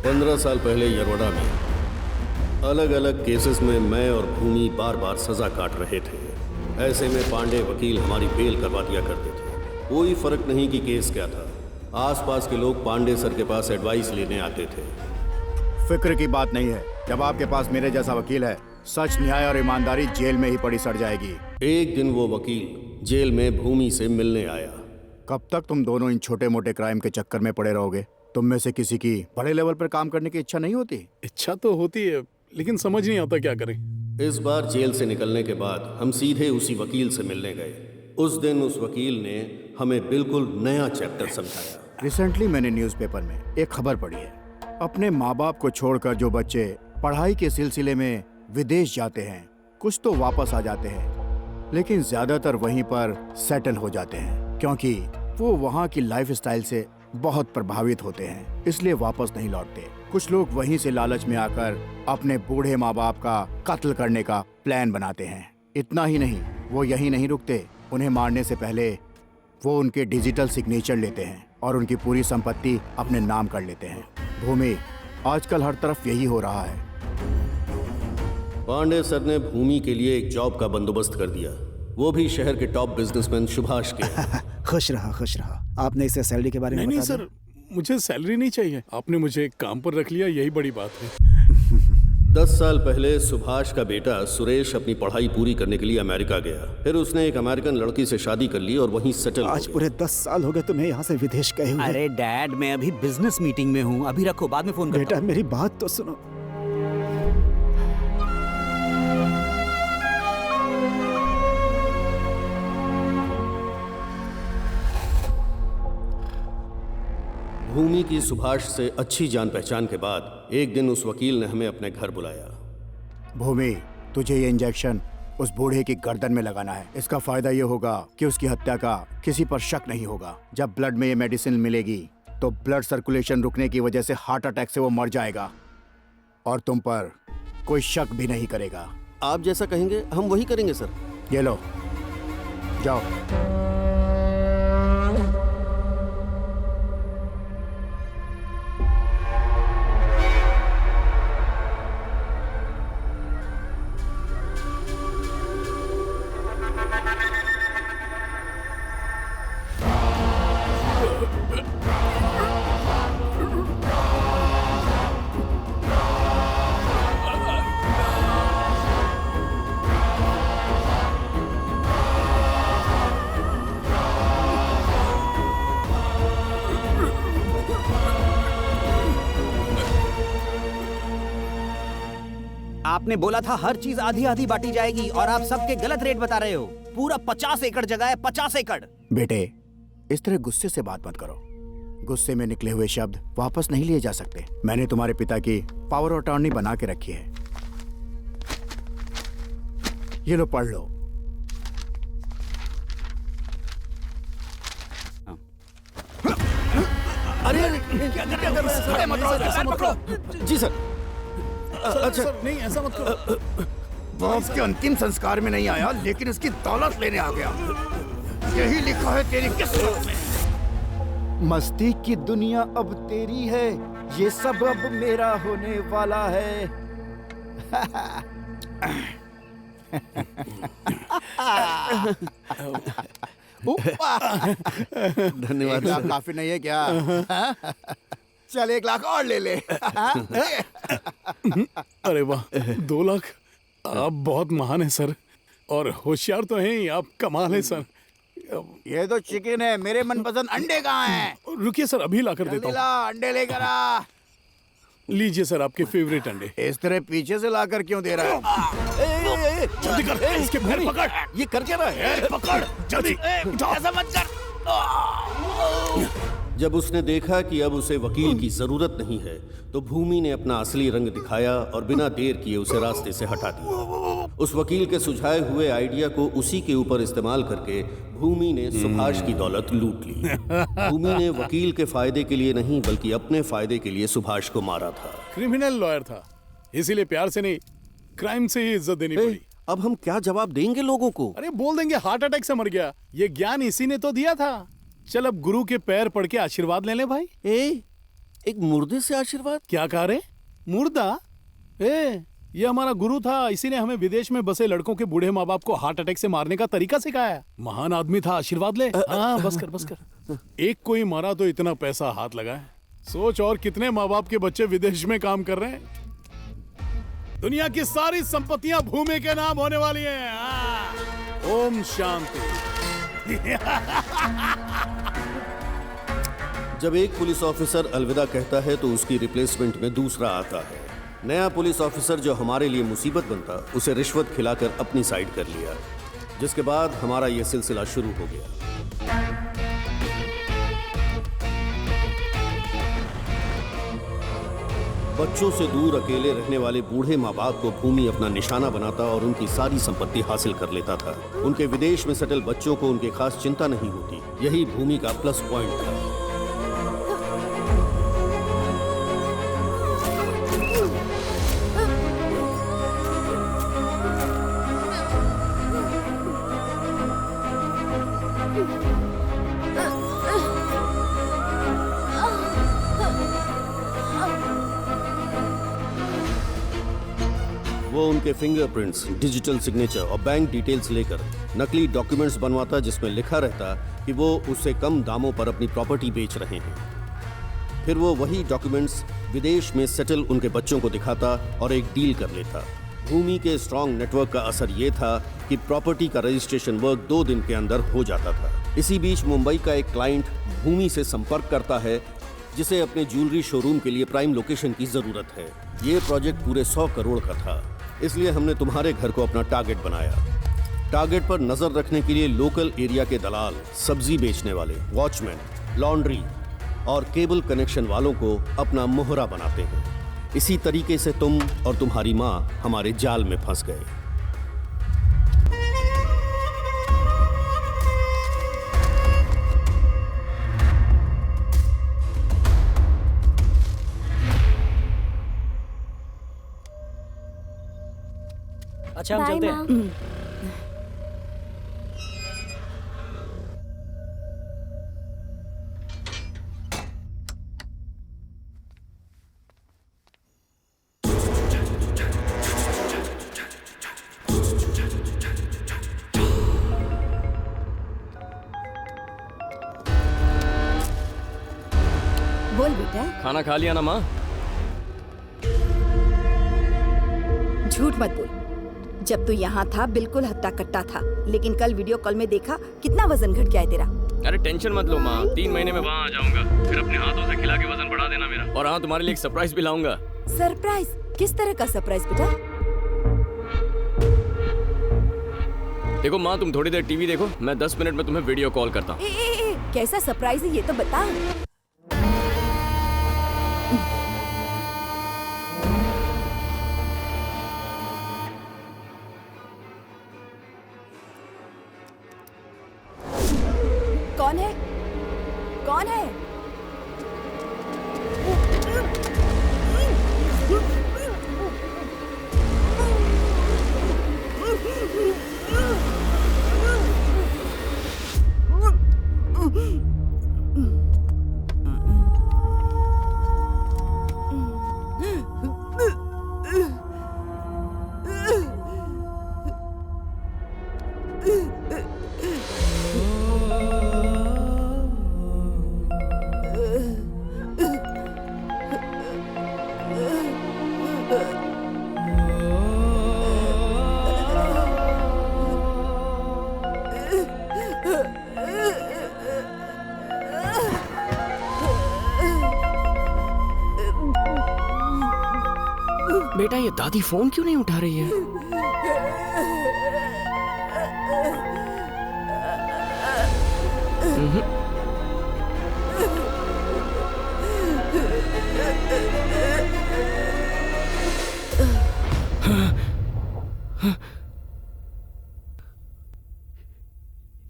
[SPEAKER 10] 15 साल पहले यरोडा में अलग अलग केसेस में मैं और भूमि बार बार सजा काट रहे थे। ऐसे में पांडे वकील हमारी बेल करवा दिया करते थे। कोई फर्क नहीं कि केस क्या था, आसपास के लोग पांडे सर के पास एडवाइस लेने आते थे।
[SPEAKER 3] फिक्र की बात नहीं है, जब आपके पास मेरे जैसा वकील है, सच, न्याय और ईमानदारी जेल में ही पड़ी सड़ जाएगी।
[SPEAKER 10] एक दिन वो वकील जेल में भूमि से मिलने आया।
[SPEAKER 3] कब तक तुम दोनों इन छोटे मोटे क्राइम के चक्कर में पड़े रहोगे? तुम में से किसी की बड़े लेवल पर काम करने की इच्छा नहीं होती?
[SPEAKER 17] इच्छा तो होती है, लेकिन समझ नहीं आता क्या करें।
[SPEAKER 10] इस बार जेल से निकलने के बाद हम सीधे उसी वकील से मिलने गए। उस दिन उस वकील ने हमें बिल्कुल नया चैप्टर समझाया।
[SPEAKER 3] रिसेंटली मैंने न्यूज़पेपर में एक खबर पढ़ी है। अपने माँ बाप को छोड़कर जो बच्चे पढ़ाई के सिलसिले में विदेश जाते हैं, कुछ तो वापस आ जाते हैं, लेकिन ज्यादातर वहीं पर सेटल हो जाते हैं, क्योंकि वो वहाँ की लाइफस्टाइल से बहुत प्रभावित होते हैं, इसलिए वापस नहीं लौटते। कुछ लोग वहीं से लालच में आकर अपने बूढ़े माँ बाप का कत्ल करने का प्लान बनाते हैं। इतना ही नहीं, वो यहीं नहीं रुकते, उन्हें मारने से पहले वो उनके डिजिटल सिग्नेचर लेते हैं और उनकी पूरी संपत्ति अपने नाम कर लेते हैं। भूमि, आजकल हर तरफ यही हो रहा है।
[SPEAKER 10] पांडे सर ने भूमि के लिए एक जॉब का बंदोबस्त कर दिया, वो भी शहर के टॉप बिजनेसमैन सुभाष के।
[SPEAKER 13] खुश रहा, खुश रहा। आपने इसे सैलरी के बारे में
[SPEAKER 17] नहीं
[SPEAKER 13] बता
[SPEAKER 17] सर, मुझे सैलरी नहीं चाहिए, आपने मुझे काम पर रख लिया, यही बड़ी बात है।
[SPEAKER 10] 10 साल पहले सुभाष का बेटा सुरेश अपनी पढ़ाई पूरी करने के लिए अमेरिका गया। फिर उसने एक अमेरिकन लड़की से शादी कर ली और वहीं सेटल।
[SPEAKER 13] आज पूरे 10 साल हो गए तुम्हें यहाँ से विदेश गए हुए।
[SPEAKER 3] अरे डैड, मैं अभी बिजनेस मीटिंग में हूँ, अभी रखो, बाद में फोन करता हूँ।
[SPEAKER 13] बेटा मेरी बात तो सुनो।
[SPEAKER 10] भूमि की सुभाष से अच्छी जान पहचान के बाद एक दिन उस वकील ने हमें अपने घर बुलाया।
[SPEAKER 3] भूमि, तुझे ये इंजेक्शन उस बूढ़े की गर्दन में लगाना है। इसका फायदा ये होगा कि उसकी हत्या का किसी पर शक नहीं होगा। जब ब्लड में ये मेडिसिन मिलेगी तो ब्लड सर्कुलेशन रुकने की वजह से हार्ट अटैक से वो मर जाएगा और तुम पर कोई शक भी नहीं करेगा।
[SPEAKER 10] आप जैसा कहेंगे हम वही करेंगे सर।
[SPEAKER 3] ये लो, जाओ।
[SPEAKER 12] आपने बोला था हर चीज आधी आधी बांटी जाएगी और आप सबके गलत रेट बता रहे हो। पूरा 50 एकड़ जगह है, 50 एकड़।
[SPEAKER 3] बेटे, इस तरह गुस्से से बात मत करो। गुस्से में निकले हुए शब्द वापस नहीं लिए जा सकते। मैंने तुम्हारे पिता की पावर ऑफ अटॉर्नी बना के रखी है। ये लो, पढ़ लो।
[SPEAKER 17] अरे क्या कर रहे हो?
[SPEAKER 10] जी सर।
[SPEAKER 17] अच्छा नहीं, ऐसा मत करो।
[SPEAKER 3] बॉस के अंतिम संस्कार में नहीं आया, लेकिन उसकी दौलत लेने आ गया। यही लिखा है तेरी किस्मत में। मस्ती की दुनिया अब तेरी है, ये सब अब मेरा होने वाला है।
[SPEAKER 10] धन्यवाद।
[SPEAKER 3] 1 लाख काफी नहीं है क्या? चल 1 लाख और ले ले।
[SPEAKER 17] अरे वाह, 2 लाख। आप बहुत महान है सर, और होशियार तो हैं ही आप, कमाल है सर।
[SPEAKER 3] ये तो चिकन है, मेरे मनपसंद अंडे कहाँ हैं?
[SPEAKER 17] रुकिए सर, अभी ला कर देता हूँ।
[SPEAKER 3] अंडे लेकर आ।
[SPEAKER 17] लीजिए सर, आपके फेवरेट अंडे।
[SPEAKER 3] इस तरह पीछे से लाकर क्यों दे रहा है?
[SPEAKER 17] जल्दी कर, इसके पैर पकड़।
[SPEAKER 10] ये कर क्या रहा है?
[SPEAKER 17] पकड़ जल्दी।
[SPEAKER 3] ऐसा मत कर।
[SPEAKER 10] जब उसने देखा कि अब उसे वकील की जरूरत नहीं है, तो भूमि ने अपना असली रंग दिखाया और बिना देर किए उसे रास्ते से हटा दिया। उस वकील के सुझाए हुए आइडिया को उसी के ऊपर इस्तेमाल करके भूमि ने सुभाष की दौलत लूट ली। भूमि ने वकील के फायदे के लिए नहीं, बल्कि अपने फायदे के लिए सुभाष को मारा था।
[SPEAKER 17] क्रिमिनल लॉयर था, इसीलिए प्यार से नहीं, क्राइम से ही इज्जत देनी पड़ी।
[SPEAKER 10] अब हम क्या जवाब देंगे लोगों को?
[SPEAKER 17] अरे बोल देंगे हार्ट अटैक से मर गया। ये ज्ञान इसी ने तो दिया था। चल अब गुरु के पैर पड़ के आशीर्वाद ले ले भाई।
[SPEAKER 10] एक मुर्दे से आशीर्वाद?
[SPEAKER 17] क्या कह रहे? मुर्दा? ये हमारा गुरु था, इसी ने हमें विदेश में बसे लड़कों के बूढ़े माँ बाप को हार्ट अटैक से मारने का तरीका सिखाया। महान आदमी था, आशीर्वाद ले। हाँ, बस कर। एक कोई मारा तो इतना पैसा हाथ लगा है। सोच और कितने माँ बाप के बच्चे विदेश में काम कर रहे हैं। दुनिया की सारी संपत्तियां भूमि के नाम होने वाली हैं। ओम शांति।
[SPEAKER 10] जब एक पुलिस ऑफिसर अलविदा कहता है तो उसकी रिप्लेसमेंट में दूसरा आता है। नया पुलिस ऑफिसर जो हमारे लिए मुसीबत बनता, उसे रिश्वत खिलाकर अपनी साइड कर लिया, जिसके बाद हमारा यह सिलसिला शुरू हो गया। बच्चों से दूर अकेले रहने वाले बूढ़े माँ बाप को भूमि अपना निशाना बनाता और उनकी सारी संपत्ति हासिल कर लेता था। उनके विदेश में सेटल बच्चों को उनकी खास चिंता नहीं होती। यही भूमि का प्लस पॉइंट था। वो उनके फिंगरप्रिंट्स, डिजिटल सिग्नेचर और बैंक डिटेल्स लेकर नकली डॉक्यूमेंट्स बनवाता, जिसमें लिखा रहता कि वो उससे कम दामों पर अपनी प्रॉपर्टी बेच रहे हैं। फिर वो वही डॉक्यूमेंट्स विदेश में सेटल उनके बच्चों को दिखाता और एक डील कर लेता। भूमि के स्ट्रॉन्ग नेटवर्क का असर ये था कि प्रॉपर्टी का रजिस्ट्रेशन वर्क 2 दिन के अंदर हो जाता था। इसी बीच मुंबई का एक क्लाइंट भूमि से संपर्क करता है, जिसे अपने ज्वेलरी शोरूम के लिए प्राइम लोकेशन की जरूरत है। ये प्रोजेक्ट पूरे 100 करोड़ का था, इसलिए हमने तुम्हारे घर को अपना टारगेट बनाया। टारगेट पर नजर रखने के लिए लोकल एरिया के दलाल, सब्जी बेचने वाले, वॉचमैन, लॉन्ड्री और केबल कनेक्शन वालों को अपना मोहरा बनाते हैं। इसी तरीके से तुम और तुम्हारी माँ हमारे जाल में फंस गए।
[SPEAKER 2] अच्छा, हम चलते हैं।
[SPEAKER 6] बोल बेटा।
[SPEAKER 5] खाना खा लिया ना माँ?
[SPEAKER 6] झूठ मत बोल। जब तू यहाँ था बिल्कुल हट्टा कट्टा था, लेकिन कल वीडियो कॉल में देखा कितना वजन घट गया है तेरा।
[SPEAKER 5] अरे टेंशन मत लो माँ, 3 महीने में वहाँ आ जाऊंगा। फिर अपने हाथों से खिला के वजन बढ़ा देना मेरा। और हाँ, तुम्हारे लिए एक सरप्राइज भी लाऊंगा।
[SPEAKER 6] सरप्राइज? किस तरह का सरप्राइज बेटा?
[SPEAKER 5] देखो माँ, तुम थोड़ी देर टीवी देखो, मैं 10 मिनट में तुम्हें वीडियो कॉल करता हूँ।
[SPEAKER 6] कैसा सरप्राइज है ये तो बता। कौन है? कौन है?
[SPEAKER 5] बेटा, ये दादी फोन क्यों नहीं उठा रही है?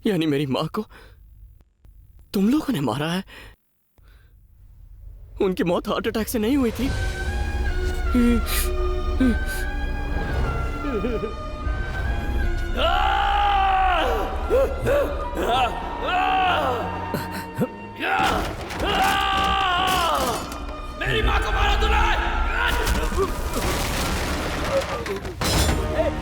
[SPEAKER 5] यानी मेरी माँ को तुम लोगों ने मारा है? उनकी मौत हार्ट अटैक से नहीं हुई थी?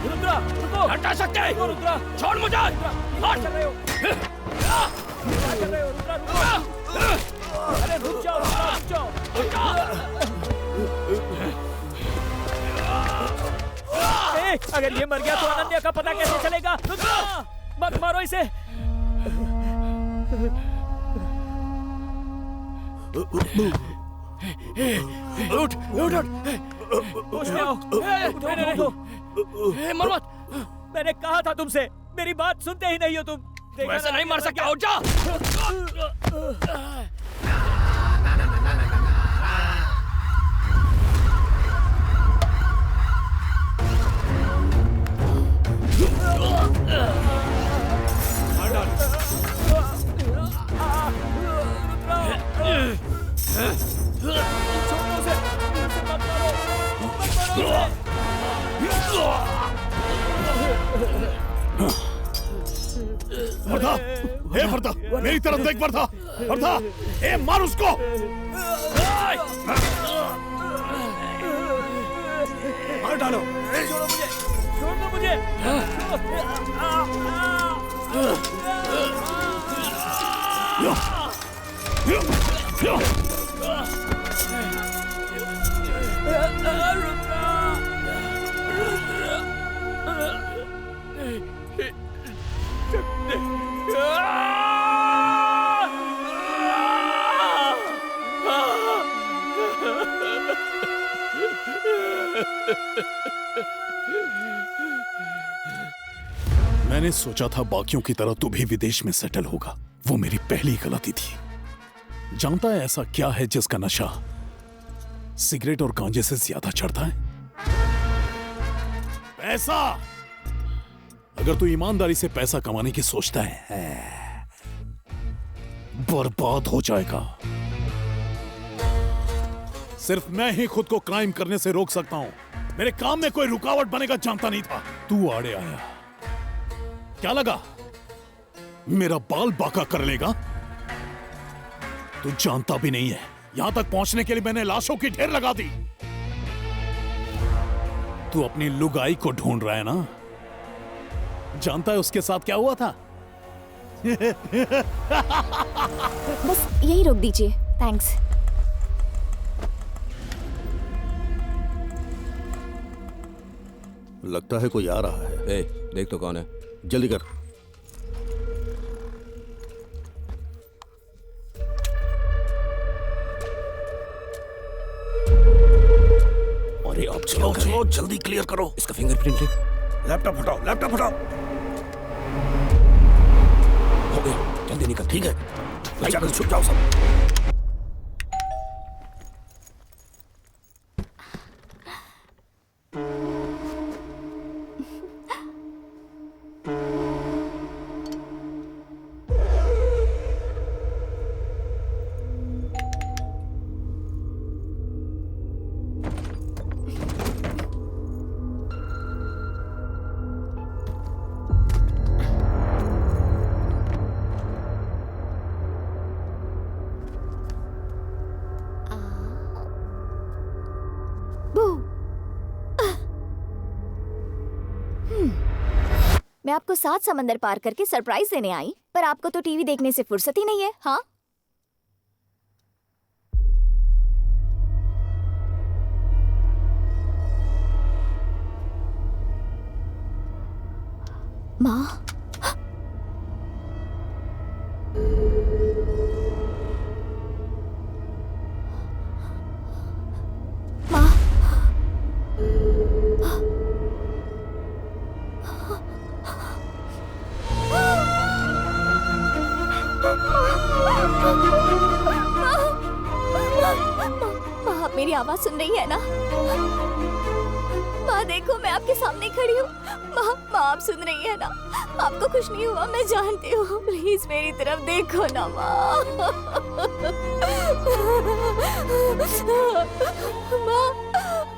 [SPEAKER 22] रुद्रा रुको,
[SPEAKER 5] हटा सकते हैं।
[SPEAKER 22] रुद्रा
[SPEAKER 5] छोड़ मुझे।
[SPEAKER 22] कहाँ चल रहे हो? कहाँ चल रहे हो? रुद्रा रुको। अरे रुक जाओ, रुक जाओ। अगर ये मर गया तो अनन्या का पता कैसे चलेगा? रुद्रा मत मारो इसे।
[SPEAKER 5] उठ उठ उठ।
[SPEAKER 22] होश में आओ। उठो दो।
[SPEAKER 5] मर मत।
[SPEAKER 22] मैंने कहा था तुमसे, मेरी बात सुनते ही नहीं हो तुम।
[SPEAKER 5] तू ऐसे नहीं मर सकता, उठ जा।
[SPEAKER 17] वर्धा, हे वर्धा, मेरी तरफ देख वर्धा, वर्धा, हे मार उसको।
[SPEAKER 22] मार डालो। छोड़ो मुझे, छोड़ दो मुझे।
[SPEAKER 17] मैंने सोचा था बाकियों की तरह तू भी विदेश में सेटल होगा। वो मेरी पहली गलती थी। जानता है ऐसा क्या है जिसका नशा सिगरेट और गांजे से ज्यादा चढ़ता है? पैसा। अगर तू ईमानदारी से पैसा कमाने की सोचता है, बर्बाद हो जाएगा। सिर्फ मैं ही खुद को क्राइम करने से रोक सकता हूं। मेरे काम में कोई रुकावट बनेगा जानता नहीं था। तू आड़े आया, क्या लगा मेरा बाल बाका कर लेगा? तू जानता भी नहीं है, यहां तक पहुंचने के लिए मैंने लाशों की ढेर लगा दी। तू अपनी लुगाई को ढूंढ रहा है ना? जानता है उसके साथ क्या हुआ था?
[SPEAKER 6] बस यही रोक दीजिए, थैंक्स।
[SPEAKER 10] लगता है कोई आ रहा है।
[SPEAKER 14] ए, देख तो कौन है।
[SPEAKER 10] जल्दी कर।
[SPEAKER 14] अरे अब चलो चलो जल्दी क्लियर करो। इसका फिंगरप्रिंट ले।
[SPEAKER 17] लैपटॉप हटाओ, लैपटॉप हटाओ।
[SPEAKER 14] हो गया, जल्दी निकल। ठीक है, जाकर छुप जाओ सब।
[SPEAKER 6] मैं आपको 7 समंदर पार करके सरप्राइज देने आई, पर आपको तो टीवी देखने से फुर्सत ही नहीं है। हाँ, माँ। माँ, आप मेरी आवाज सुन रही है ना? माँ देखो, मैं आपके सामने खड़ी हूँ। माँ आप सुन रही है ना? आपको कुछ नहीं हुआ, मैं जानती हूँ। प्लीज मेरी तरफ देखो ना माँ।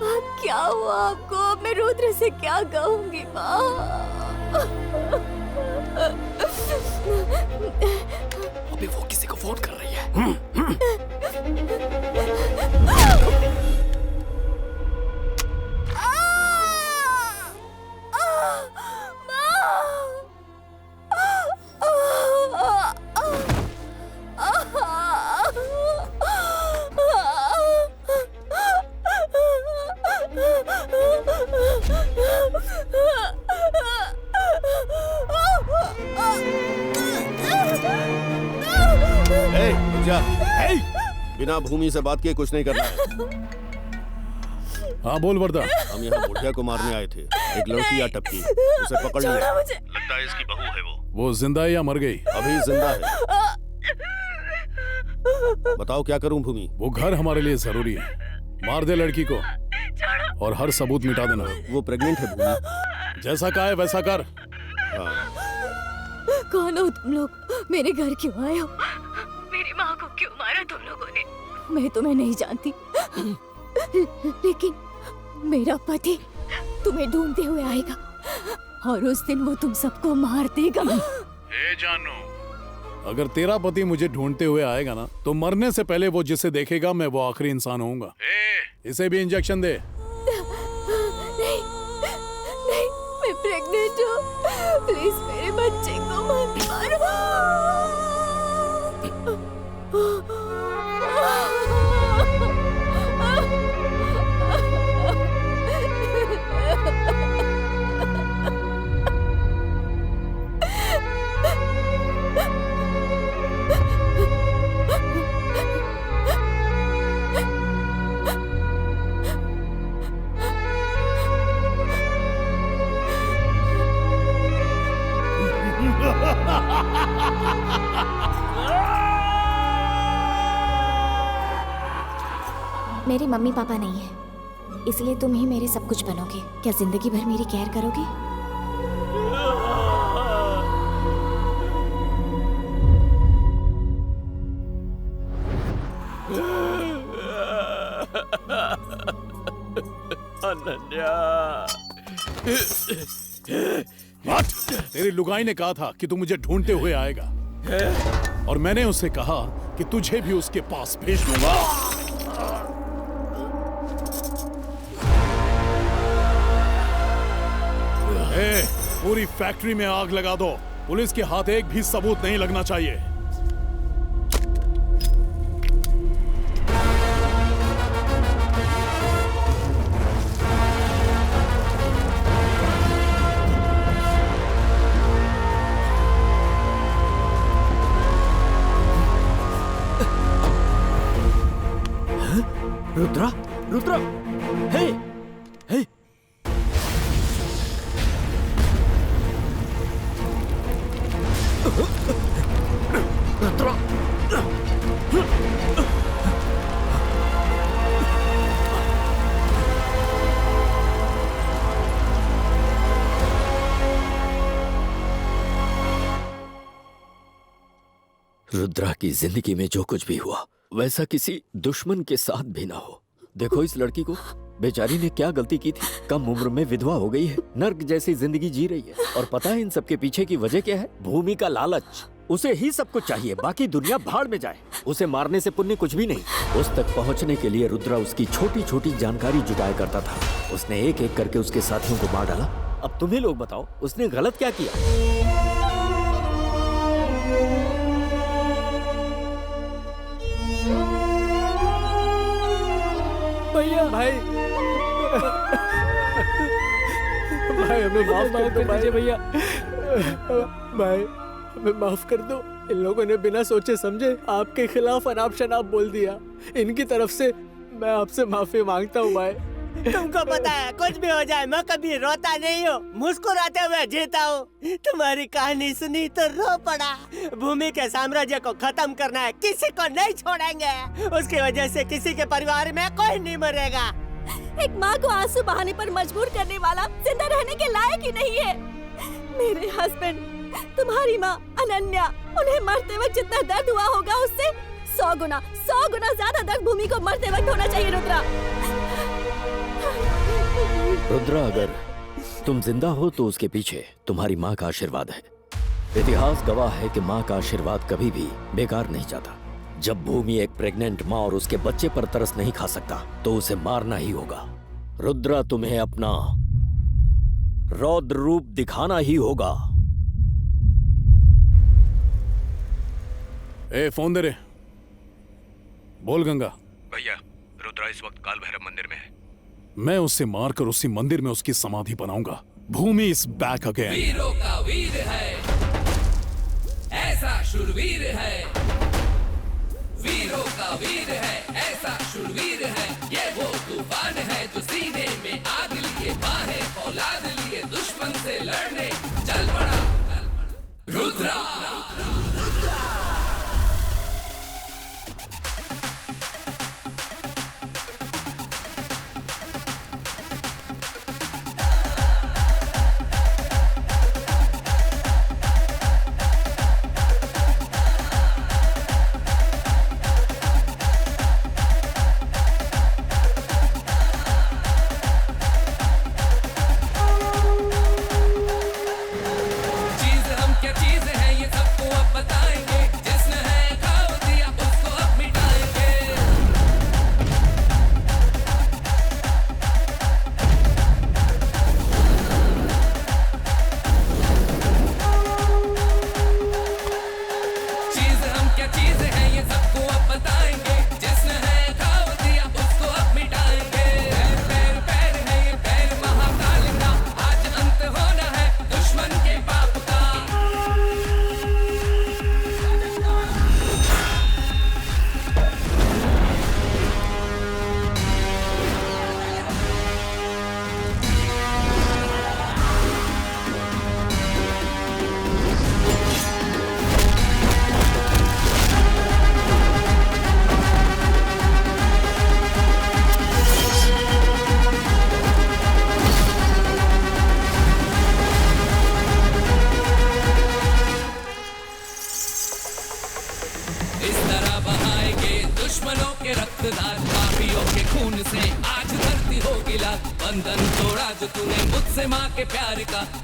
[SPEAKER 6] माँ क्या हुआ आपको? मैं रुद्र से क्या कहूँगी माँ?
[SPEAKER 22] अभी वो किसी को फोन कर रही है।
[SPEAKER 10] जा। बिना भूमि से बात किए कुछ नहीं करना है।
[SPEAKER 17] हाँ बोल वरदा।
[SPEAKER 10] हम यहाँ बुढ़िया को मारने आए थे। एक लड़की आ टपकी, उसे पकड़ लिया।
[SPEAKER 4] लगता है इसकी बहू है वो।
[SPEAKER 17] जिंदा है या मर गई?
[SPEAKER 10] अभी जिंदा है। बताओ क्या करूं भूमि?
[SPEAKER 17] वो घर हमारे लिए जरूरी है। मार दे लड़की को और हर सबूत मिटा देना।
[SPEAKER 10] वो प्रेग्नेंट है भूमि।
[SPEAKER 17] जैसा कहा है वैसा कर।
[SPEAKER 6] कौन हो तुम लोग? मेरे घर क्यों आए हो?
[SPEAKER 11] मेरी माँ को क्यों मारा तुम लोगों ने?
[SPEAKER 6] मैं तुम्हें नहीं जानती, लेकिन मेरा पति तुम्हें ढूंढते हुए आएगा और उस दिन वो तुम सबको मार देगा।
[SPEAKER 17] ए जानू, अगर तेरा पति मुझे ढूंढते हुए आएगा ना, तो मरने से पहले वो जिसे देखेगा मैं वो आखिरी इंसान होऊंगा। इसे भी इंजेक्शन दे।
[SPEAKER 6] नहीं, नहीं, मैं प्रेग्नेंट हूँ। प्लीज मेरे बच्चे को मत मारो।
[SPEAKER 8] मेरे मम्मी पापा नहीं है, इसलिए तुम ही मेरे सब कुछ बनोगे। क्या जिंदगी भर मेरी केयर करोगे?
[SPEAKER 22] अनन्या।
[SPEAKER 17] तेरी लुगाई ने कहा था कि तू मुझे ढूंढते हुए आएगा, और मैंने उसे कहा कि तुझे भी उसके पास भेज दूंगा। पूरी फैक्ट्री में आग लगा दो। पुलिस के हाथ एक भी सबूत नहीं लगना चाहिए।
[SPEAKER 19] रुद्रा, रुद्रा, हे, हे। रुद्रा। रुद्रा की जिंदगी में जो कुछ भी हुआ वैसा किसी दुश्मन के साथ भी ना हो। देखो इस लड़की को, बेचारी ने क्या गलती की थी। कम उम्र में विधवा हो गई है, नर्क जैसी जिंदगी जी रही है। और पता है इन सब के पीछे की वजह क्या है? भूमि का लालच। उसे ही सब कुछ चाहिए, बाकी दुनिया भाड़ में जाए। उसे मारने से पुण्य कुछ भी नहीं। उस तक पहुंचने के लिए रुद्रा उसकी छोटी छोटी जानकारी जुटाया करता था। उसने एक एक करके उसके साथियों को मार डाला। अब तुम्हें लोग बताओ, उसने गलत क्या किया?
[SPEAKER 1] भैया, भाई, भाई हमें माफ कर दो भैया। भाई हमें माफ कर दो। इन लोगों ने बिना सोचे समझे आपके खिलाफ अनाप शनाप बोल दिया। इनकी तरफ से मैं आपसे माफी मांगता हूँ भाई।
[SPEAKER 18] तुमको पता है कुछ भी हो जाए मैं कभी रोता नहीं हूँ, मुस्कुराते हुए जीता हूँ। तुम्हारी कहानी सुनी तो रो पड़ा। भूमि के साम्राज्य को खत्म करना है, किसी को नहीं छोड़ेंगे। उसकी वजह से किसी के परिवार में कोई नहीं मरेगा।
[SPEAKER 6] एक माँ को आंसू बहाने पर मजबूर करने वाला जिंदा रहने के लायक ही नहीं है। मेरे हस्बैंड, तुम्हारी माँ अनन्या, उन्हें मरते वक्त जितना दर्द हुआ होगा उससे 100 गुना ज्यादा दर्द भूमि को मरते वक्त होना चाहिए। रुद्रा,
[SPEAKER 19] रुद्रा, अगर तुम जिंदा हो तो उसके पीछे तुम्हारी माँ का आशीर्वाद है। इतिहास गवाह है कि माँ का आशीर्वाद कभी भी बेकार नहीं जाता। जब भूमि एक प्रेग्नेंट माँ और उसके बच्चे पर तरस नहीं खा सकता तो उसे मारना ही होगा। रुद्रा, तुम्हें अपना रौद्र रूप दिखाना ही होगा।
[SPEAKER 17] ए, फोन दे रे। बोल गंगा।
[SPEAKER 14] भैया, रुद्रा इस वक्त काल भैरव मंदिर में है।
[SPEAKER 17] मैं उसे मारकर उसी मंदिर में उसकी समाधि बनाऊंगा। भूमि इज बैक अगेन।
[SPEAKER 22] वीरों का वीर है, ऐसा शूरवीर है।
[SPEAKER 15] महावीर है, ऐसा शूरवीर है, ये वो तूफान है जो सीने में आग लिए, बाहें फौलाद लिए दुश्मन से लड़ने चल पड़ा रुद्रा।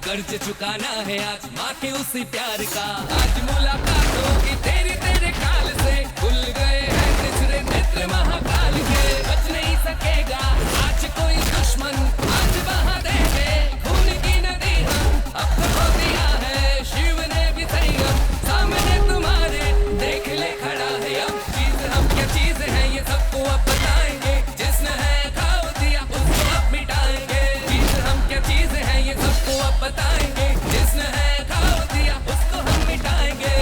[SPEAKER 15] कर्ज चुकाना है आज माँ के उसी प्यार का। आज मुलाकात होगी तेरी तेरे काल से, खुल गए हैं तिसरे नेत्र महाकाल के। बच नहीं सकेगा आज कोई दुश्मन, आज बहा देंगे खून की नदी हम। अब तो खो दिया है शिव ने भी संयम, सामने तुम्हारे देख ले खड़ा है अब। चीज हम क्या चीज है ये सबको अब बताएंगे, जिसने है खाओ दिया उसको अब मिटाएंगे। चीज हम क्या चीज है ये सबको अब बताएंगे, जिसने है खाओ दिया उसको हम मिटाएंगे।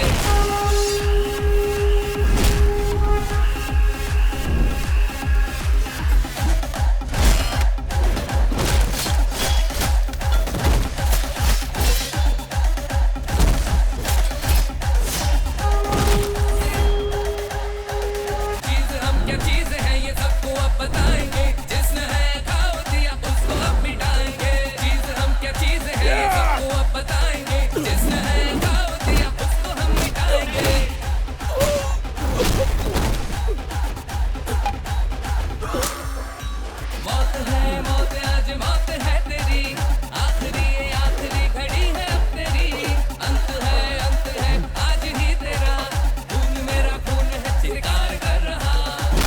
[SPEAKER 15] चीज हम क्या चीज है ये सबको अब बताएंगे, जिसने है खाओ दिया उसको अब मिटाएंगे। चीज हम क्या चीज है ये सबको अब बताएंगे, जिसने है खाओ दिया उसको हम मिटाएंगे। मौत है मौत आज मौत है तेरी, आखिरी घड़ी है अब तेरी। अंत है आज ही तेरा, खून मेरा खून है चित्कार कर रहा।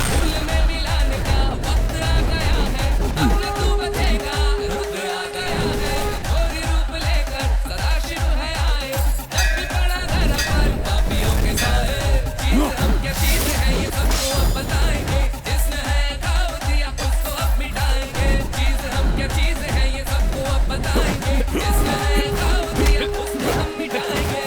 [SPEAKER 15] फूल में मिलाने का वक्त आ गया है, अब न तू बचेगा रुद्र आ गया है। गोरी रूप लेकर सदाशिव है आए, जब भी पड़ा धरा पर पापियों के साए। चीज हम क्या चीज है ये सबको अब बताएंगे, जिसने है खाओ दिया उसको अब मिटाएंगे। चीज हम क्या चीज है ये सबको अब बताएंगे, जिसने है खाओ दिया उसको हम मिटाएंगे।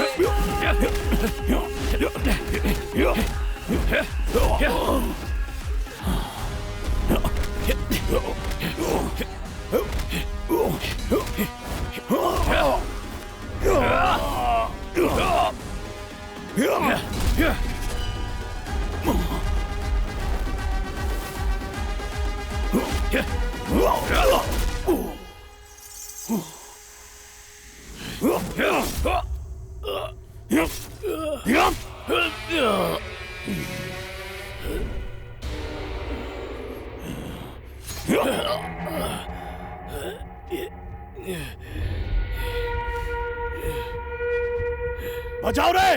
[SPEAKER 17] बचाओ रे।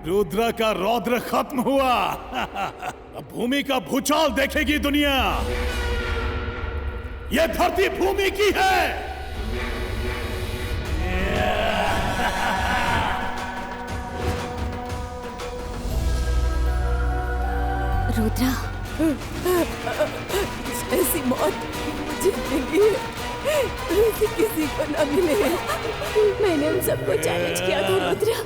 [SPEAKER 17] रुद्र का रौद्र खत्म हुआ। अब भूमि का भूचाल देखेगी दुनिया। यह धरती भूमि की है।
[SPEAKER 6] रुद्रा, ऐसी मौत मुझे मिली है, ऐसी किसी को न मिले। मैंने उन सबको चैलेंज किया था रुद्रा।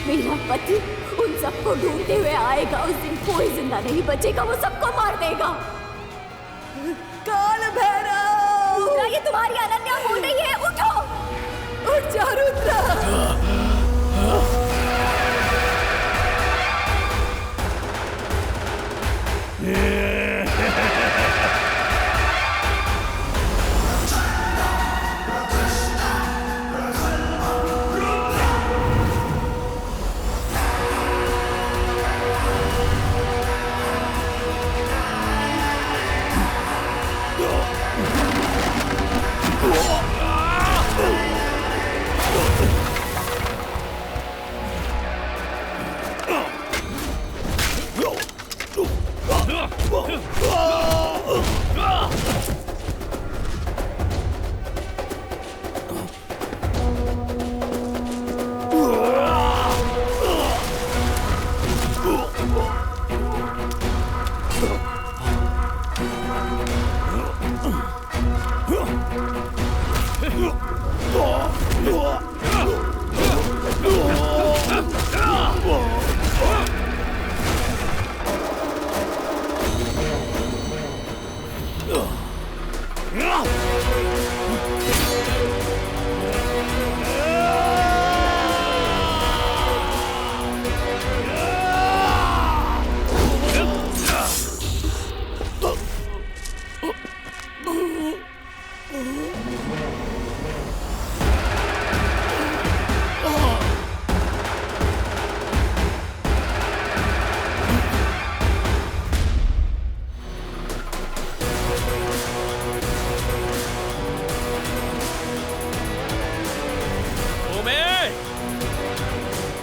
[SPEAKER 6] मेरा पति उन सबको ढूंढते हुए आएगा, उस दिन कोई जिंदा नहीं बचेगा, वो सबको मार देगा। काल भैरव! रुद्रा, ये तुम्हारी अनन्या बोल रही है, उठो, उठ जा रुद्रा।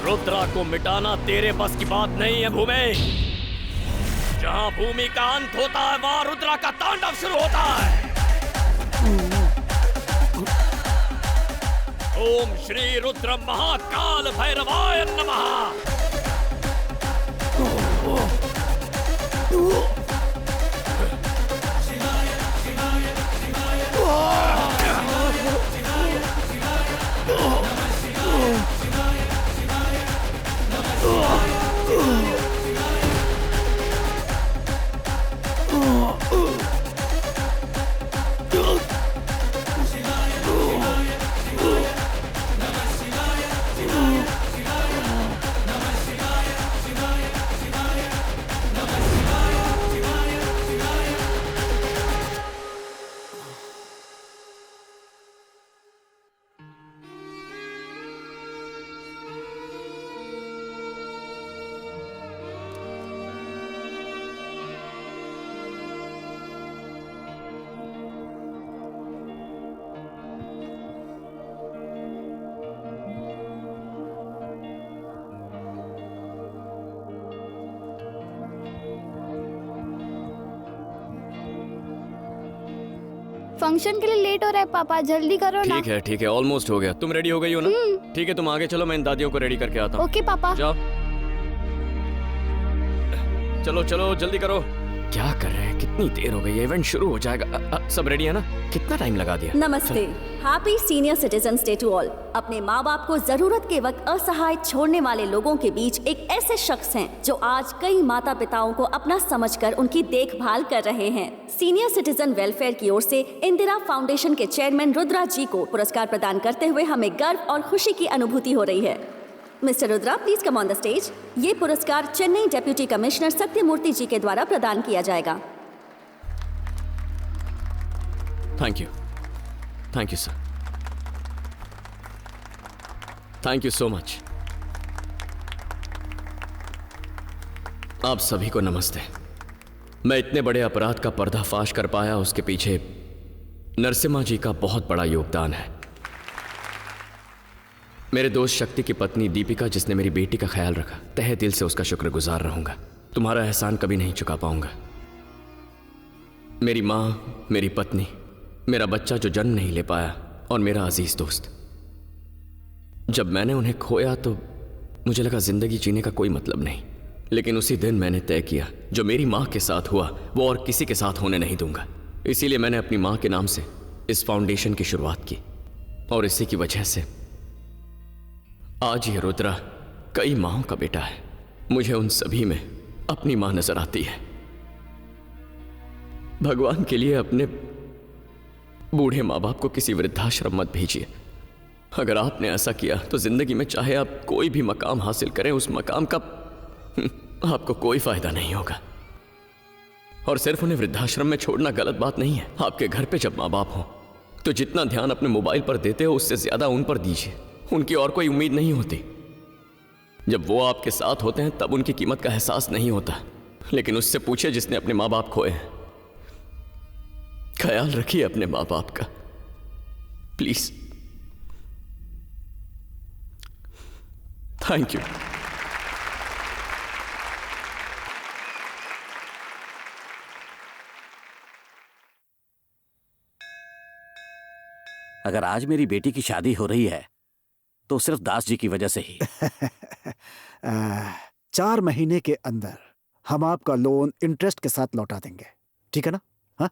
[SPEAKER 5] रुद्रा को मिटाना तेरे बस की बात नहीं है भूमि। जहां भूमि का अंत होता है वहां रुद्रा का तांडव शुरू होता है। ओम श्री रुद्र महाकाल भैरवाय नमः।
[SPEAKER 9] फंक्शन के लिए लेट हो रहा है पापा, जल्दी करो ना।
[SPEAKER 5] ठीक है, ऑलमोस्ट हो गया। तुम रेडी हो गई हो ना? ठीक है, तुम आगे चलो, मैं इन दादियों को रेडी करके आता हूँ।
[SPEAKER 9] ओके पापा।
[SPEAKER 5] जाओ, चलो चलो जल्दी करो। क्या कर रहे हैं? कितनी देर हो गई है, इवेंट शुरू हो जाएगा। सब रेडी है ना? कितना टाइम लगा दिया?
[SPEAKER 11] नमस्ते, happy senior citizens day to all. अपने माँ बाप को जरूरत के वक्त असहाय छोड़ने वाले लोगों के बीच एक ऐसे शख्स हैं जो आज कई माता पिताओं को अपना समझकर उनकी देखभाल कर रहे हैं। सीनियर सिटीजन वेलफेयर की ओर से इंदिरा फाउंडेशन के चेयरमैन रुद्रा जी को पुरस्कार प्रदान करते हुए हमें गर्व और खुशी की अनुभूति हो रही है। Mister Rudra, please come on the stage. ये पुरस्कार चेन्नई डेप्यूटी कमिश्नर सत्यमूर्ति जी के द्वारा प्रदान किया जाएगा।
[SPEAKER 5] Thank you sir, thank you so much. आप सभी को नमस्ते। मैं इतने बड़े अपराध का पर्दाफाश कर पाया, उसके पीछे नरसिम्हा जी का बहुत बड़ा योगदान है। मेरे दोस्त शक्ति की पत्नी दीपिका, जिसने मेरी बेटी का ख्याल रखा, तहे दिल से उसका शुक्रगुजार रहूंगा। तुम्हारा एहसान कभी नहीं चुका पाऊंगा। मेरी माँ, मेरी पत्नी, मेरा बच्चा जो जन्म नहीं ले पाया, और मेरा अजीज दोस्त। जब मैंने उन्हें खोया तो मुझे लगा जिंदगी जीने का कोई मतलब नहीं, लेकिन उसी दिन मैंने तय किया जो मेरी माँ के साथ हुआ वो और किसी के साथ होने नहीं दूंगा। इसीलिए मैंने अपनी माँ के नाम से इस फाउंडेशन की शुरुआत की, और इसी की वजह से आज ये रुद्रा कई माँओं का बेटा है। मुझे उन सभी में अपनी माँ नजर आती है। भगवान के लिए अपने बूढ़े माँ बाप को किसी वृद्धाश्रम मत भेजिए। अगर आपने ऐसा किया तो जिंदगी में चाहे आप कोई भी मकाम हासिल करें, उस मकाम का आपको कोई फायदा नहीं होगा। और सिर्फ उन्हें वृद्धाश्रम में छोड़ना गलत बात नहीं है। आपके घर पे जब माँ बाप हो तो जितना ध्यान अपने मोबाइल पर देते हो उससे ज्यादा उन पर दीजिए। उनकी और कोई उम्मीद नहीं होती। जब वो आपके साथ होते हैं तब उनकी कीमत का एहसास नहीं होता, लेकिन उससे पूछे जिसने अपने माँ बाप खोए हैं। ख्याल रखिए अपने माँ बाप का, प्लीज। Thank you.
[SPEAKER 7] अगर आज मेरी बेटी की शादी हो रही है तो सिर्फ दास जी की वजह से ही।
[SPEAKER 13] 4 महीने के अंदर हम आपका लोन इंटरेस्ट के साथ लौटा देंगे, ठीक है ना? हाँ?